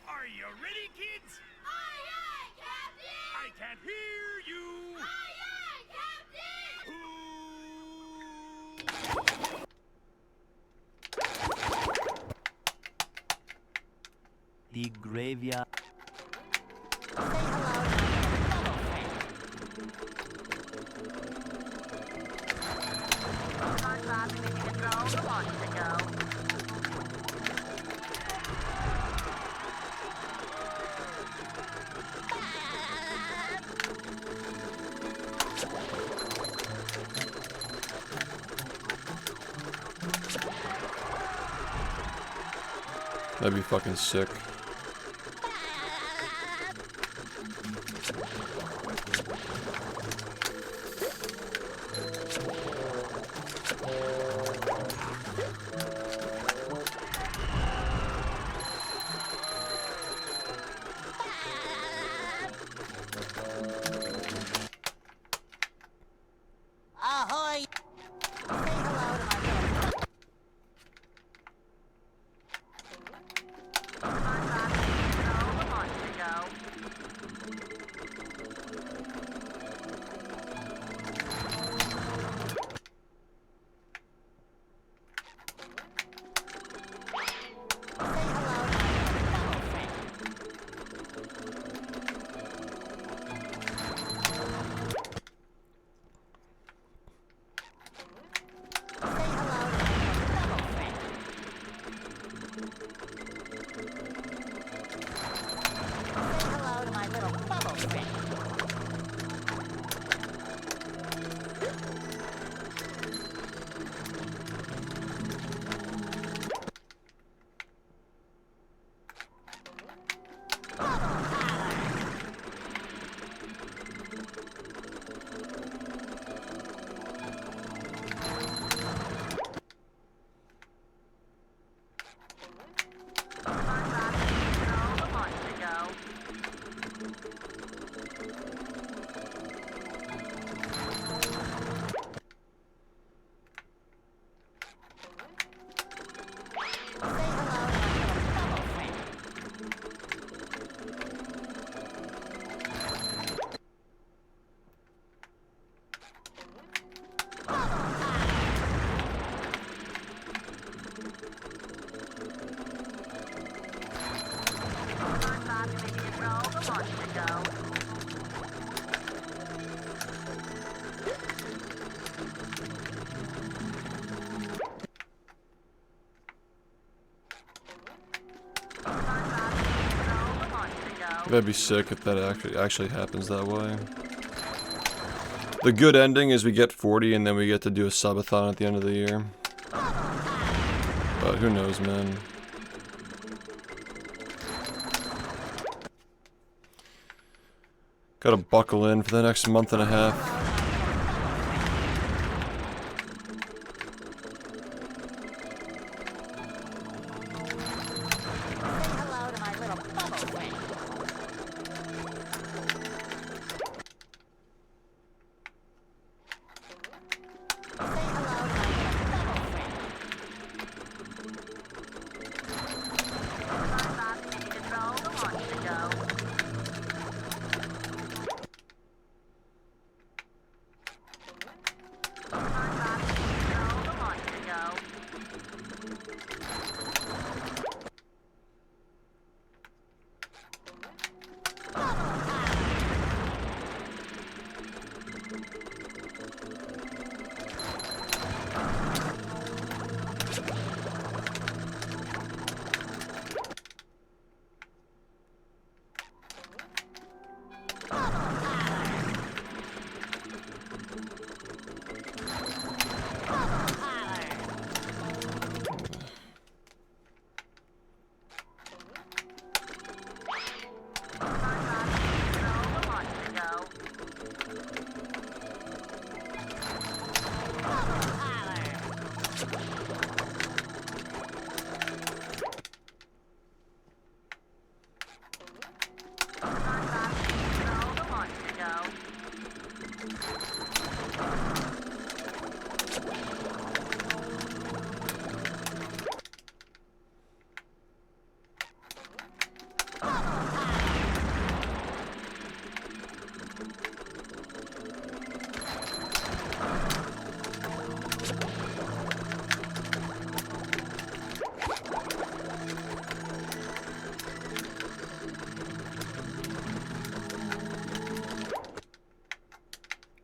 [SPEAKER 6] Are you ready, kids?
[SPEAKER 4] Aye, aye, Captain!
[SPEAKER 6] I can't hear you.
[SPEAKER 4] Aye, aye, Captain!
[SPEAKER 5] The graveyard.
[SPEAKER 1] That'd be fucking sick.
[SPEAKER 2] Ahoy! Say hello to my little
[SPEAKER 1] That'd be sick if that actually happens that way. The good ending is we get 40 and then we get to do a subathon at the end of the year. But who knows, man. Gotta buckle in for the next month and a half.
[SPEAKER 2] Hello to my little bubble friend.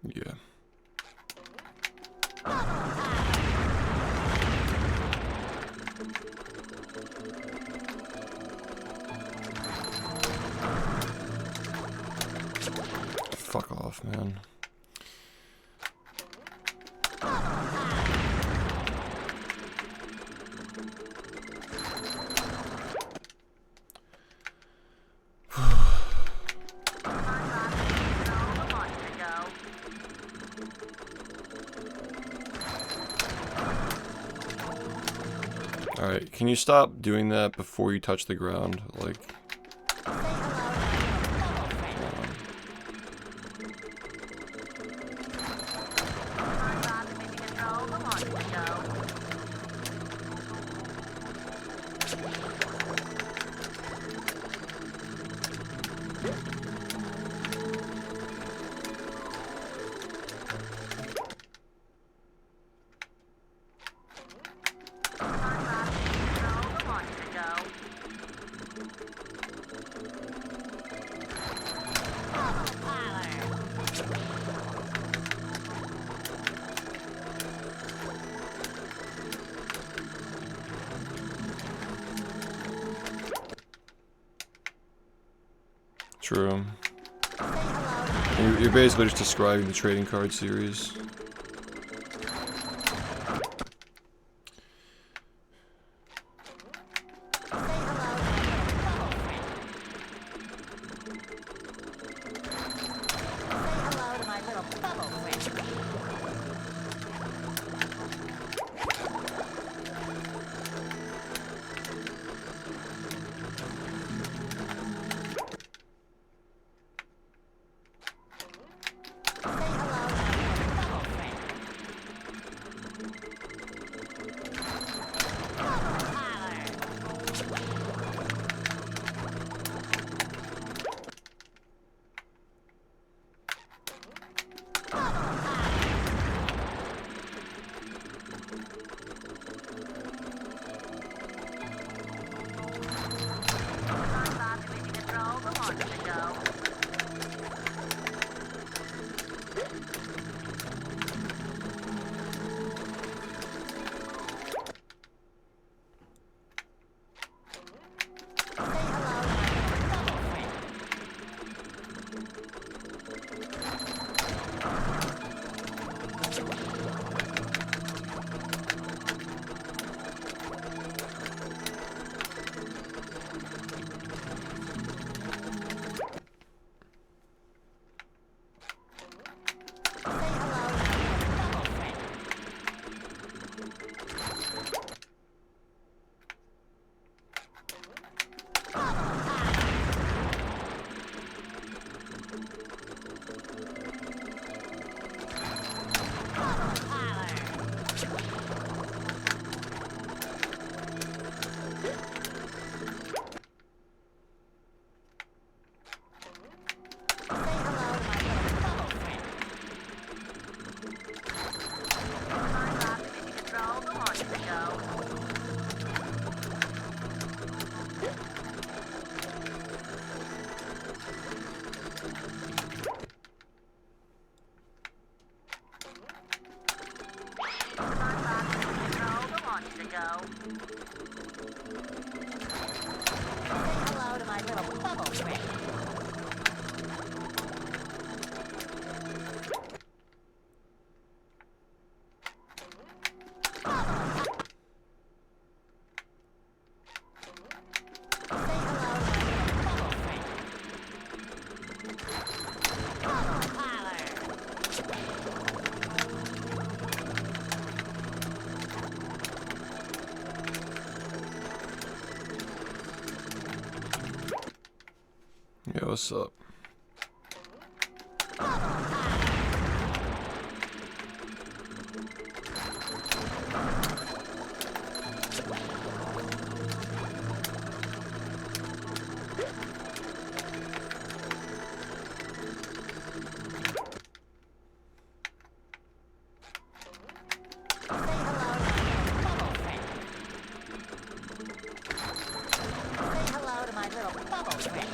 [SPEAKER 1] Yeah. Fuck off, man. Alright, can you stop doing that before you touch the ground? Like... True. You're basically just describing the trading card series.
[SPEAKER 2] Hello to my little bubble friend. months ago. Hello to my little bubble friend.
[SPEAKER 1] Yeah, what's up?
[SPEAKER 2] Hello to my little bubble friend.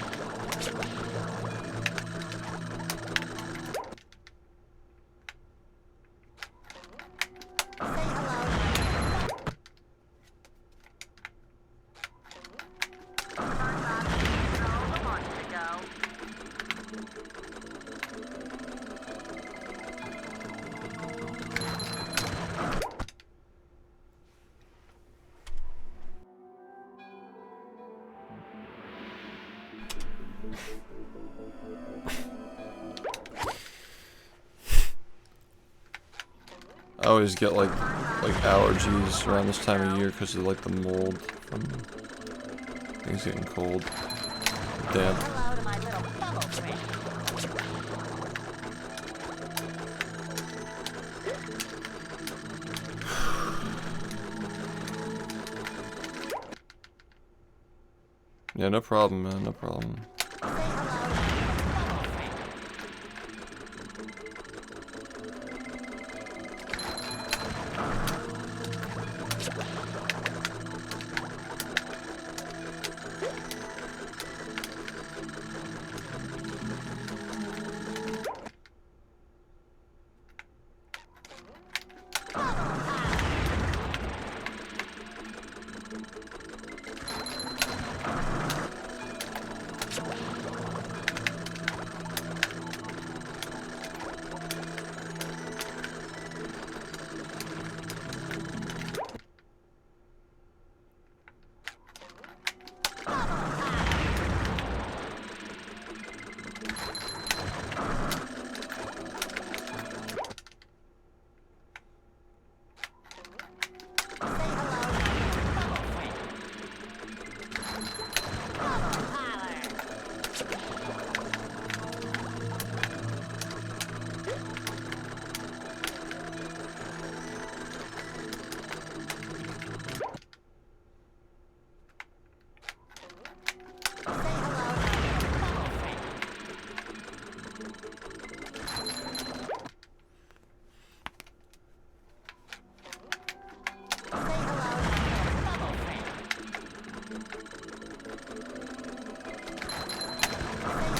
[SPEAKER 1] I always get like allergies around this time of year because of like the mold from things getting cold, damp.
[SPEAKER 2] Hello to my little bubble friend.
[SPEAKER 1] Yeah, no problem, man, no problem.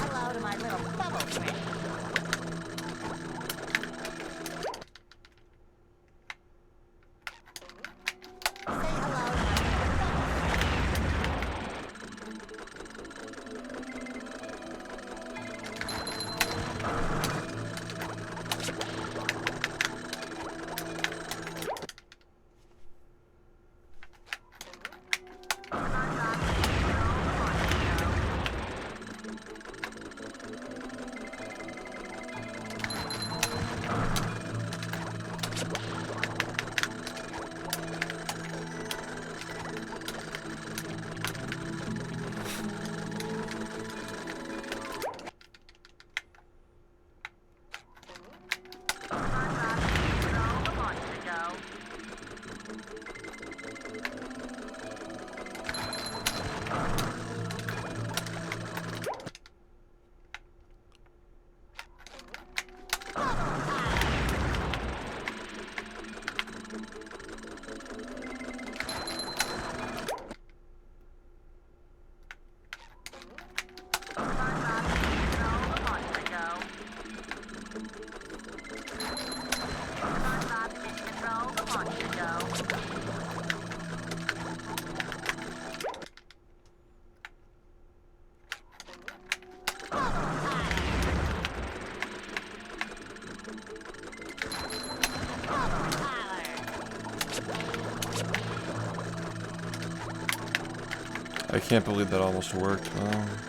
[SPEAKER 1] Hello to my little bubble friend. I can't believe that almost worked. Oh.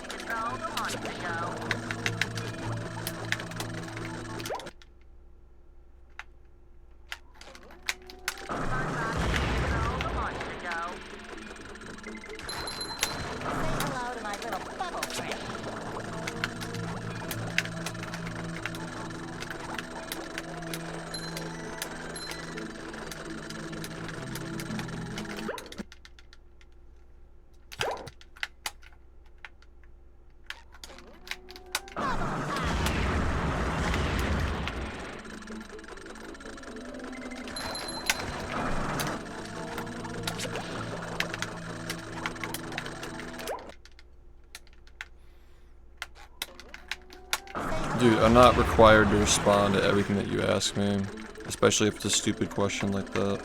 [SPEAKER 2] Control the launch to go. Control the launch to go. Say hello to my little bubble friend.
[SPEAKER 1] Dude, I'm not required to respond to everything that you ask me, especially if it's a stupid question like that.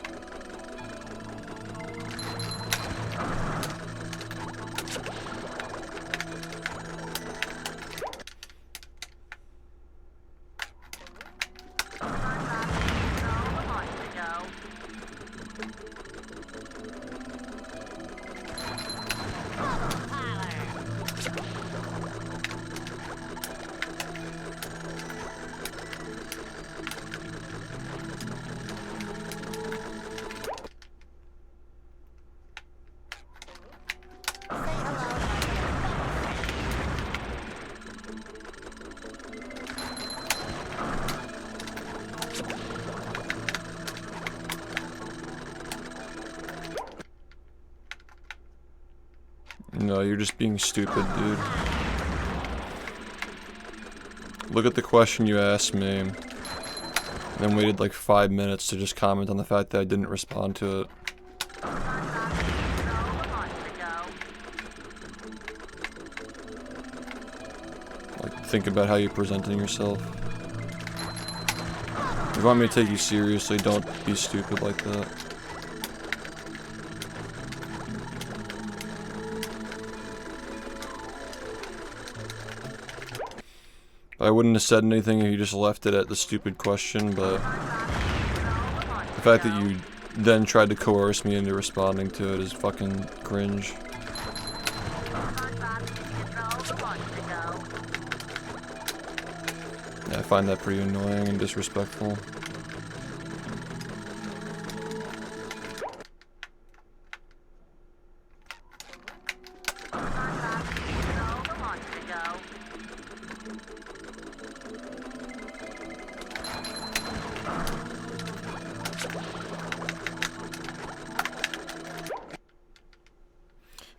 [SPEAKER 1] No, you're just being stupid, dude. Look at the question you asked me, and then waited like 5 minutes to just comment on the fact that I didn't respond to it. Like, think about how you're presenting yourself. If you want me to take you seriously, don't be stupid like that. I wouldn't have said anything if you just left it at the stupid question, but the fact that you then tried to coerce me into responding to it is fucking cringe. Yeah, I find that pretty annoying and disrespectful.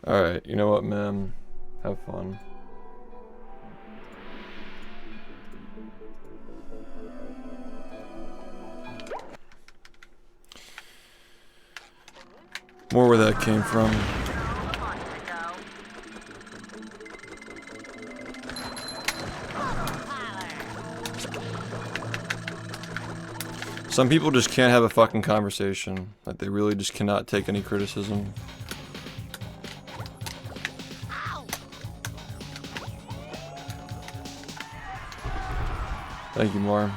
[SPEAKER 1] Alright, you know what, man? Have fun. More where that came from. Some people just can't have a fucking conversation. Like, they really just cannot take any criticism. Thank you, Mar.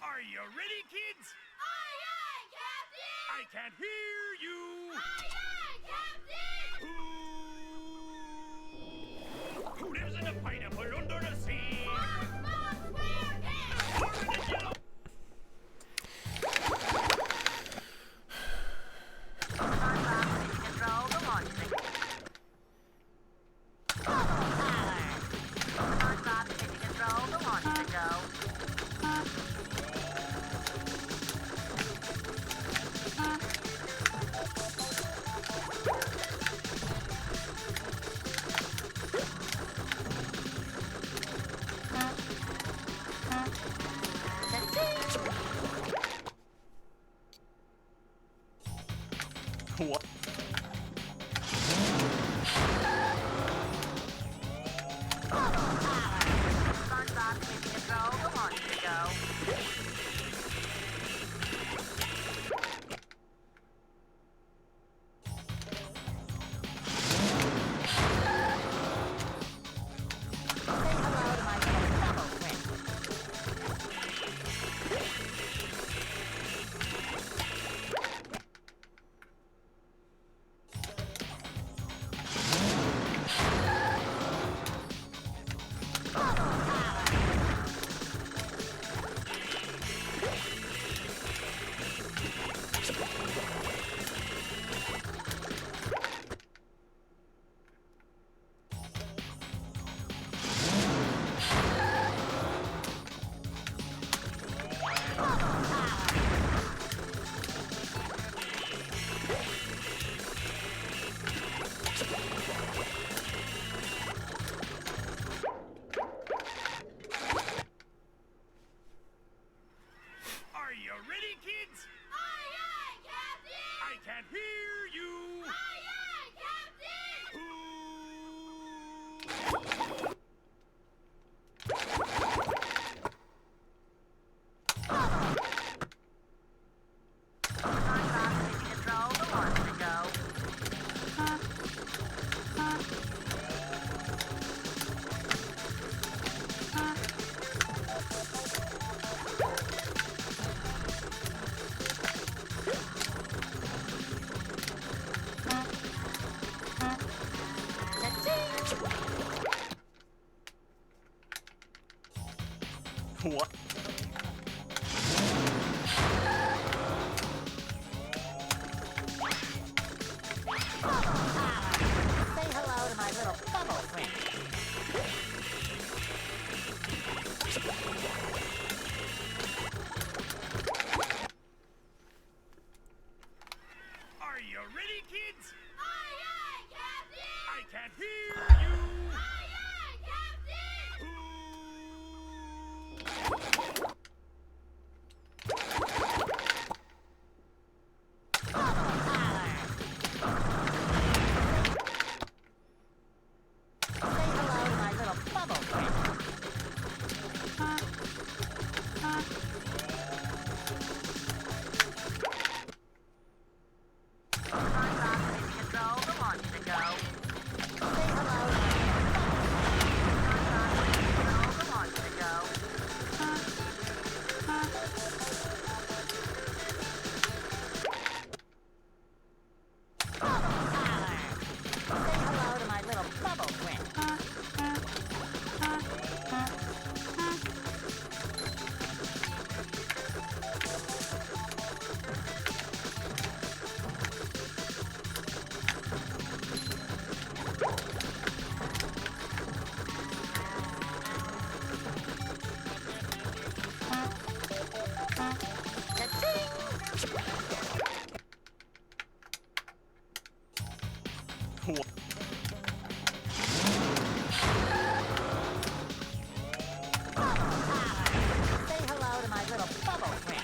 [SPEAKER 6] Are you ready, kids?
[SPEAKER 4] Aye, aye, Captain!
[SPEAKER 6] I can't hear you.
[SPEAKER 4] Aye, aye, Captain!
[SPEAKER 6] Who lives in a pineapple under the sea?
[SPEAKER 2] Control the launch to go.
[SPEAKER 3] What?
[SPEAKER 2] Say hello to my little bubble friend.
[SPEAKER 6] Are you ready, kids?
[SPEAKER 4] Aye, aye, Captain!
[SPEAKER 6] I can't hear you.
[SPEAKER 4] Aye, aye, Captain!
[SPEAKER 2] Say hello to my little bubble friend. Say hello to Say hello to my little bubble friend. Say hello to my little bubble friend.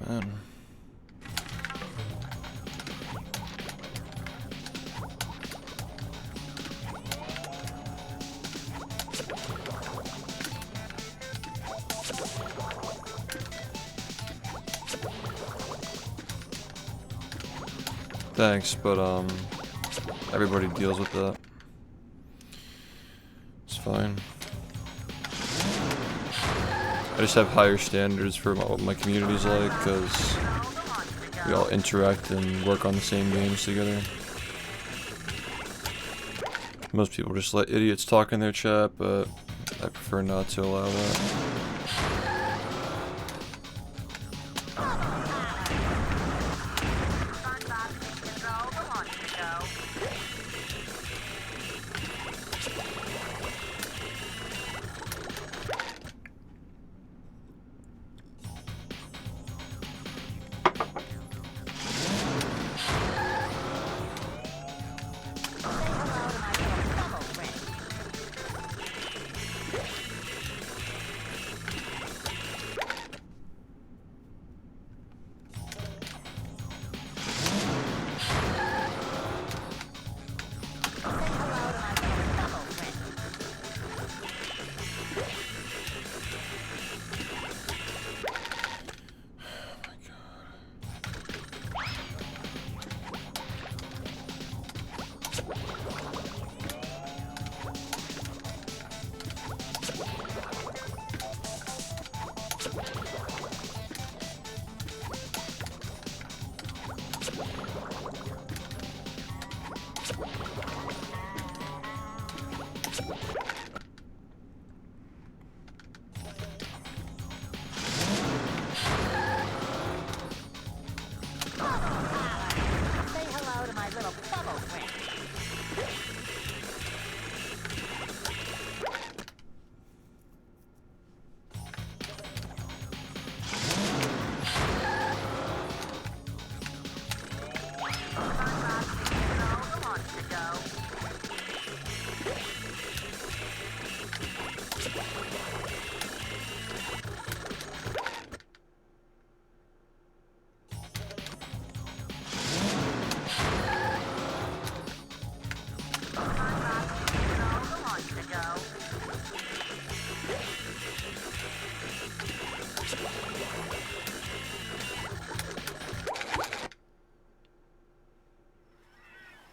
[SPEAKER 1] Man. Thanks, but everybody deals with that. It's fine. I just have higher standards for what my community's like, because we all interact and work on the same games together. Most people just let idiots talk in their chat, but I prefer not to allow that.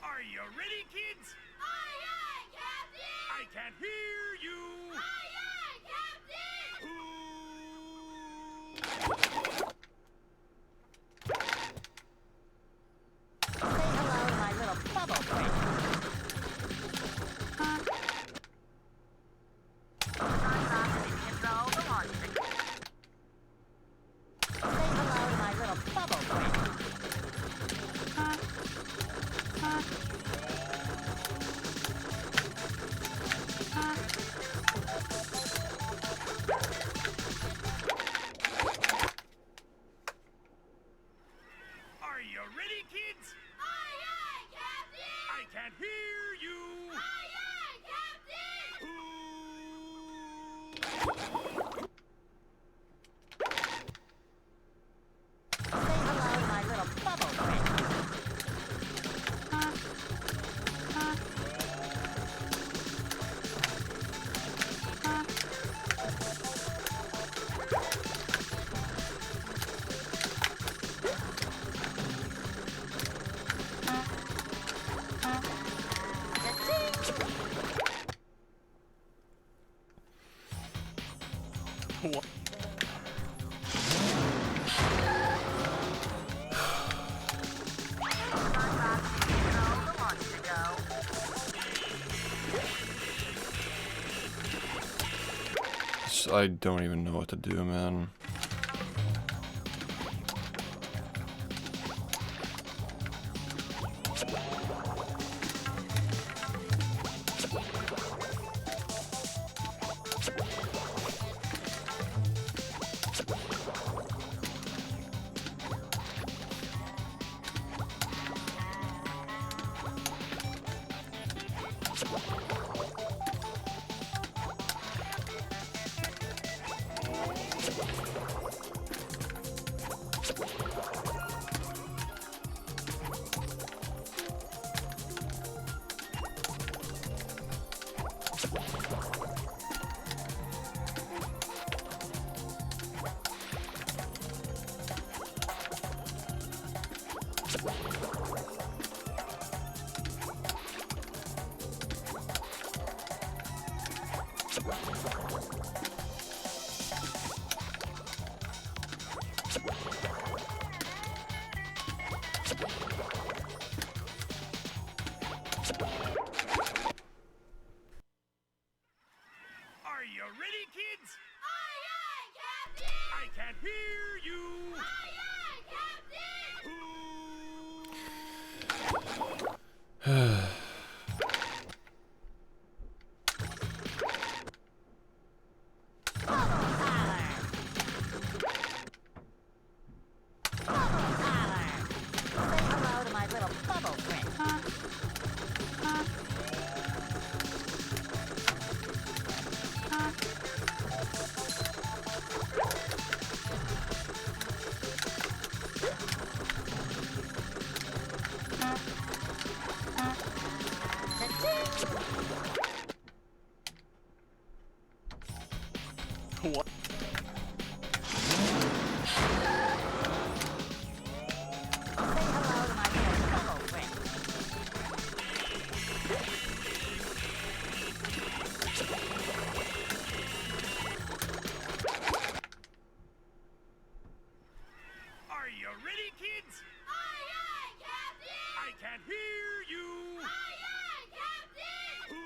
[SPEAKER 6] Are you ready, kids?
[SPEAKER 4] Aye, aye, Captain!
[SPEAKER 6] I can't hear you.
[SPEAKER 4] Aye, aye, Captain!
[SPEAKER 2] Say hello to my little bubble friend. Say hello to my little bubble friend.
[SPEAKER 6] Are you ready, kids?
[SPEAKER 4] Aye, aye, Captain!
[SPEAKER 6] I can't hear you.
[SPEAKER 4] Aye, aye, Captain!
[SPEAKER 2] Say hello to my little bubble friend.
[SPEAKER 1] I don't even know what to do, man.
[SPEAKER 6] Are you ready, kids?
[SPEAKER 4] Aye, aye, Captain!
[SPEAKER 6] I can't hear you.
[SPEAKER 4] Aye, aye, Captain!
[SPEAKER 6] Who?
[SPEAKER 2] Say hello to my little bubble friend.
[SPEAKER 5] What?
[SPEAKER 2] Say hello to my little bubble friend.
[SPEAKER 6] Are you ready, kids?
[SPEAKER 4] Aye, aye, Captain!
[SPEAKER 6] I can't hear you.
[SPEAKER 4] Aye, aye, Captain!
[SPEAKER 6] Who?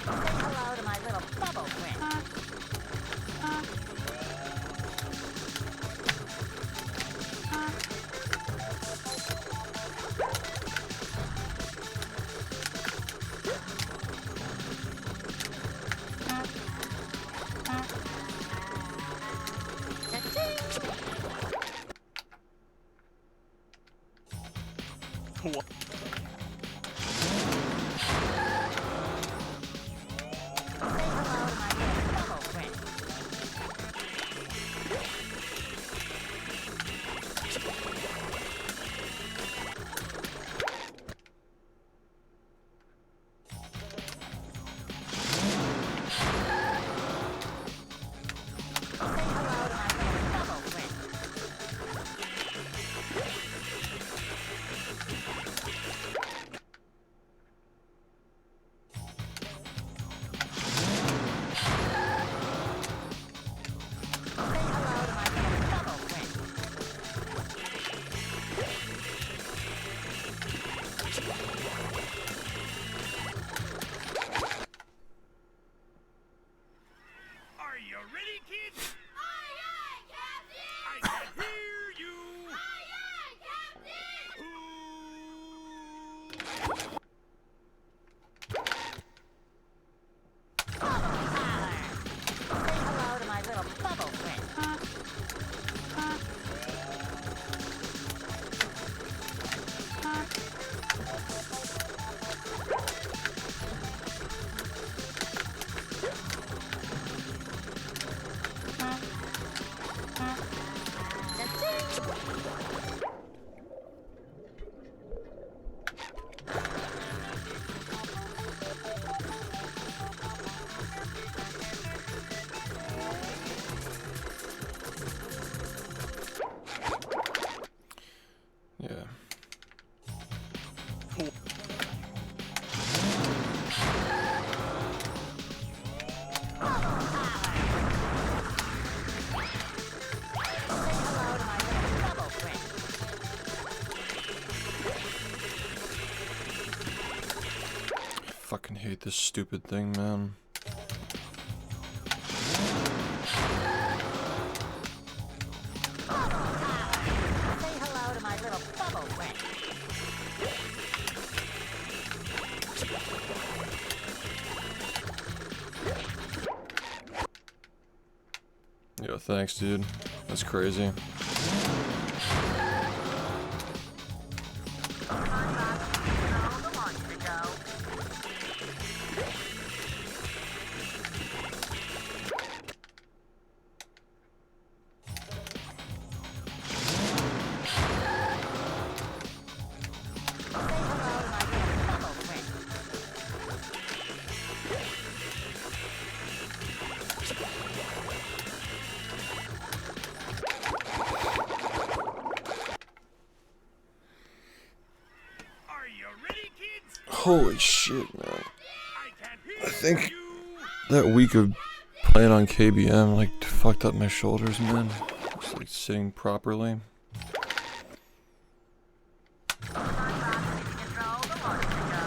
[SPEAKER 2] Say hello to my little bubble friend.
[SPEAKER 5] What?
[SPEAKER 2] Say hello to my little bubble friend. Say hello to my little bubble friend. Say hello to my little bubble friend.
[SPEAKER 6] Are you ready, kids?
[SPEAKER 4] Aye, aye, Captain!
[SPEAKER 6] I can't hear you.
[SPEAKER 4] Aye, aye, Captain!
[SPEAKER 6] Who?
[SPEAKER 2] Say hello to my little bubble friend.
[SPEAKER 1] Yeah.
[SPEAKER 2] Say hello to my little bubble friend.
[SPEAKER 1] I fucking hate this stupid thing, man.
[SPEAKER 2] Say hello to my little bubble friend.
[SPEAKER 1] Yo, thanks, dude. That's crazy.
[SPEAKER 2] Say hello to my little bubble friend.
[SPEAKER 1] Holy shit, man.
[SPEAKER 6] I can't hear
[SPEAKER 1] I think
[SPEAKER 6] you.
[SPEAKER 1] that week of playing on KBM like fucked up my shoulders, man. Just like sitting properly.
[SPEAKER 2] Control the launch to go.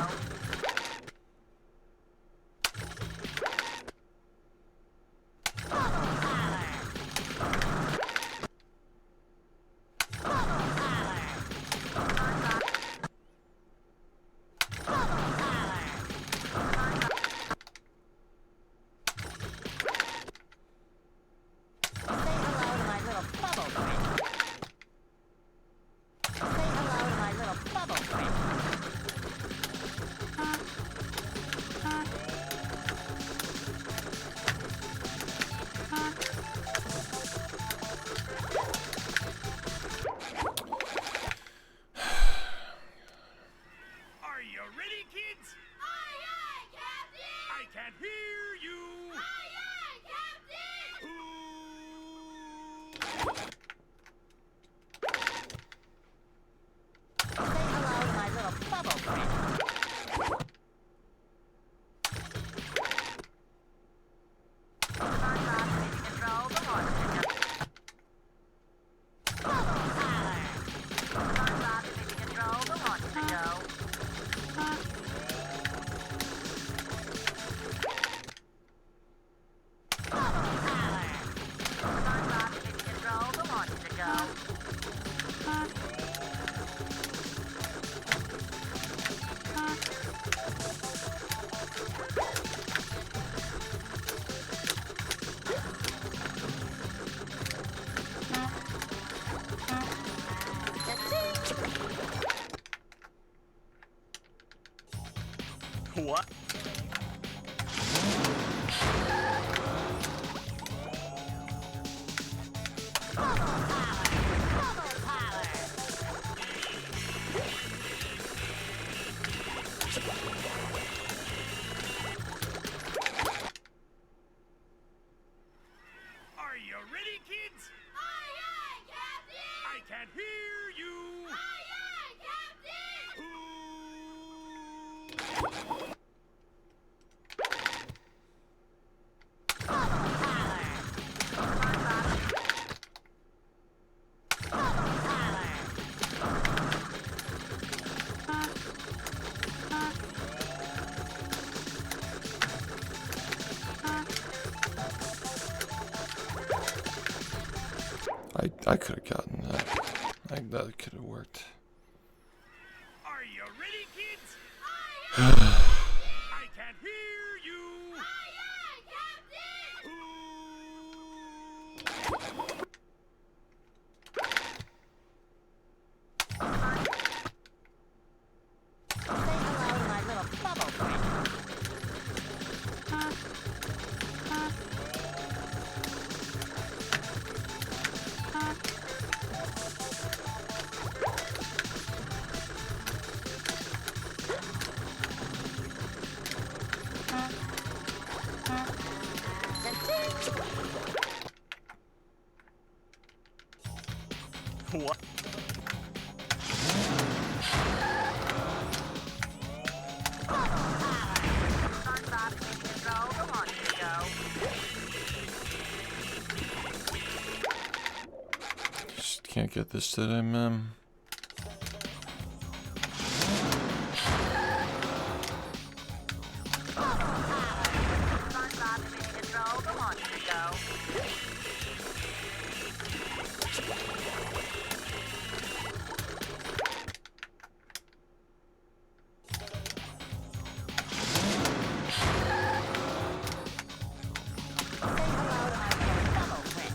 [SPEAKER 6] Are you ready, kids?
[SPEAKER 4] Aye, aye, Captain!
[SPEAKER 6] I can't hear you.
[SPEAKER 4] Aye, aye, Captain!
[SPEAKER 2] Hello, my little bubble friend. Control the launch to go. Control the launch to go. Control the launch to go.
[SPEAKER 5] What?
[SPEAKER 6] Are you ready, kids?
[SPEAKER 4] Aye, aye, Captain!
[SPEAKER 6] I can't hear you.
[SPEAKER 4] Aye, aye, Captain!
[SPEAKER 1] I could have gotten that. That could have worked.
[SPEAKER 6] Are you ready, kids?
[SPEAKER 4] Aye, aye,
[SPEAKER 6] I can't hear you.
[SPEAKER 4] aye, aye, Captain!
[SPEAKER 2] Say hello to my little bubble friend.
[SPEAKER 5] What?
[SPEAKER 2] Control the launch to go.
[SPEAKER 1] Just can't get this today, man.
[SPEAKER 2] Control the launch to go. Say hello to my little bubble friend.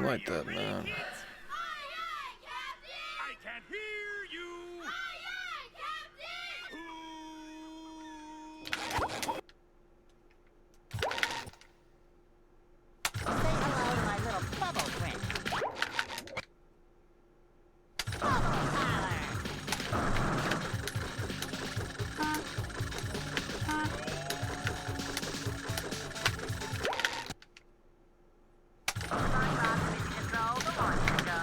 [SPEAKER 1] like that, man.
[SPEAKER 6] I can't hear you.
[SPEAKER 2] Say hello to my little bubble friend. Bubble power. SpongeBob ready to throw the launch to go.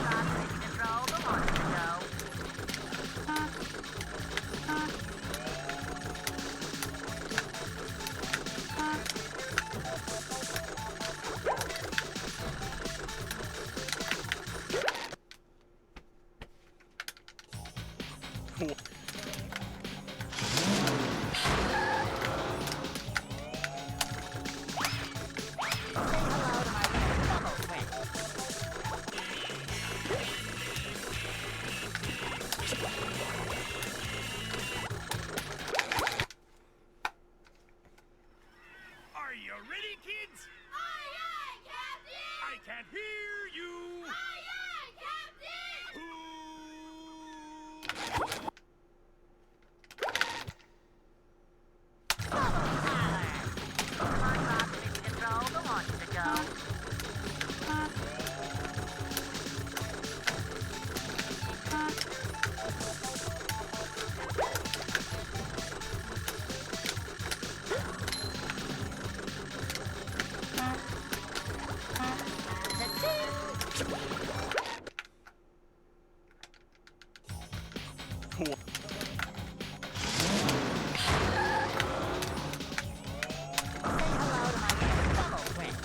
[SPEAKER 2] SpongeBob ready to throw the launch to go. Say hello to my little bubble friend.
[SPEAKER 6] Are you ready, kids? I can't hear you.
[SPEAKER 2] Bubble power. SpongeBob ready to throw the launch to go. Say hello to my little bubble friend.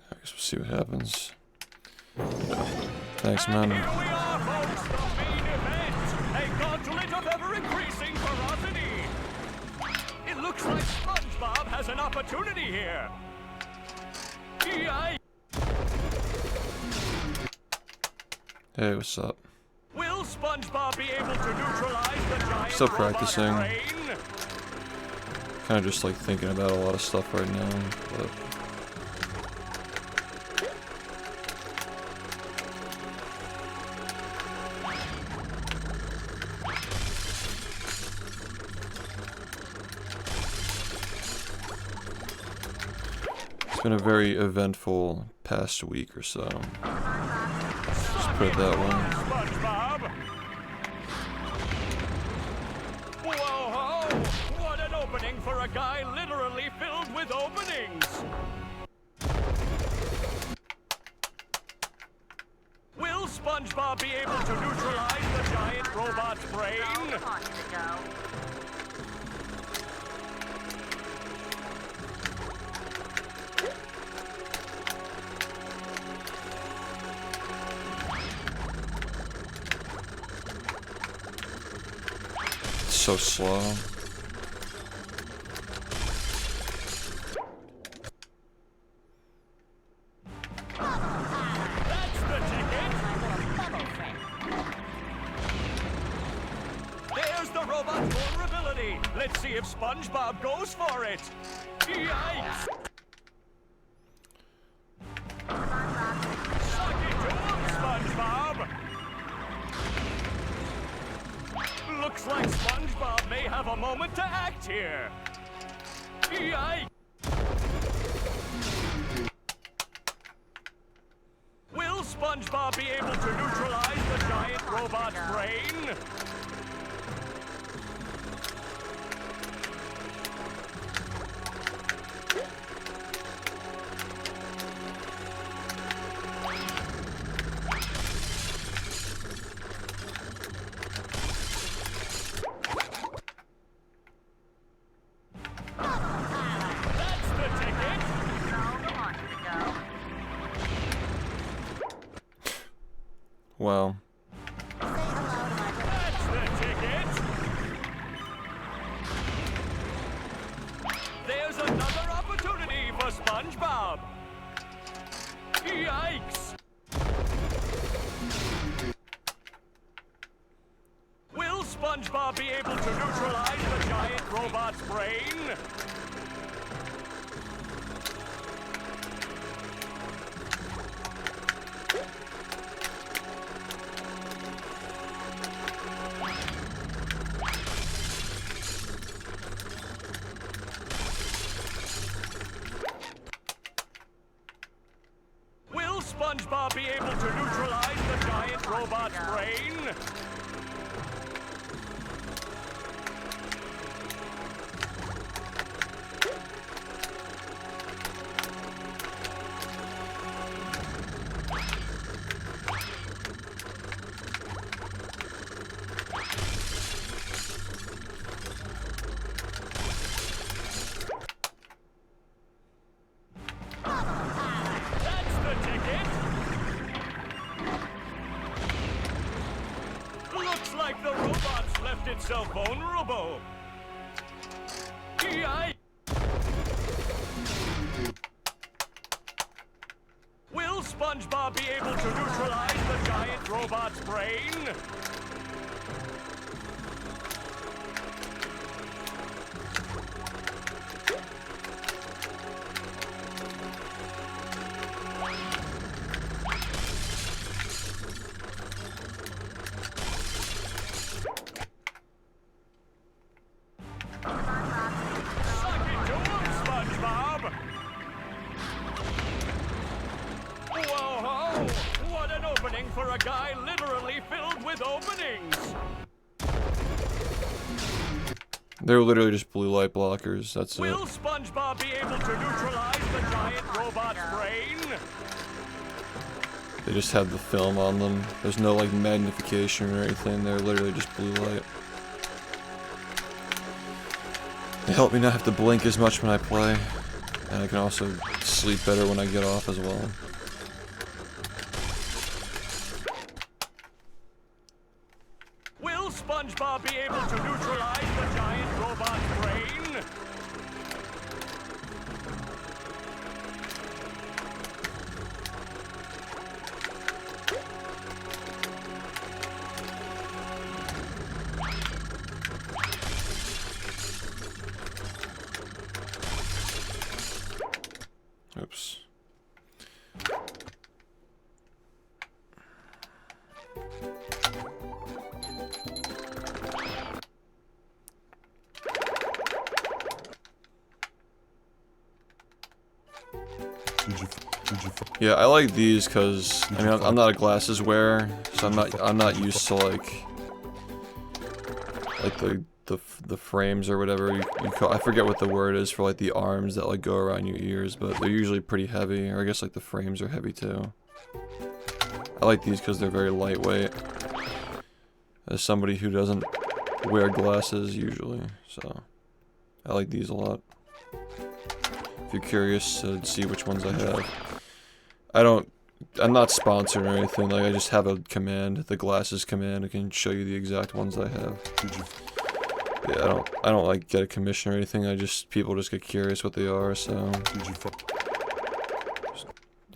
[SPEAKER 1] I guess we'll see what happens. Thanks, man.
[SPEAKER 5] Here we are, folks, the main event. A gauntlet of ever-increasing ferocity. It looks like SpongeBob has an opportunity here.
[SPEAKER 1] Hey, what's up?
[SPEAKER 5] Will SpongeBob be able to neutralize the giant
[SPEAKER 1] Still
[SPEAKER 5] robot
[SPEAKER 1] practicing.
[SPEAKER 5] brain?
[SPEAKER 1] Kind of just like thinking about a lot of stuff right now, but it's been a very eventful past week or so. Just put it that way.
[SPEAKER 5] SpongeBob! Whoa-ho! What an opening for a guy literally filled with openings! Will SpongeBob be able to neutralize the giant robot's brain?
[SPEAKER 2] Launch to go.
[SPEAKER 1] It's so slow.
[SPEAKER 5] That's the ticket!
[SPEAKER 2] My little bubble friend.
[SPEAKER 5] There's the robot's vulnerability! Let's see if SpongeBob goes for it! Yikes! Suck it to him, SpongeBob! Looks like SpongeBob may have a moment to act here! Yikes! Will SpongeBob be able to neutralize the giant robot's brain? That's the ticket!
[SPEAKER 2] Throw the launch to go.
[SPEAKER 1] Wow.
[SPEAKER 2] Say hello to my little
[SPEAKER 5] That's the ticket! for SpongeBob. Yikes! Will SpongeBob be able to neutralize the giant robot's brain? Will SpongeBob be able to neutralize the giant robot's brain? That's the ticket! Looks like the robot's left itself vulnerable. Yikes! Will SpongeBob be able to neutralize the giant robot's brain? Suck it to him, SpongeBob! Whoa-ho! What an opening for a guy literally filled with openings!
[SPEAKER 1] They're literally just blue light blockers, that's it.
[SPEAKER 5] Will SpongeBob be able to neutralize the giant robot's brain?
[SPEAKER 1] They just have the film on them. There's no like magnification or anything, they're literally just blue light. They help me not have to blink as much when I play, and I can also sleep better when I get off as well.
[SPEAKER 5] Will SpongeBob be able to neutralize the giant robot's brain?
[SPEAKER 1] Oops. Yeah, I like these because I mean I'm not a glasses wearer, so I'm not used to like the frames or whatever you call. I forget what the word is for like the arms that like go around your ears, but they're usually pretty heavy, or I guess like the frames are heavy too. I like these because they're very lightweight. As somebody who doesn't wear glasses usually, so I like these a lot. If you're curious to see which ones I have, I'm not sponsored or anything. Like I just have a command, the glasses command. I can show you the exact ones I have. Yeah, I don't like get a commission or anything. People just get curious what they are, so just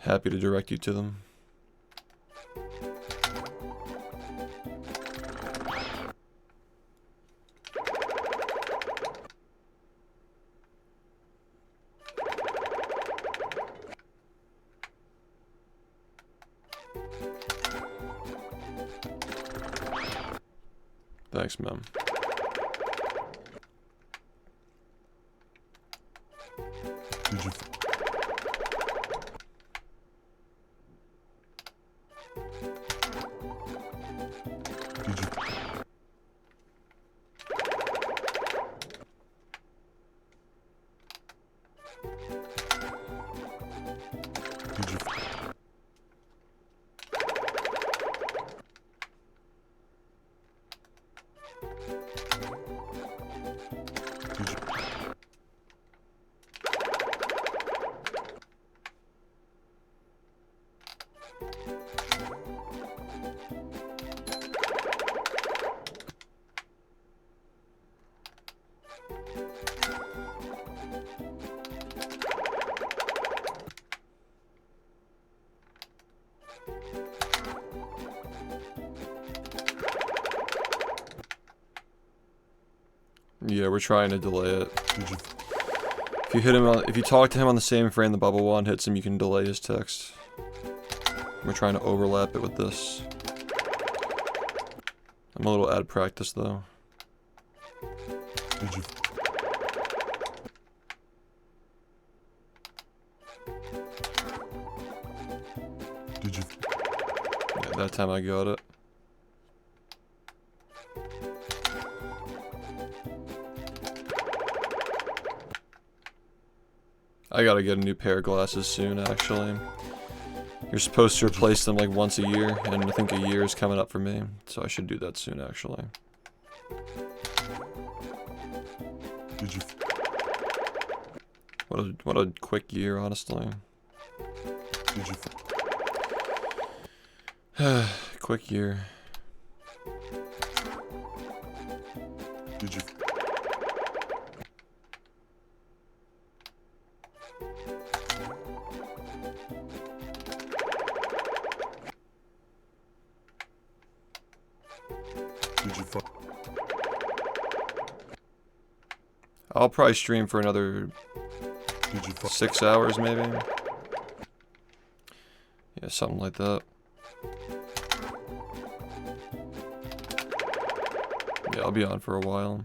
[SPEAKER 1] happy to direct you to them. Thanks, man. Yeah, we're trying to delay it. If you hit him on, if you talk to him on the same frame the bubble one hits him, you can delay his text. We're trying to overlap it with this. I'm a little out of practice though. Yeah, that time I got it. I gotta get a new pair of glasses soon, actually. You're supposed to replace them like once a year, and I think a year is coming up for me, so I should do that soon, actually. What a quick year, honestly. Quick year. I'll probably stream for another 6 hours, maybe. Yeah, something like that. Yeah, I'll be on for a while.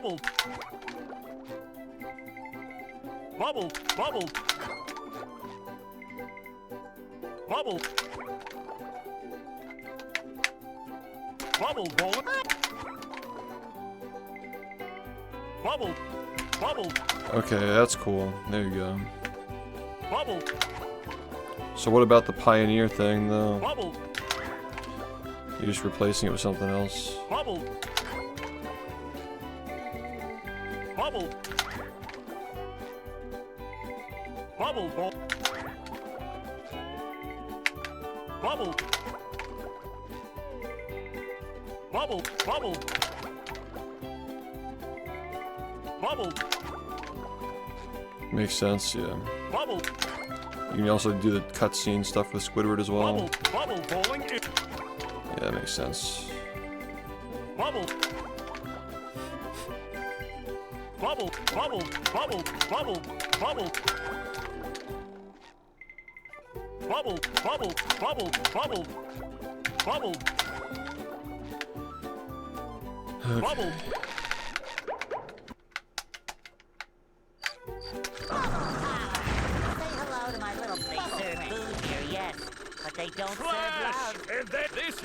[SPEAKER 5] Bubble. Bubble. Bubble. Bubble. Bubble ball. Bubble. Bubble.
[SPEAKER 1] Okay, that's cool. There you go.
[SPEAKER 5] Bubble.
[SPEAKER 1] So what about the Pioneer thing, though?
[SPEAKER 5] Bubble.
[SPEAKER 1] You're just replacing it with something else.
[SPEAKER 5] Bubble. Bubble. Bubble ball. Bubble. Bubble. Bubble. Bubble.
[SPEAKER 1] Makes sense, yeah.
[SPEAKER 5] Bubble.
[SPEAKER 1] You can also do the cutscene stuff with Squidward as well.
[SPEAKER 5] Bubble. Bubble bowling.
[SPEAKER 1] Yeah, that makes sense.
[SPEAKER 5] Bubble. Bubble. Bubble. Bubble. Bubble. Bubble. Bubble. Bubble. Bubble. Bubble. Bubble. Bubble.
[SPEAKER 2] Say hello to my little bubble friend. They serve food here, yes, but they don't serve
[SPEAKER 5] Flash!
[SPEAKER 2] love.
[SPEAKER 5] And then this.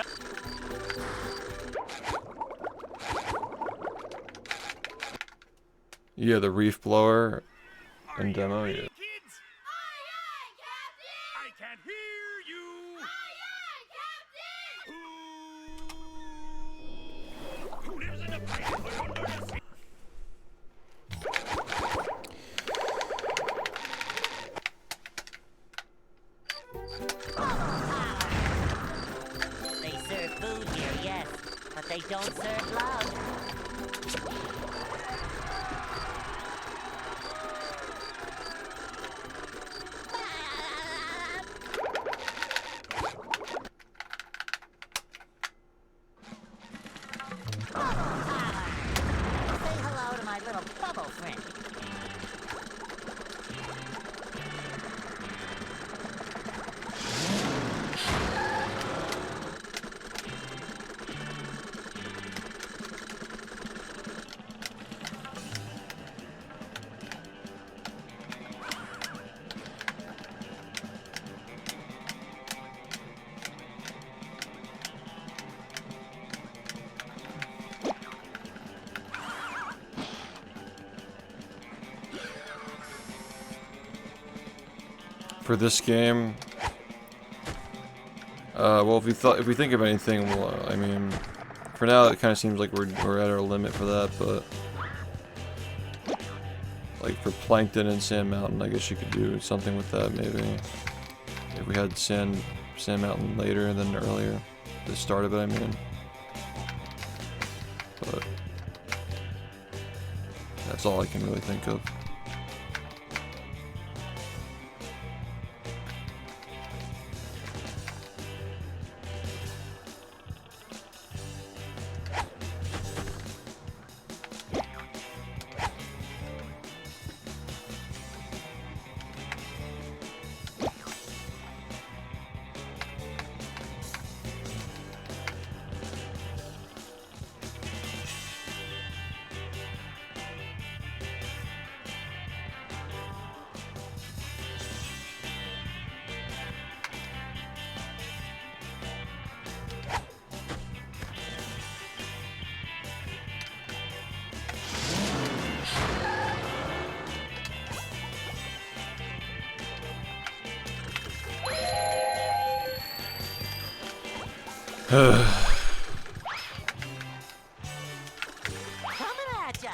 [SPEAKER 1] Yeah, the reef blower and demo, yeah.
[SPEAKER 6] Kids,
[SPEAKER 4] Aye, aye, Captain!
[SPEAKER 6] I can't hear you.
[SPEAKER 4] Aye, aye, Captain!
[SPEAKER 6] Who lives in a pineapple under the sea?
[SPEAKER 2] They serve food here, yes, but they don't serve love. Say hello to my little bubble friend.
[SPEAKER 1] For this game, well, if we think of anything, well, I mean, for now it kind of seems like we're at our limit for that, but like for Plankton and Sand Mountain, I guess you could do something with that maybe. If we had Sand Mountain later than earlier, the start of it, I mean. But that's all I can really think of.
[SPEAKER 2] Coming at ya!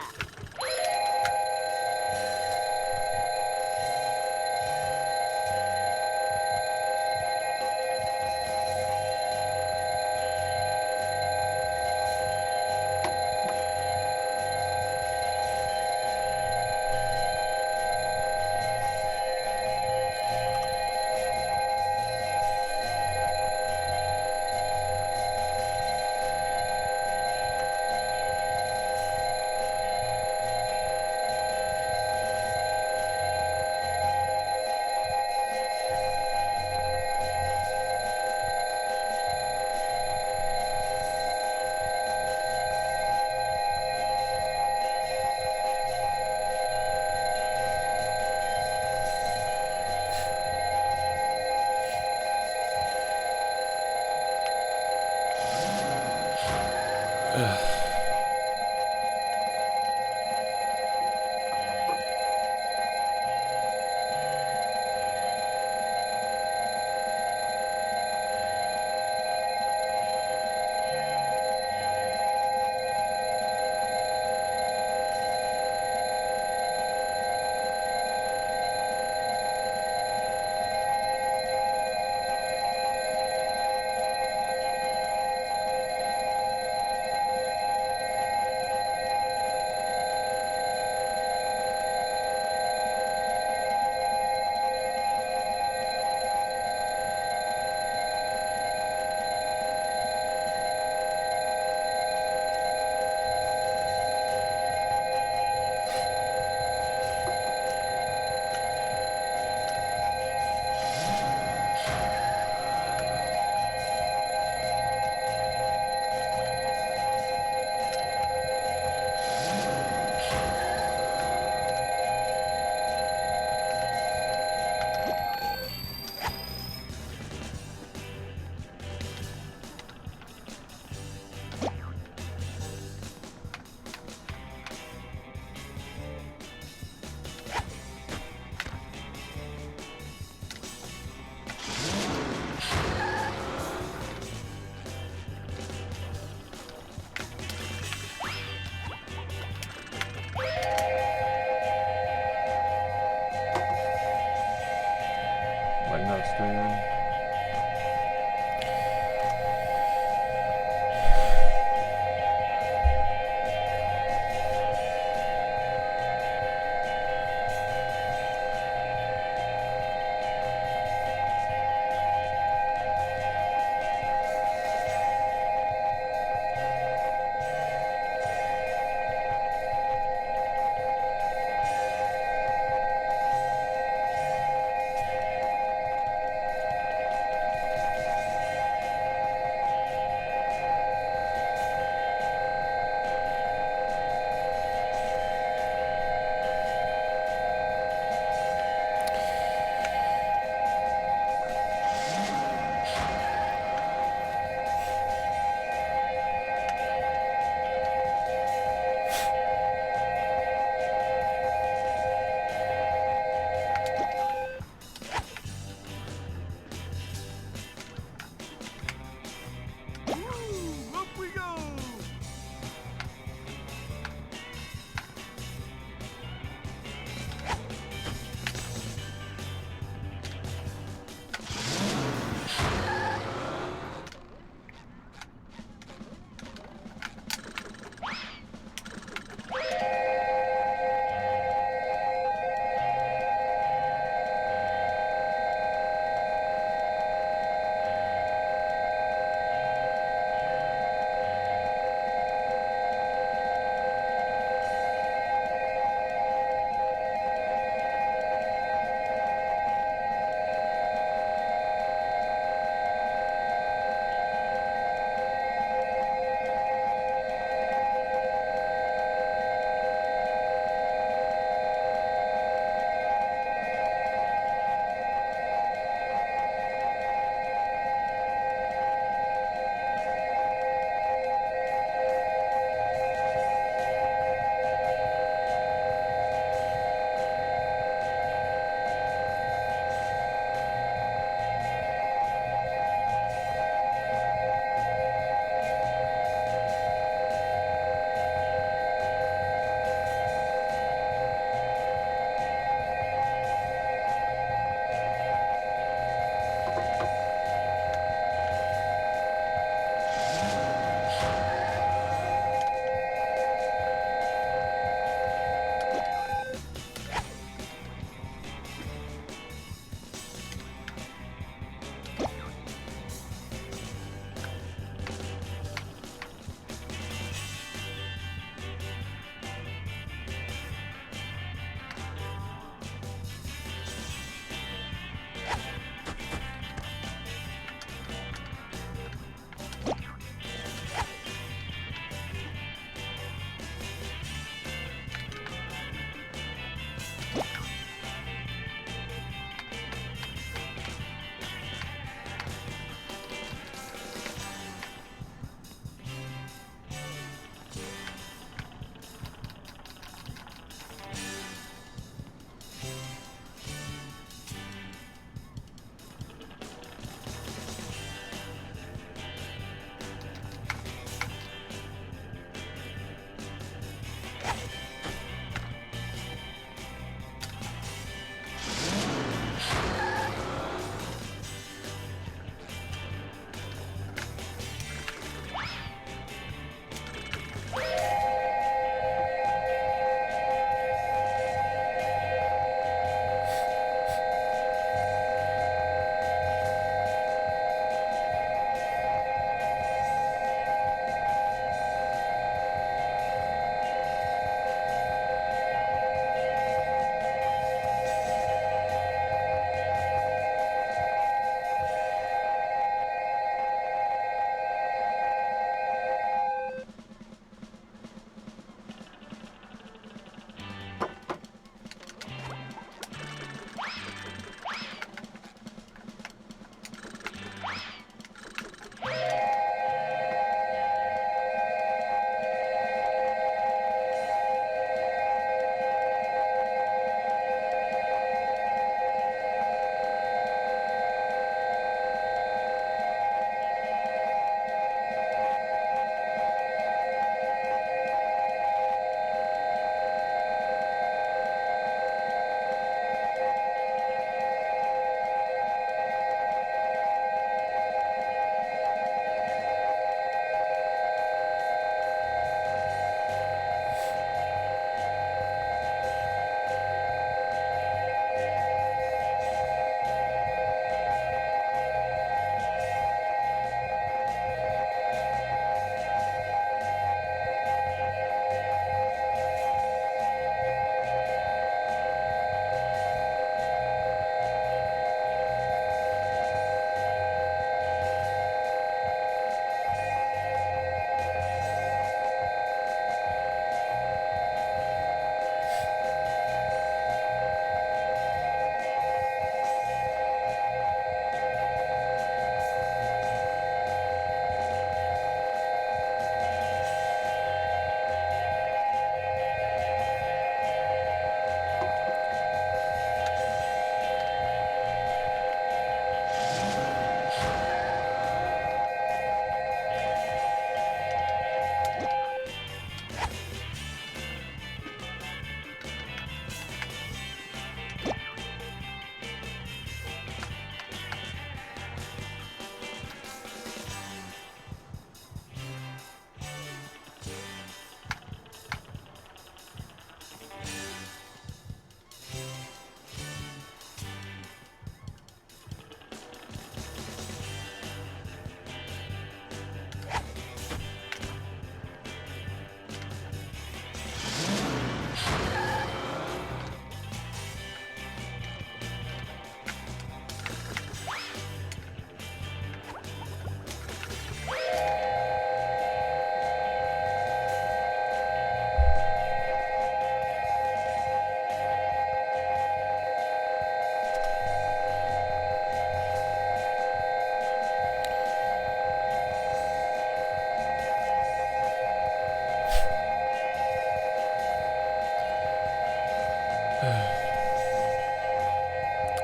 [SPEAKER 1] screen.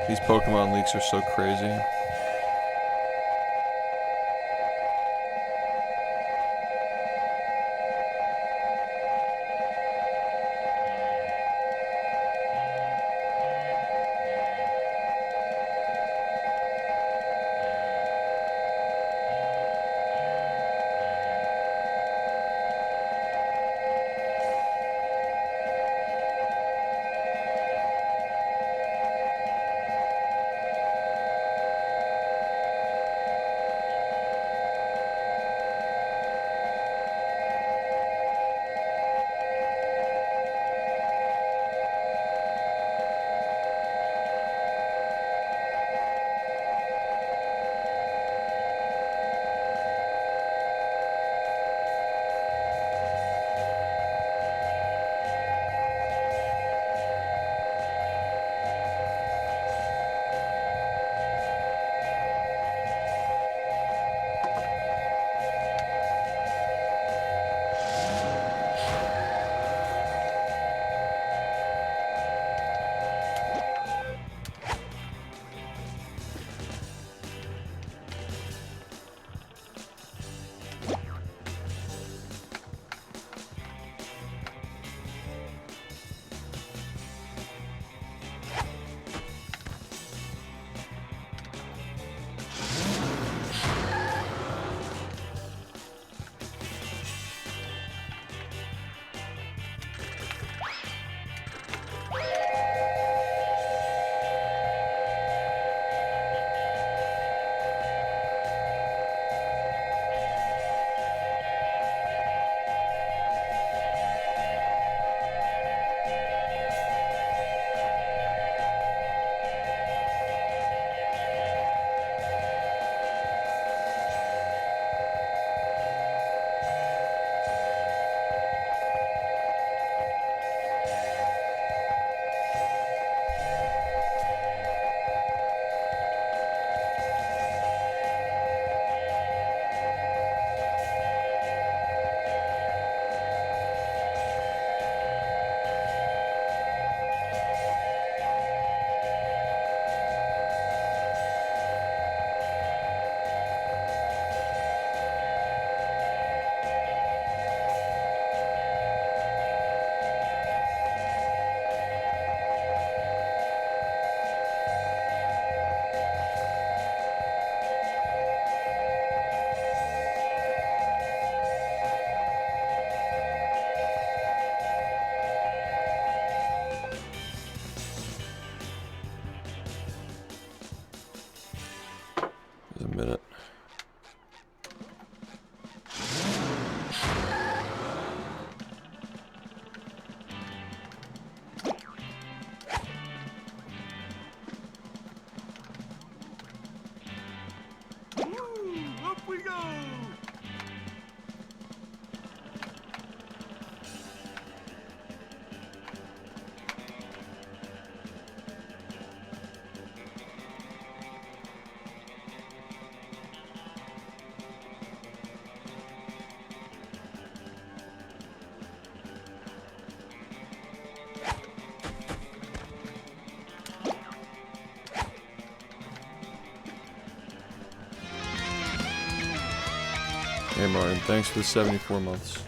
[SPEAKER 1] These Pokemon leaks are so crazy. A minute.
[SPEAKER 6] Up we go!
[SPEAKER 1] Hey Martin, thanks for the 74 months.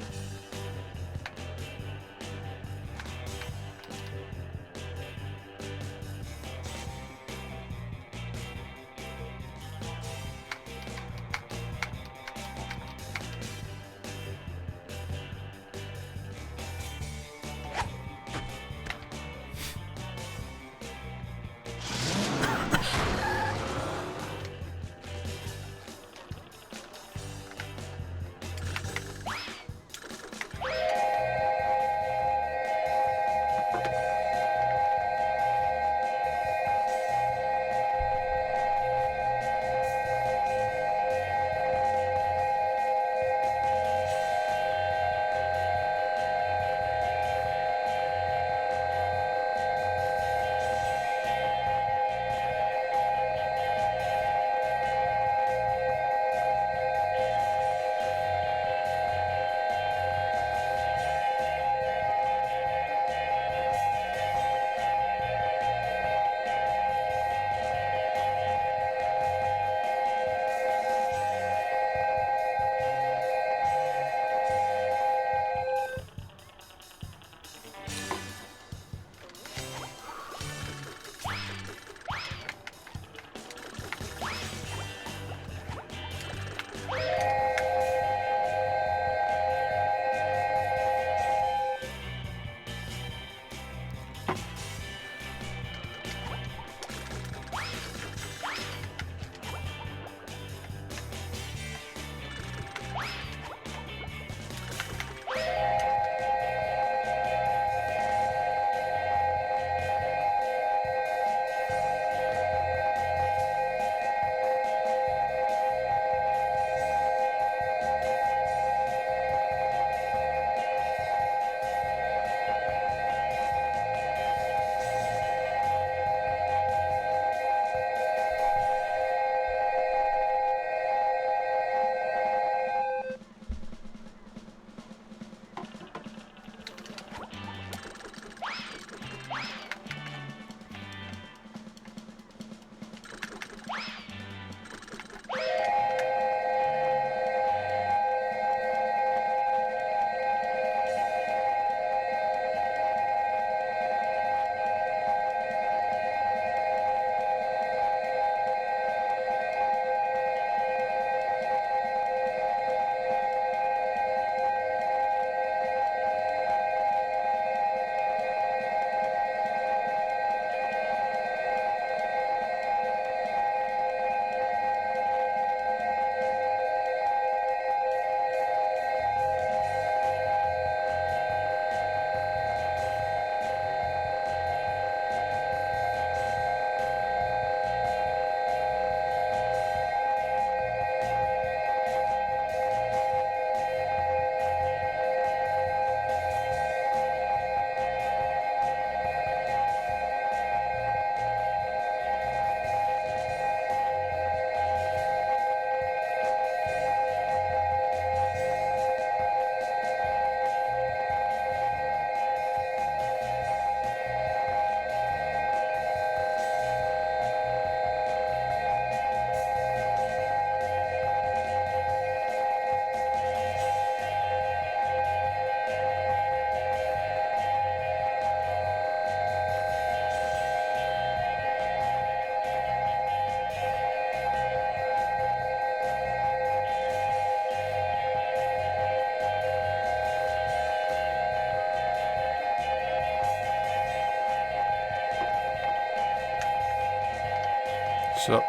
[SPEAKER 1] So.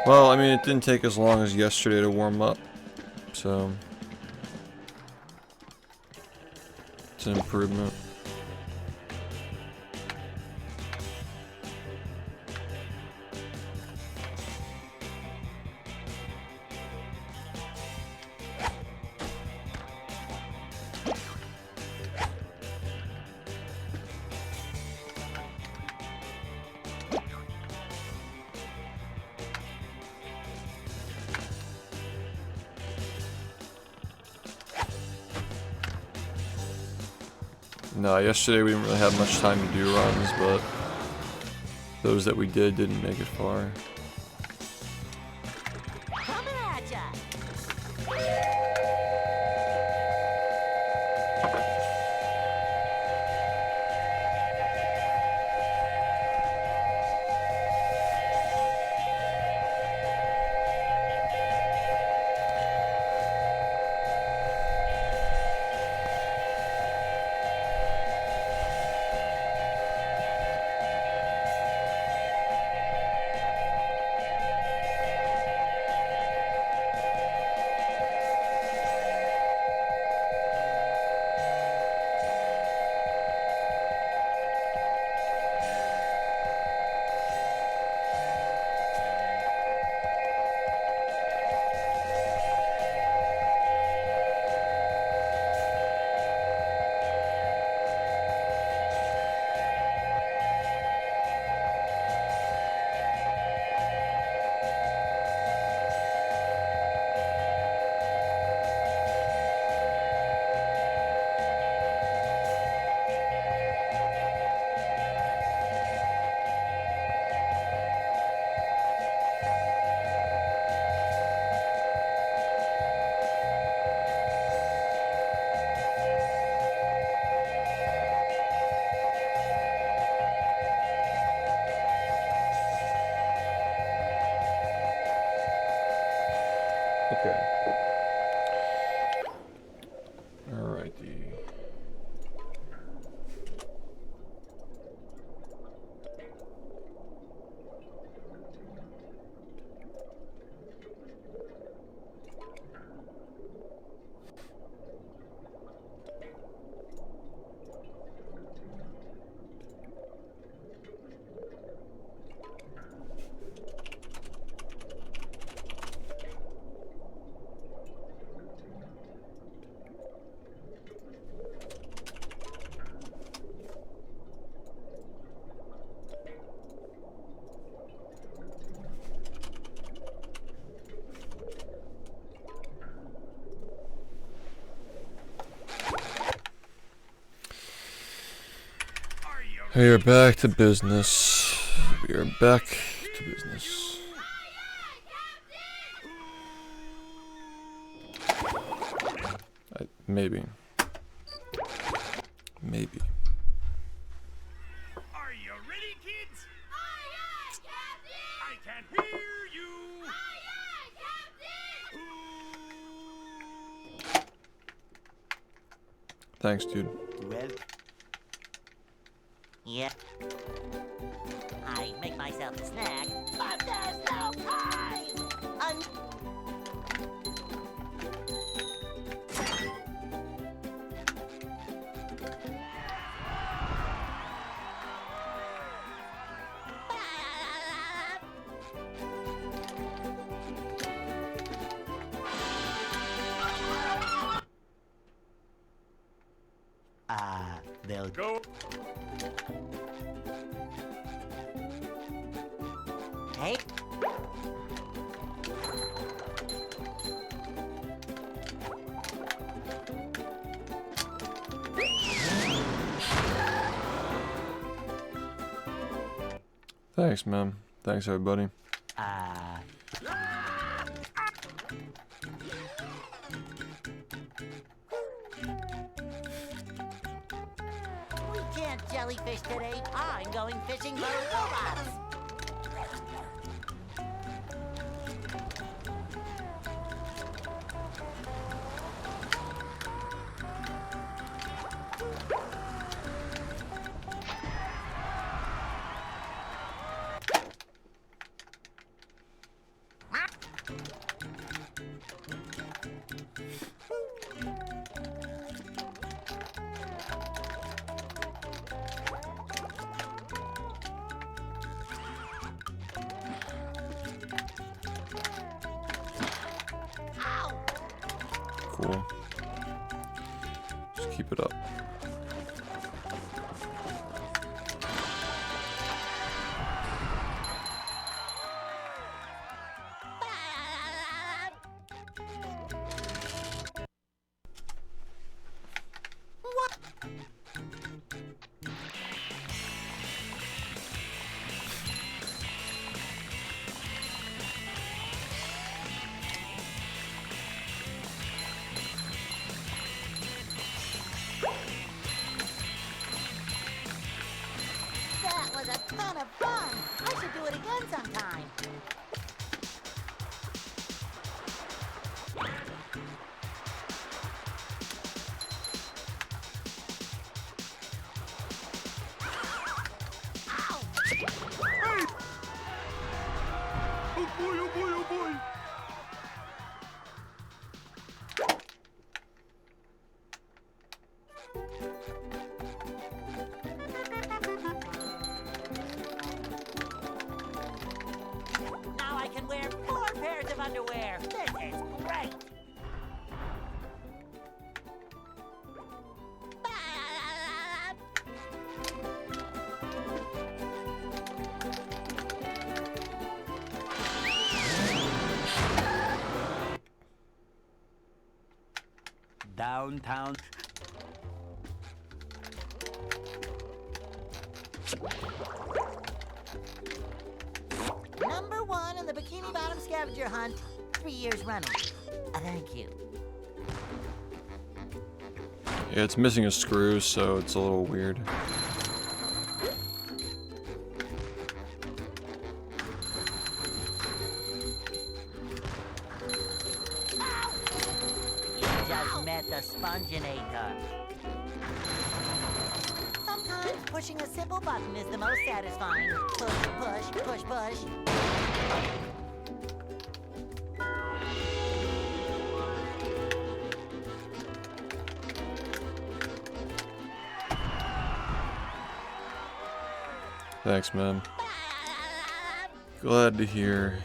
[SPEAKER 1] Well, I mean, it didn't take as long as yesterday to warm up, so it's an improvement. No, yesterday we didn't really have much time to do runs, but those that we did didn't make it far.
[SPEAKER 2] Coming at ya. Okay. Alrighty. We are back to business. We are back to business.
[SPEAKER 1] Maybe. Maybe.
[SPEAKER 5] Are you ready, kids?
[SPEAKER 4] Aye, aye, Captain!
[SPEAKER 5] I can hear you.
[SPEAKER 4] Aye, aye, Captain!
[SPEAKER 1] Thanks, dude.
[SPEAKER 7] Well,
[SPEAKER 2] Yeah. I make myself a snack.
[SPEAKER 4] But there's no time!
[SPEAKER 7] they'll
[SPEAKER 5] Go.
[SPEAKER 2] Hey.
[SPEAKER 1] Thanks, man. Thanks, everybody.
[SPEAKER 2] We can't jellyfish today. I'm going fishing for robots.
[SPEAKER 1] Cool. Just keep it up.
[SPEAKER 2] That was a ton of fun. I should do it again sometime.
[SPEAKER 6] Oh boy, oh boy, oh boy!
[SPEAKER 2] Now I can wear 4 pairs of underwear. This is great.
[SPEAKER 7] downtown.
[SPEAKER 2] Number 1 in the Bikini Bottom scavenger hunt, 3 years running. Thank you.
[SPEAKER 1] Yeah, it's missing a screw, so it's a little weird.
[SPEAKER 2] You just met the Sponginator. Sometimes pushing a simple button is the most satisfying. Push, push, push, push.
[SPEAKER 1] Thanks, man. Glad to hear.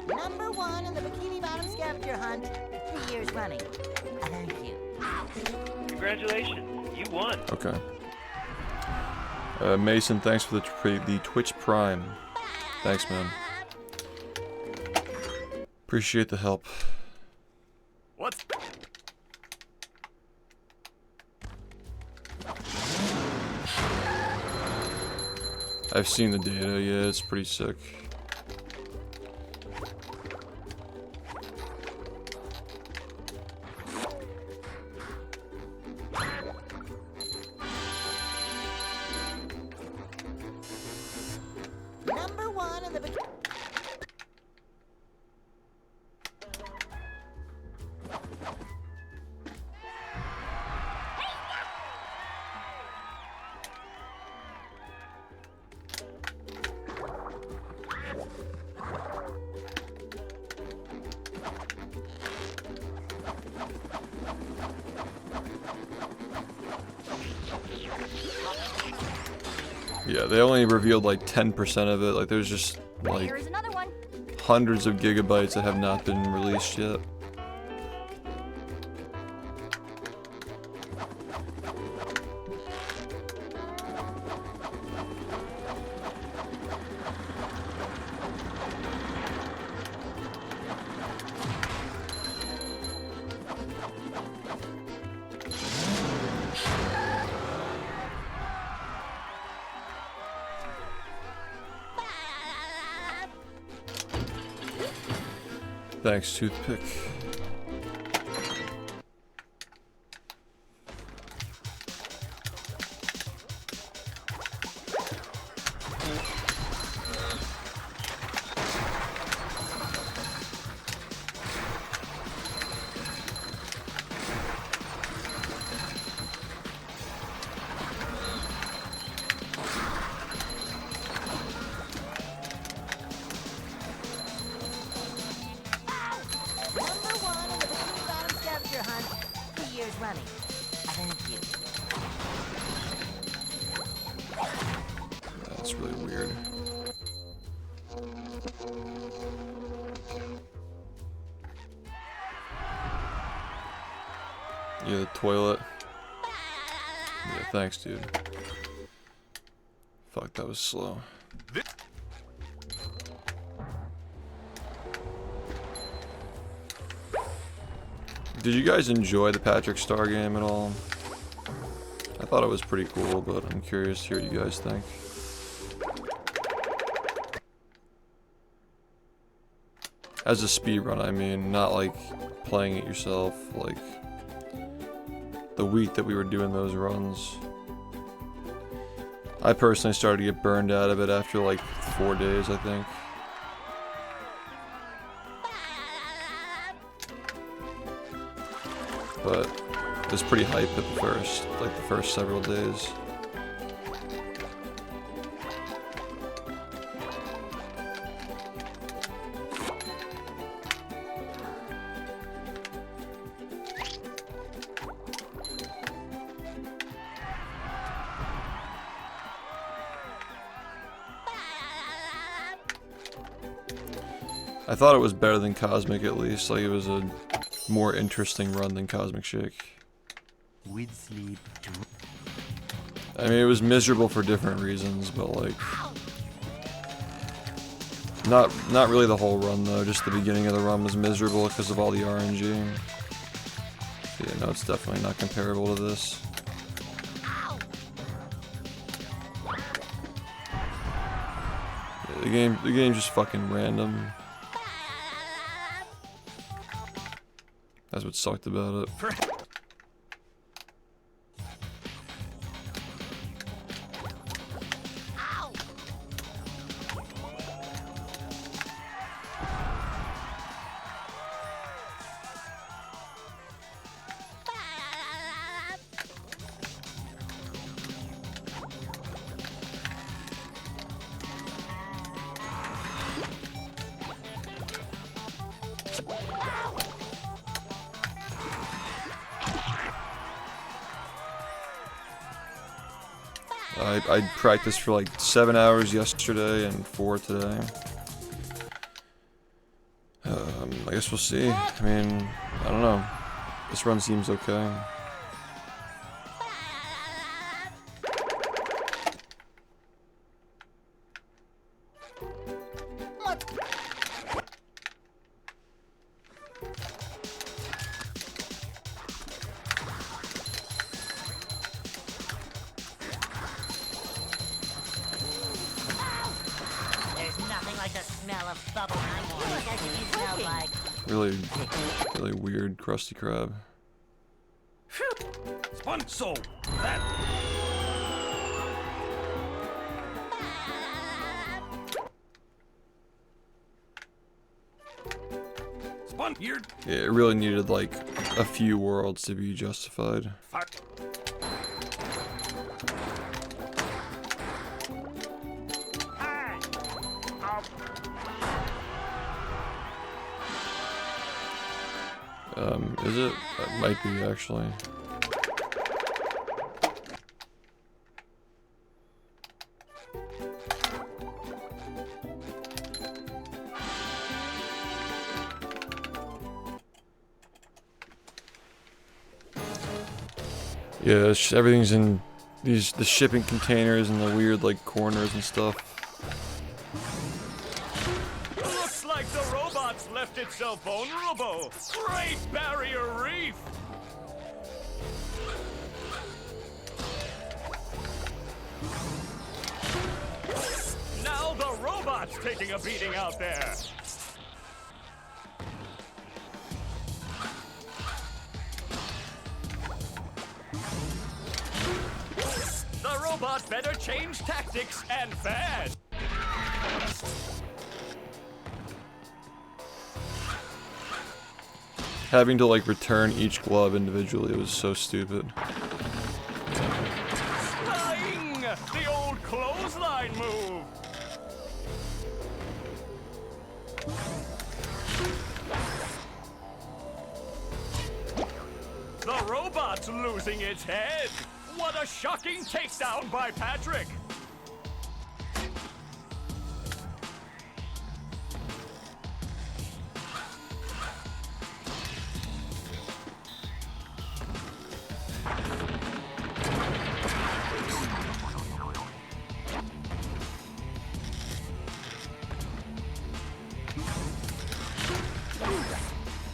[SPEAKER 2] Number 1 in the Bikini Bottom scavenger hunt 3 years running. Thank you.
[SPEAKER 3] Congratulations, you won.
[SPEAKER 1] Okay. Mason, thanks for the Twitch Prime. Thanks, man. Appreciate the help.
[SPEAKER 5] What?
[SPEAKER 1] I've seen the data, yeah, it's pretty sick.
[SPEAKER 2] Number 1 in the bikini.
[SPEAKER 1] Yeah, they only revealed like 10% of it. Like, there's just like
[SPEAKER 2] Here's another one.
[SPEAKER 1] hundreds of gigabytes that have not been released yet. Thanks, Toothpick.
[SPEAKER 2] Number 1 in the Bikini Bottom scavenger hunt 3 years running. Thank you.
[SPEAKER 1] That's really weird. Yeah, the toilet. Yeah, thanks, dude. Fuck, that was slow. Did you guys enjoy the Patrick Star game at all? I thought it was pretty cool, but I'm curious to hear what you guys think. As a speedrun, I mean, not like playing it yourself, like the week that we were doing those runs. I personally started to get burned out of it after like 4 days, I think. But it was pretty hype at the first several days. I thought it was better than Cosmic at least, like it was a more interesting run than Cosmic Shake.
[SPEAKER 7] With sleep too.
[SPEAKER 1] I mean, it was miserable for different reasons, but like not really the whole run though, just the beginning of the run was miserable because of all the RNG. Yeah, no, it's definitely not comparable to this. Yeah, the game's just fucking random. That's what sucked about it. I practiced for like 7 hours yesterday and 4 today. I guess we'll see. I mean, I don't know. This run seems okay.
[SPEAKER 2] There's nothing like the smell of bubble. I feel like I should be smelled like.
[SPEAKER 1] Really weird Krusty Krab.
[SPEAKER 5] Sponge soul. That. Sponge. You're.
[SPEAKER 1] Yeah, it really needed like a few worlds to be justified.
[SPEAKER 5] Fuck.
[SPEAKER 1] Is it? It might be actually. Yeah, everything's in the shipping containers and the weird like corners and stuff.
[SPEAKER 5] Looks like the robot's left itself vulnerable. Great barrier reef. Now the robot's taking a beating out there. The robot better change tactics and fast.
[SPEAKER 1] Having to like return each glove individually was so stupid.
[SPEAKER 5] Flying! The old clothesline move. The robot's losing its head. What a shocking takedown by Patrick.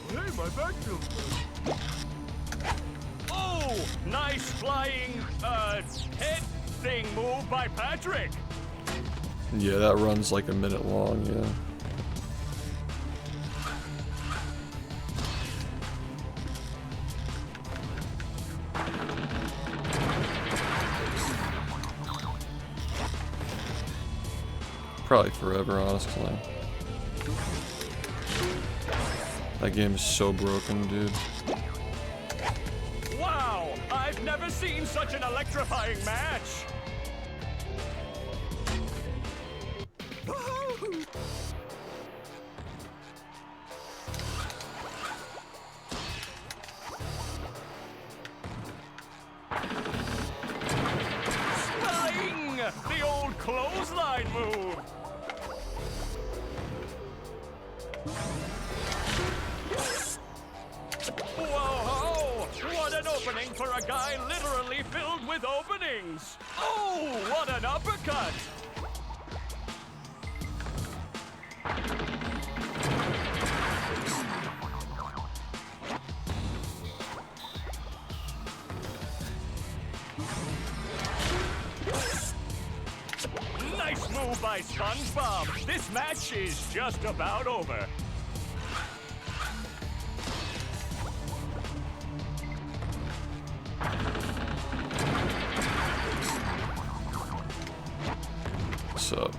[SPEAKER 6] Hey, my back feels good.
[SPEAKER 5] Oh, nice flying, head thing move by Patrick.
[SPEAKER 1] Yeah, that run's like a minute long, yeah. Probably forever, honestly. That game is so broken, dude.
[SPEAKER 5] Wow, I've never seen such an electrifying match. Flying! The old clothesline move. Whoa! What an opening for a guy literally filled with openings! Oh, what an uppercut! Nice move by SpongeBob. This match is just about over.
[SPEAKER 1] What's up?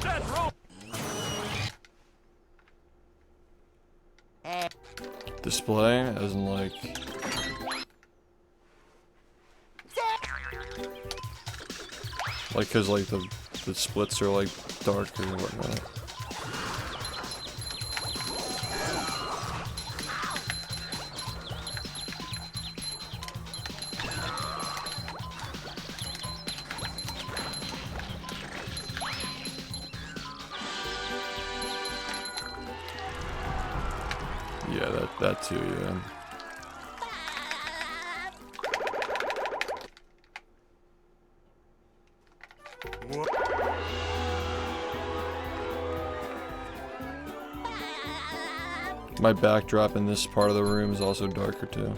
[SPEAKER 5] That rope.
[SPEAKER 1] Display, as in like... Like, cause like the splits are like darker and whatnot. Yeah, that too, yeah. My backdrop in this part of the room is also darker too.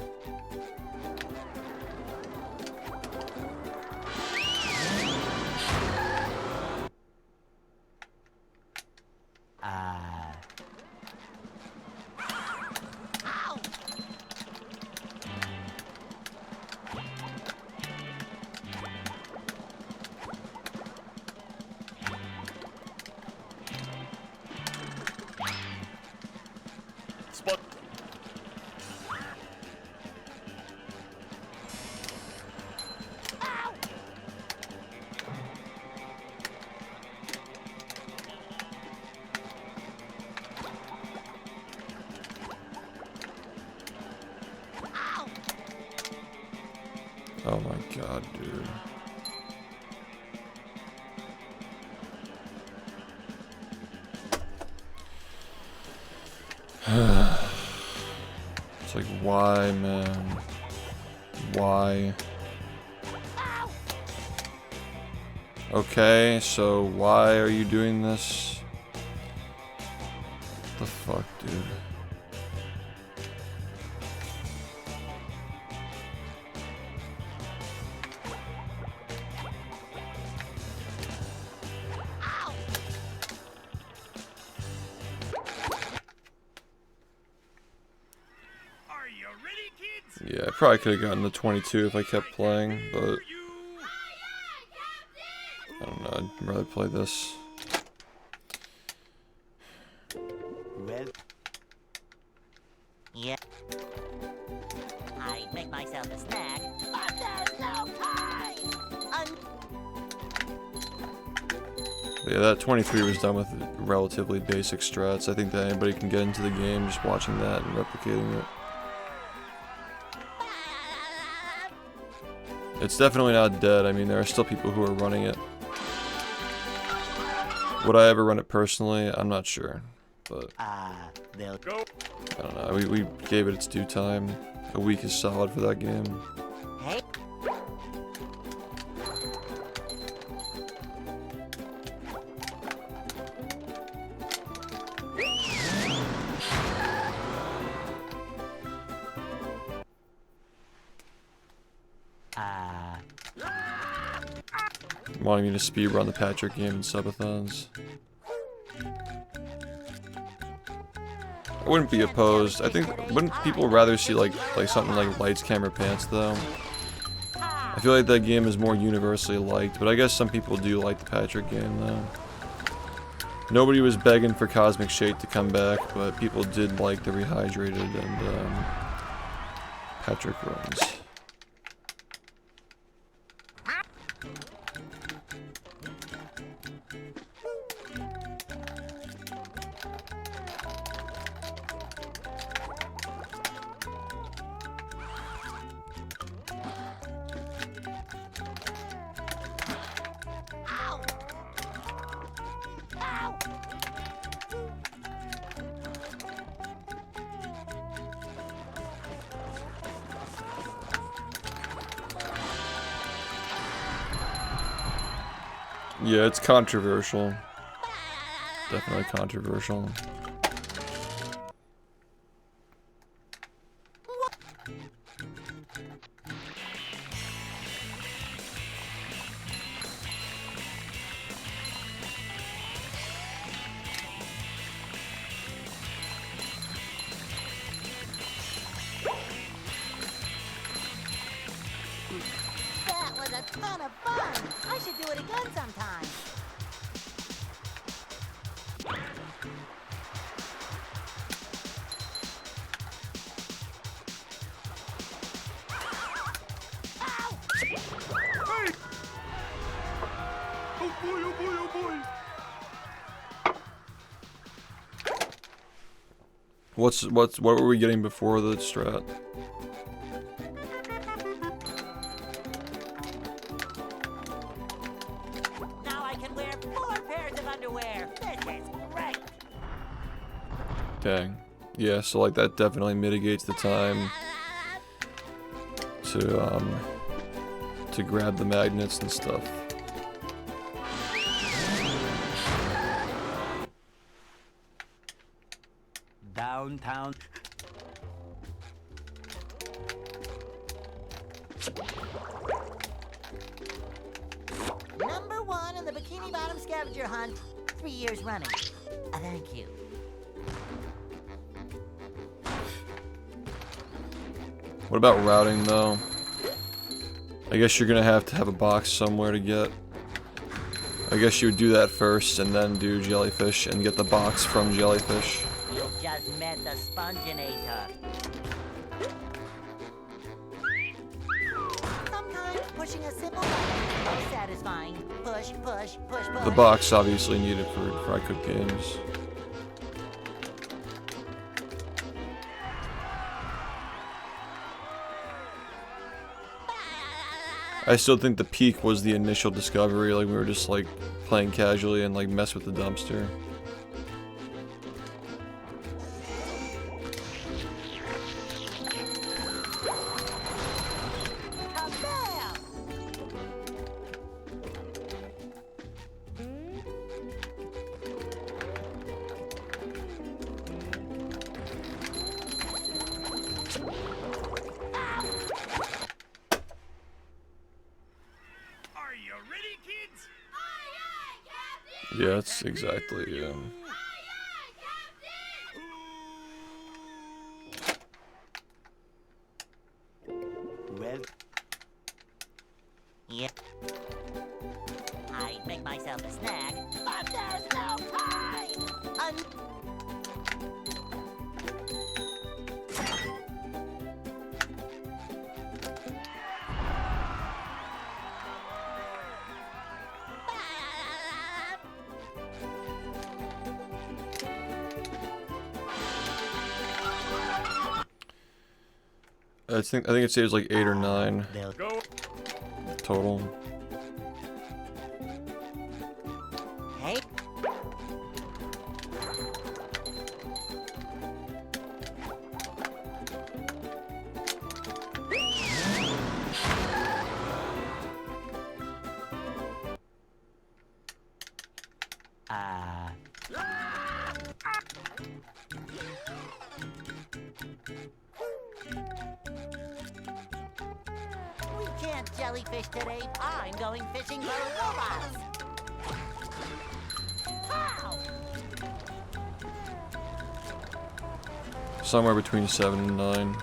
[SPEAKER 5] Spot.
[SPEAKER 1] Oh my god, dude. It's like, why, man? Why? Okay, so why are you doing this? What the fuck, dude?
[SPEAKER 5] Are you ready, kids?
[SPEAKER 1] Yeah, I probably could have gotten the 22 if I kept playing, but I don't know, I'd rather play this.
[SPEAKER 7] Well,
[SPEAKER 2] Yeah. I'd make myself a snack.
[SPEAKER 4] But there's no time!
[SPEAKER 1] Yeah, that 23 was done with relatively basic strats. I think that anybody can get into the game just watching that and replicating it. It's definitely not dead. I mean, there are still people who are running it. Would I ever run it personally? I'm not sure. But,
[SPEAKER 7] they'll
[SPEAKER 5] Go.
[SPEAKER 1] I don't know. We gave it its due time. A week is solid for that game.
[SPEAKER 2] Hey.
[SPEAKER 1] Wanting me to speedrun the Patrick game in subathons. I wouldn't be opposed. I think, wouldn't people rather see like something like Lights, Camera, Pants though? I feel like that game is more universally liked, but I guess some people do like the Patrick game though. Nobody was begging for Cosmic Shake to come back, but people did like the rehydrated and Patrick runs. Yeah, it's controversial. Definitely controversial.
[SPEAKER 4] That was a ton of fun! I should do it again sometime.
[SPEAKER 6] Oh boy, oh boy, oh boy!
[SPEAKER 1] What were we getting before the strat?
[SPEAKER 2] Now I can wear 4 pairs of underwear. This is great.
[SPEAKER 1] Dang. Yeah, so like that definitely mitigates the time to grab the magnets and stuff.
[SPEAKER 7] Downtown.
[SPEAKER 4] Number 1 in the Bikini Bottom scavenger hunt, 3 years running. Thank you.
[SPEAKER 1] What about routing though? I guess you're gonna have to have a box somewhere to get. I guess you would do that first and then do jellyfish and get the box from jellyfish.
[SPEAKER 4] You just met the Sponginator. Sometimes pushing a simple button is satisfying. Push, push, push, push.
[SPEAKER 1] The box obviously needed for I Cook Games. I still think the peak was the initial discovery, like we were just like playing casually and like mess with the dumpster.
[SPEAKER 4] Kabam!
[SPEAKER 5] Are you ready, kids?
[SPEAKER 1] Yeah, that's exactly,
[SPEAKER 7] Well,
[SPEAKER 4] Yeah. I'd make myself a snack, but there's no time!
[SPEAKER 1] I think it saves like 8 or 9
[SPEAKER 7] they'll
[SPEAKER 5] Go.
[SPEAKER 1] total.
[SPEAKER 4] Hey, we can't jellyfish today. I'm going fishing for robots. How?
[SPEAKER 1] Somewhere between 7 and 9.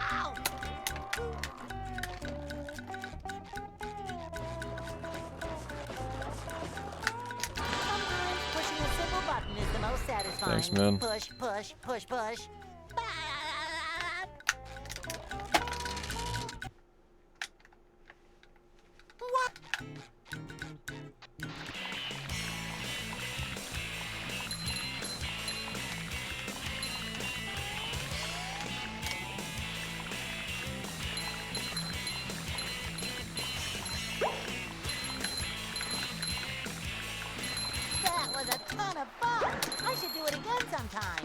[SPEAKER 4] Ow! Sometimes pushing a simple button is the most satisfying.
[SPEAKER 1] Thanks, man.
[SPEAKER 4] Push, push, push, push. What? That was a ton of fun. I should do it again sometime.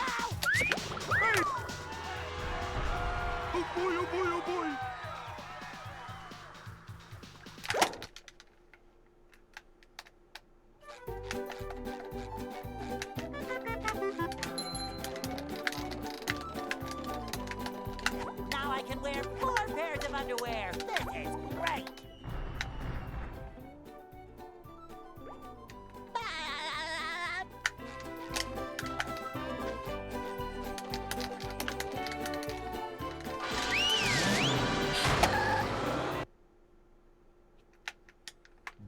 [SPEAKER 4] Ow!
[SPEAKER 6] Oh boy, oh boy, oh boy.
[SPEAKER 4] Now I can wear 4 pairs of underwear. This is great.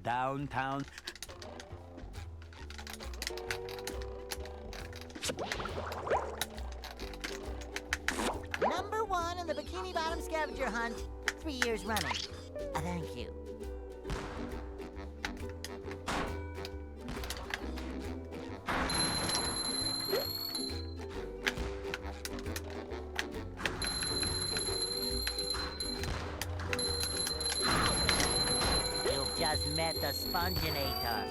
[SPEAKER 7] downtown.
[SPEAKER 4] Number 1 in the Bikini Bottom scavenger hunt, 3 years running. Thank you. You've just met the Sponginator.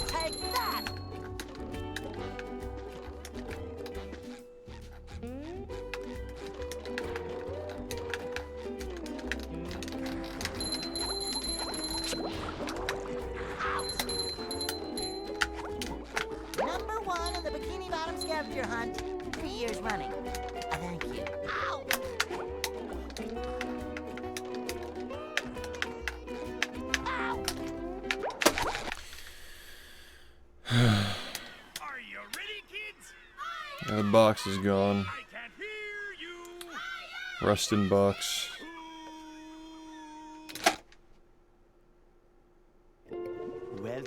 [SPEAKER 4] Take that! Number 1 in the Bikini Bottom scavenger hunt, 3 years running. Thank you. Ow! Ow!
[SPEAKER 5] Are you ready, kids?
[SPEAKER 1] Yeah, the box is gone.
[SPEAKER 5] I can't hear you.
[SPEAKER 1] Rustin box.
[SPEAKER 7] Well,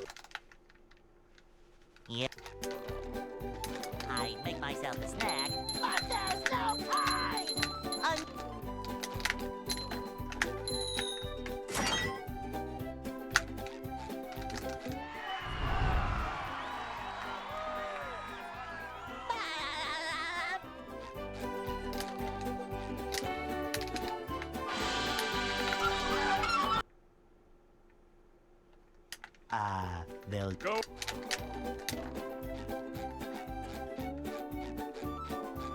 [SPEAKER 4] Yep. I make myself a snack, but there's no time!
[SPEAKER 7] they'll
[SPEAKER 5] Go.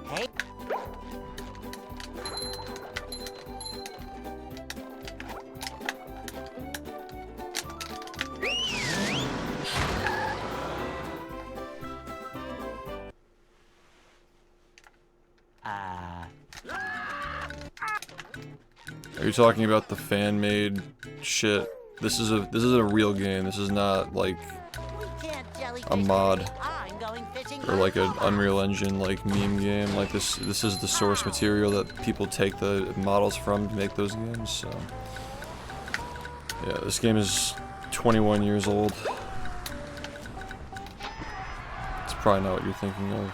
[SPEAKER 4] Hey.
[SPEAKER 1] Are you talking about the fan-made shit? This is a real game. This is not like a mod or like an Unreal Engine like meme game. Like this is the source material that people take the models from to make those games. So yeah, this game is 21 years old. It's probably not what you're thinking of.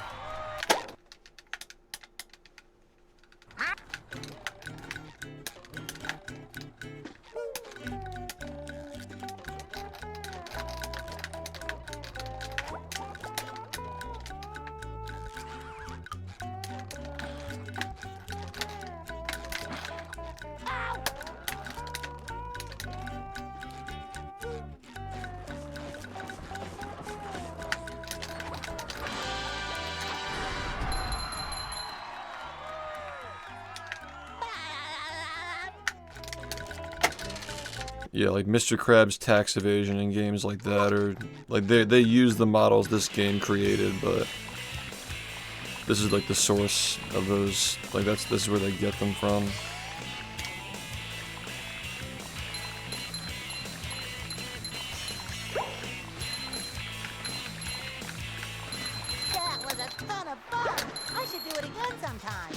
[SPEAKER 1] Yeah, like Mr. Krabs Tax Evasion and games like that, or like they use the models this game created, but this is like the source of those. Like this is where they get them from.
[SPEAKER 4] That was a ton of fun! I should do it again sometime.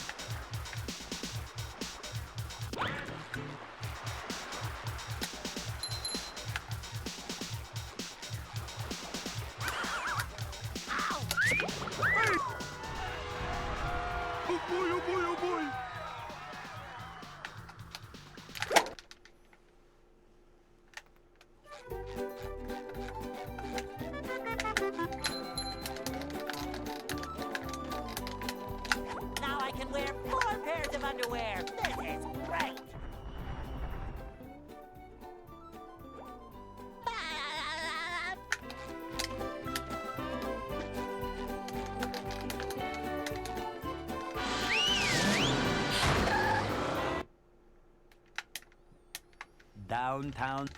[SPEAKER 6] Oh boy, oh boy, oh boy!
[SPEAKER 4] Now I can wear 4 pairs of underwear. This is great!
[SPEAKER 7] downtown.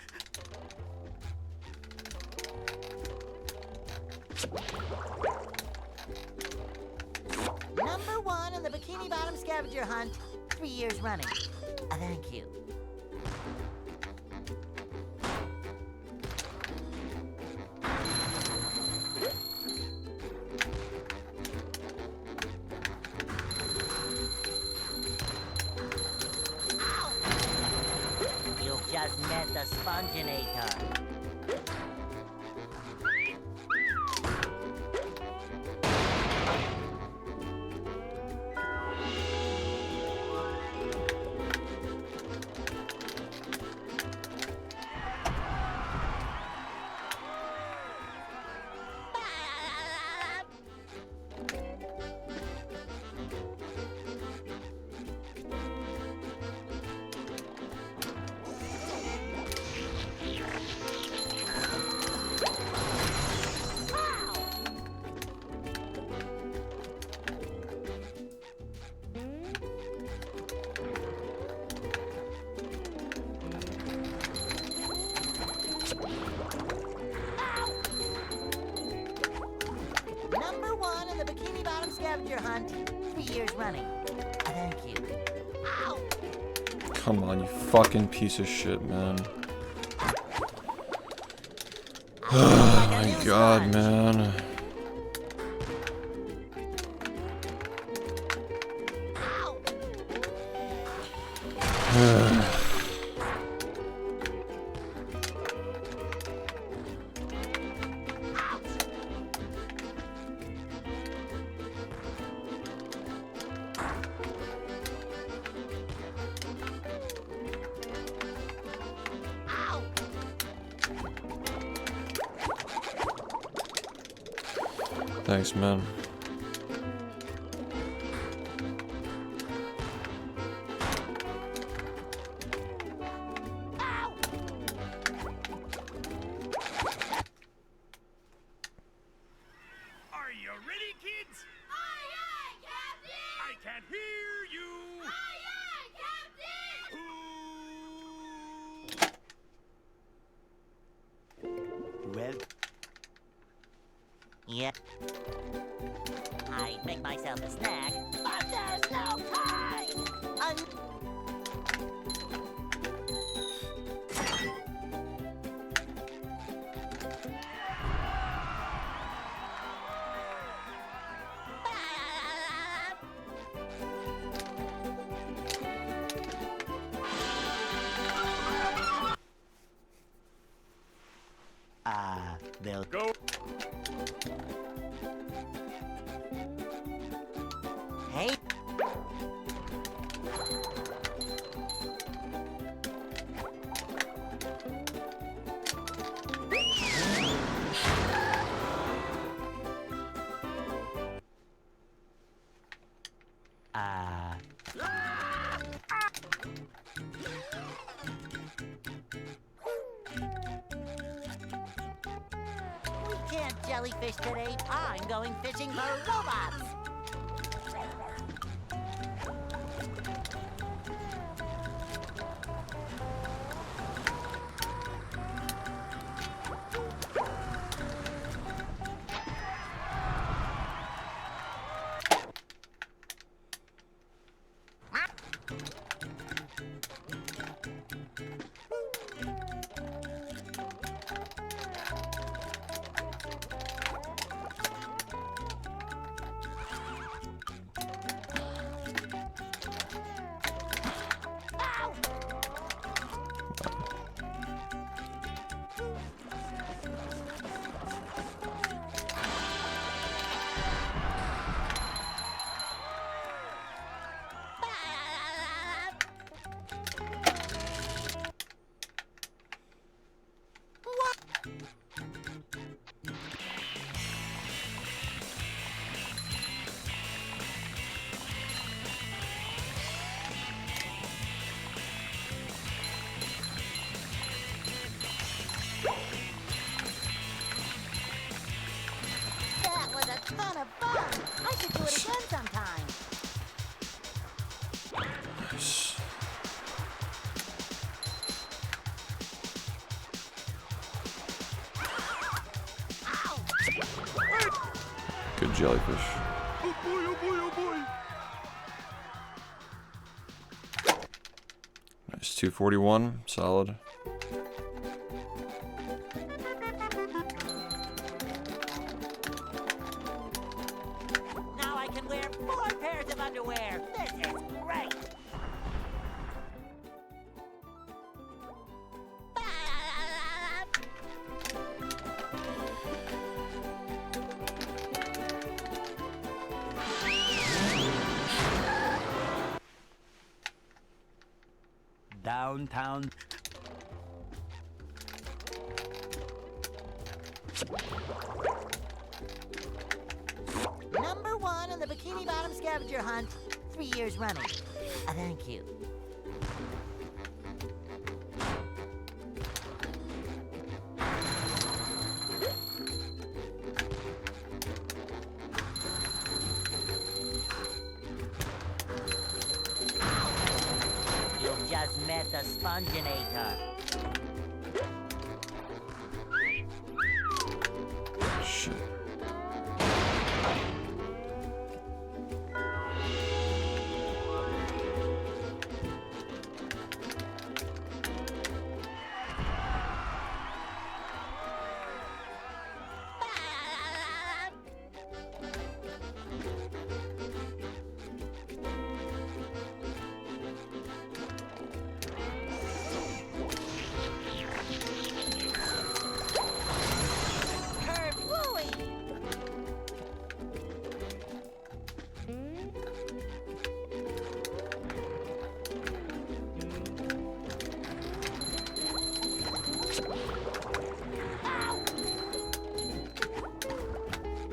[SPEAKER 4] Number 1 in the Bikini Bottom scavenger hunt, 3 years running. Thank you. You've just met the Sponginator. Number 1 in the Bikini Bottom scavenger hunt, 3 years running. Thank you. Ow!
[SPEAKER 1] Come on, you fucking piece of shit, man. Oh my god, man. Thanks, man.
[SPEAKER 5] Are you ready, kids?
[SPEAKER 2] Aye, aye, Captain!
[SPEAKER 5] I can't hear you.
[SPEAKER 2] Aye, aye, Captain!
[SPEAKER 7] Well,
[SPEAKER 4] Yep. I'd make myself a snack, but there's no time!
[SPEAKER 7] they'll
[SPEAKER 5] Go.
[SPEAKER 4] Hey. We can't jellyfish today. I'm going fishing for robots.
[SPEAKER 1] jellyfish.
[SPEAKER 6] Oh boy, oh boy, oh boy.
[SPEAKER 1] Nice, 241, solid.
[SPEAKER 4] Now I can wear 4 pairs of underwear. This is great.
[SPEAKER 7] Downtown.
[SPEAKER 4] Number 1 in the Bikini Bottom scavenger hunt, 3 years running. Thank you. You've just met the Sponginator.
[SPEAKER 1] Shit.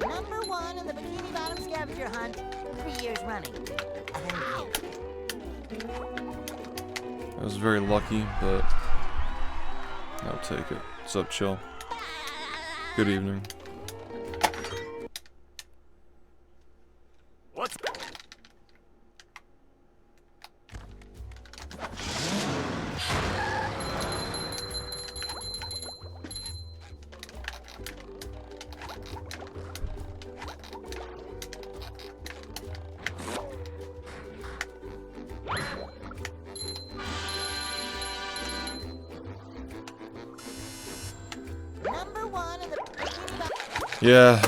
[SPEAKER 4] Number 1 in the Bikini Bottom scavenger hunt, 3 years running. Thank you.
[SPEAKER 1] I was very lucky, but I'll take it. What's up, chill? Good evening.
[SPEAKER 5] What's
[SPEAKER 4] Number 1 in the Bikini Bottom.
[SPEAKER 1] Yeah.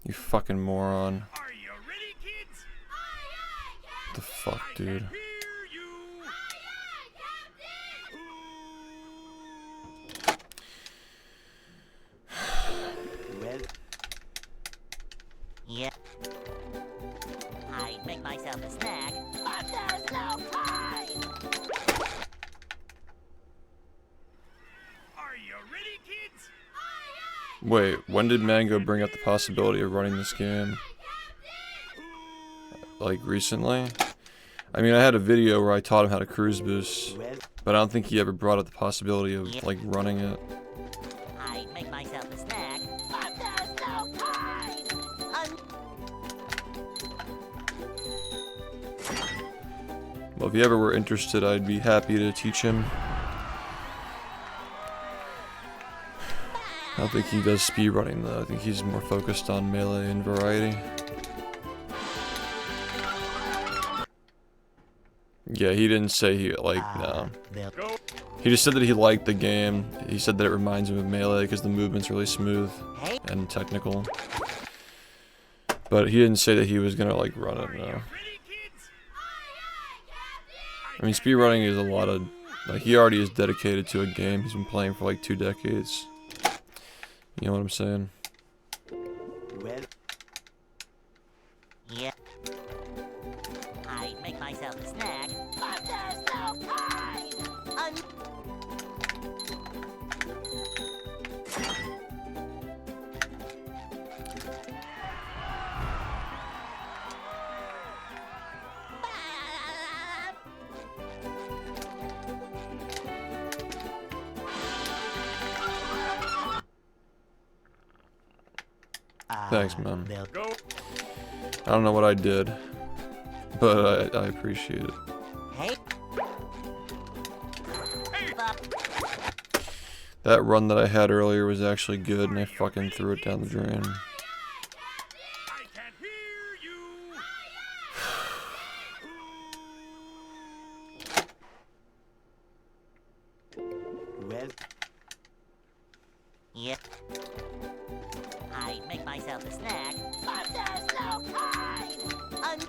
[SPEAKER 1] You fucking moron.
[SPEAKER 5] Are you ready, kids?
[SPEAKER 1] What the fuck, dude?
[SPEAKER 5] Hear you.
[SPEAKER 7] Well,
[SPEAKER 4] Yeah. I'd make myself a snack, but there's no time.
[SPEAKER 5] Are you ready, kids?
[SPEAKER 1] Wait, when did Mango bring up the possibility of running this game? Like, recently? I mean, I had a video where I taught him how to cruise boost,
[SPEAKER 7] well,
[SPEAKER 1] but I don't think he ever brought up the possibility of, like, running it.
[SPEAKER 4] I'd make myself a snack, but there's no time.
[SPEAKER 1] Well, if he ever were interested, I'd be happy to teach him. I don't think he does speedrunning though. I think he's more focused on melee and variety. Yeah, he didn't say he, like, no.
[SPEAKER 7] they'll
[SPEAKER 5] Go.
[SPEAKER 1] He just said that he liked the game. He said that it reminds him of melee because the movement's really smooth and technical. But he didn't say that he was gonna, like, run it, no.
[SPEAKER 5] Ready, kids?
[SPEAKER 1] I mean, speedrunning is a lot of, like, he already is dedicated to a game. He's been playing for like 2 decades. You know what I'm saying?
[SPEAKER 7] well,
[SPEAKER 4] Yeah. I'd make myself a snack, but there's no time.
[SPEAKER 1] Thanks, man.
[SPEAKER 7] they'll
[SPEAKER 5] Go.
[SPEAKER 1] I don't know what I did, but I appreciate it.
[SPEAKER 4] Hey.
[SPEAKER 1] That run that I had earlier was actually good, and I fucking threw it down the drain.
[SPEAKER 7] Well,
[SPEAKER 4] Yep. I make myself a snack, but there's no kind.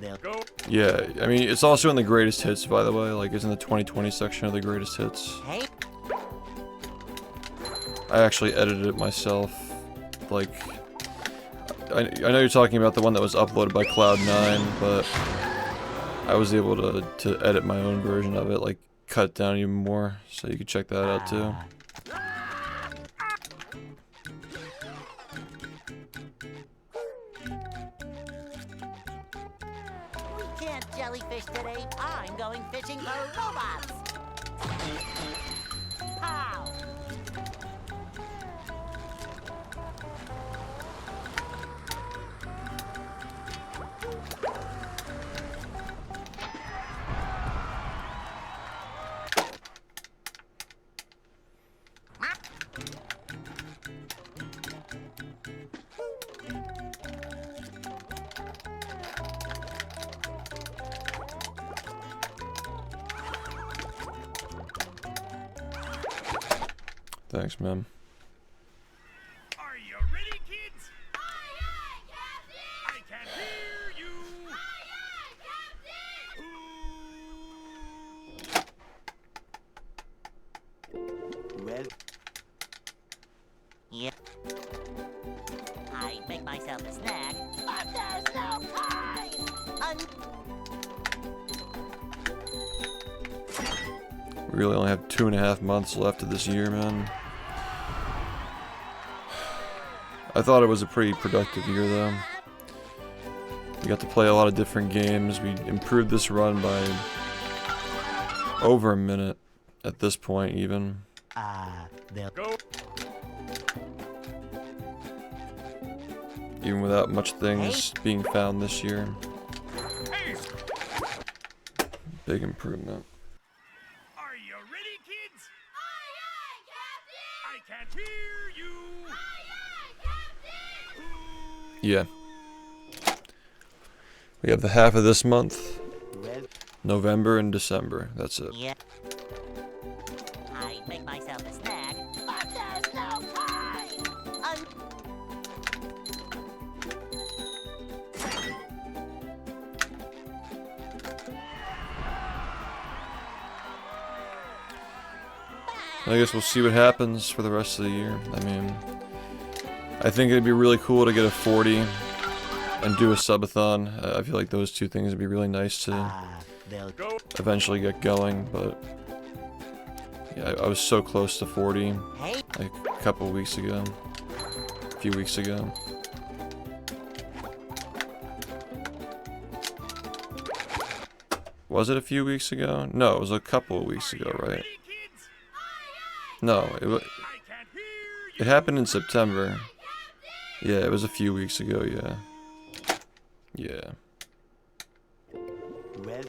[SPEAKER 7] they'll
[SPEAKER 5] Go.
[SPEAKER 1] Yeah, I mean, it's also in the greatest hits, by the way. Like, it's in the 2020 section of the greatest hits.
[SPEAKER 4] Hey,
[SPEAKER 1] I actually edited it myself. Like, I know you're talking about the one that was uploaded by Cloud9, but I was able to edit my own version of it, like, cut down even more, so you could check that out too.
[SPEAKER 4] we can't jellyfish today. I'm going fishing for robots. Pow!
[SPEAKER 1] Thanks, man.
[SPEAKER 5] Are you ready, kids? Aye, aye, Captain! I can hear you! Aye, aye, Captain!
[SPEAKER 7] well,
[SPEAKER 4] Yep. I make myself a snack, but there's no kind.
[SPEAKER 1] We really only have 2.5 months left of this year, man. I thought it was a pretty productive year, though. We got to play a lot of different games. We improved this run by over a minute at this point, even.
[SPEAKER 7] they'll
[SPEAKER 5] Go.
[SPEAKER 1] Even without much things being found this year.
[SPEAKER 5] Hey!
[SPEAKER 1] Big improvement.
[SPEAKER 5] Are you ready, kids? Aye, aye, Captain! I can't hear you!
[SPEAKER 1] Yeah. We have the half of this month,
[SPEAKER 7] well,
[SPEAKER 1] November and December. That's it.
[SPEAKER 4] Yep. I make myself a snack, but there's no kind.
[SPEAKER 1] I guess we'll see what happens for the rest of the year. I mean, I think it'd be really cool to get a 40 and do a subathon. I feel like those two things would be really nice to
[SPEAKER 7] they'll
[SPEAKER 5] Go.
[SPEAKER 1] eventually get going, but yeah, I was so close to 40
[SPEAKER 4] Hey,
[SPEAKER 1] like a couple of weeks ago, a few weeks ago. Was it a few weeks ago? No, it was a couple of weeks ago, right?
[SPEAKER 5] Ready, kids?
[SPEAKER 1] No,
[SPEAKER 5] I can't hear you!
[SPEAKER 1] it happened in September. Yeah, it was a few weeks ago, yeah. Yeah.
[SPEAKER 7] well,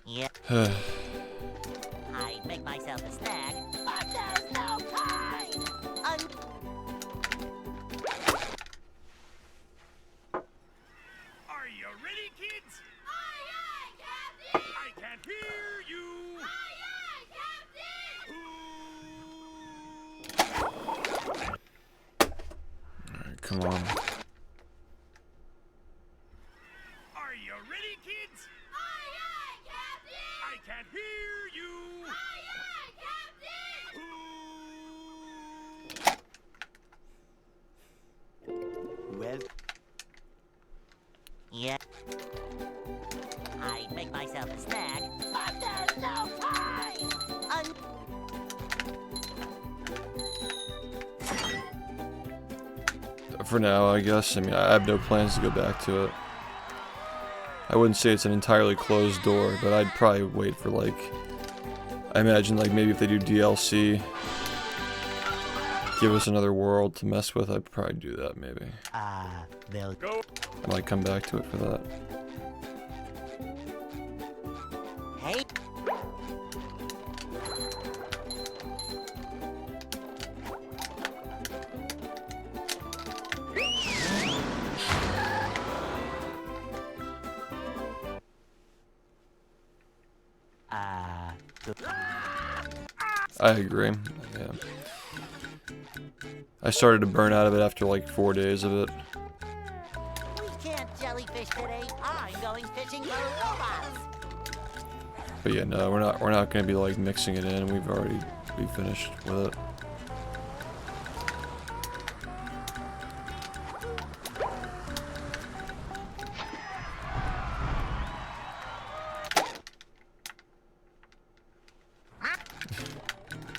[SPEAKER 4] yep.
[SPEAKER 1] Uh,
[SPEAKER 4] I make myself a snack, but there's no kind.
[SPEAKER 5] Are you ready, kids? Aye, Captain! I can't hear you!
[SPEAKER 1] Alright, come on.
[SPEAKER 5] Are you ready, kids? I can't hear you!
[SPEAKER 7] well,
[SPEAKER 4] Yep. I make myself a snack, but there's no kind.
[SPEAKER 1] For now, I guess. I mean, I have no plans to go back to it. I wouldn't say it's an entirely closed door, but I'd probably wait for like I imagine like maybe if they do DLC, give us another world to mess with, I'd probably do that maybe.
[SPEAKER 7] They'll
[SPEAKER 5] Go.
[SPEAKER 1] I might come back to it for that.
[SPEAKER 4] Hey.
[SPEAKER 1] I agree. Yeah. I started to burn out of it after like 4 days of it.
[SPEAKER 4] We can't jellyfish today. I'm going fishing for robots.
[SPEAKER 1] But yeah, no, we're not gonna be like mixing it in. We finished with it.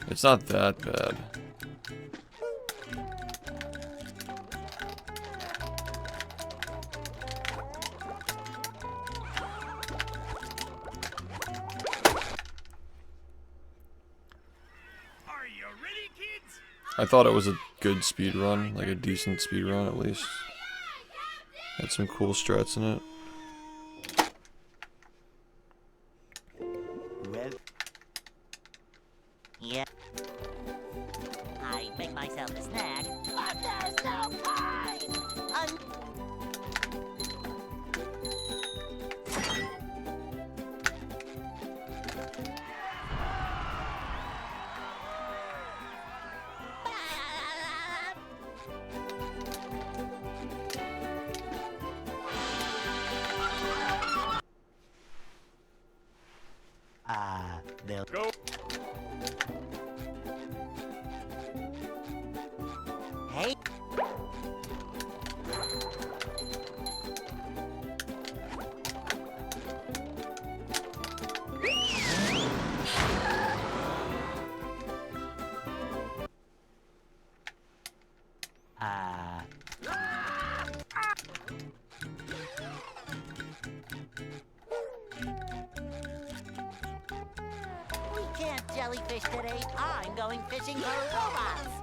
[SPEAKER 1] It's not that bad.
[SPEAKER 5] Are you ready, kids?
[SPEAKER 1] I thought it was a good speed run, like a decent speed run at least. Had some cool strats in it.
[SPEAKER 7] well,
[SPEAKER 4] Yeah. I make myself a snack, but there's no pie.
[SPEAKER 7] they'll
[SPEAKER 5] Go.
[SPEAKER 4] Hey. We can't jellyfish today. I'm going fishing for robots.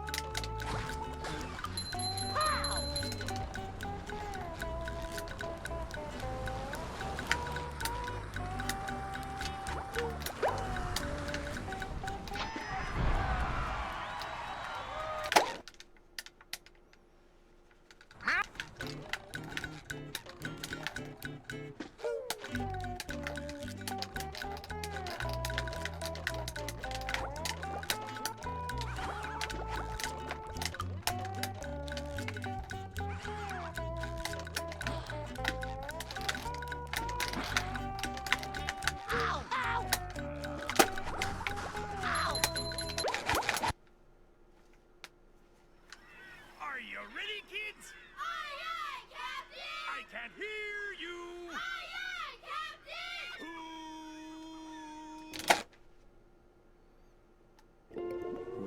[SPEAKER 4] Pow! Ow! Ow! Ow!
[SPEAKER 5] Are you ready, kids?
[SPEAKER 2] Aye, aye, Captain!
[SPEAKER 5] I can hear you.
[SPEAKER 2] Aye, aye, Captain!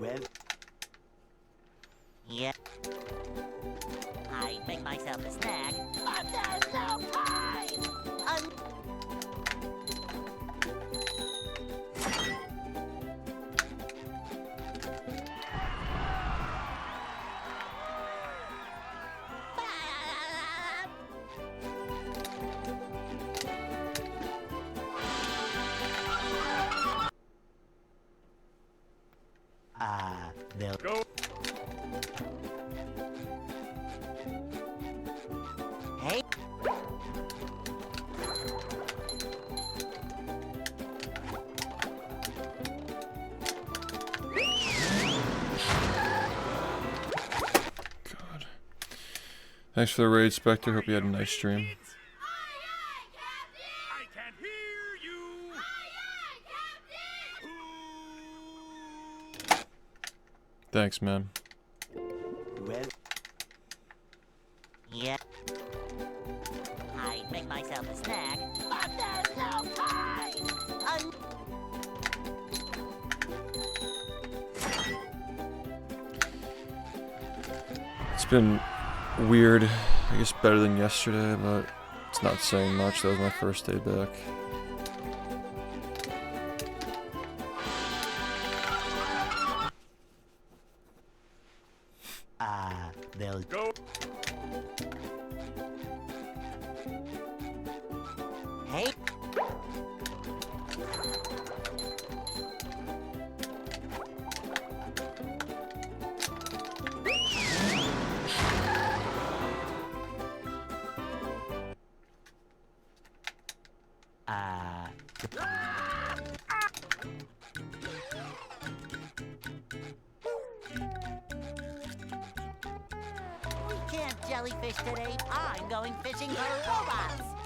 [SPEAKER 7] well,
[SPEAKER 4] Yeah. I make myself a snack, but there's no pie.
[SPEAKER 7] they'll
[SPEAKER 5] Go.
[SPEAKER 4] Hey.
[SPEAKER 1] God. Thanks for the raid, Spectre. Hope you had a nice stream.
[SPEAKER 5] Kids, I can hear you.
[SPEAKER 1] Thanks, man.
[SPEAKER 7] well,
[SPEAKER 4] Yeah. I make myself a snack, but there's no pie.
[SPEAKER 1] It's been weird. I guess better than yesterday, but it's not saying much. That was my first day back.
[SPEAKER 7] They'll
[SPEAKER 5] Go.
[SPEAKER 4] Hey. We can't jellyfish today. I'm going fishing for robots.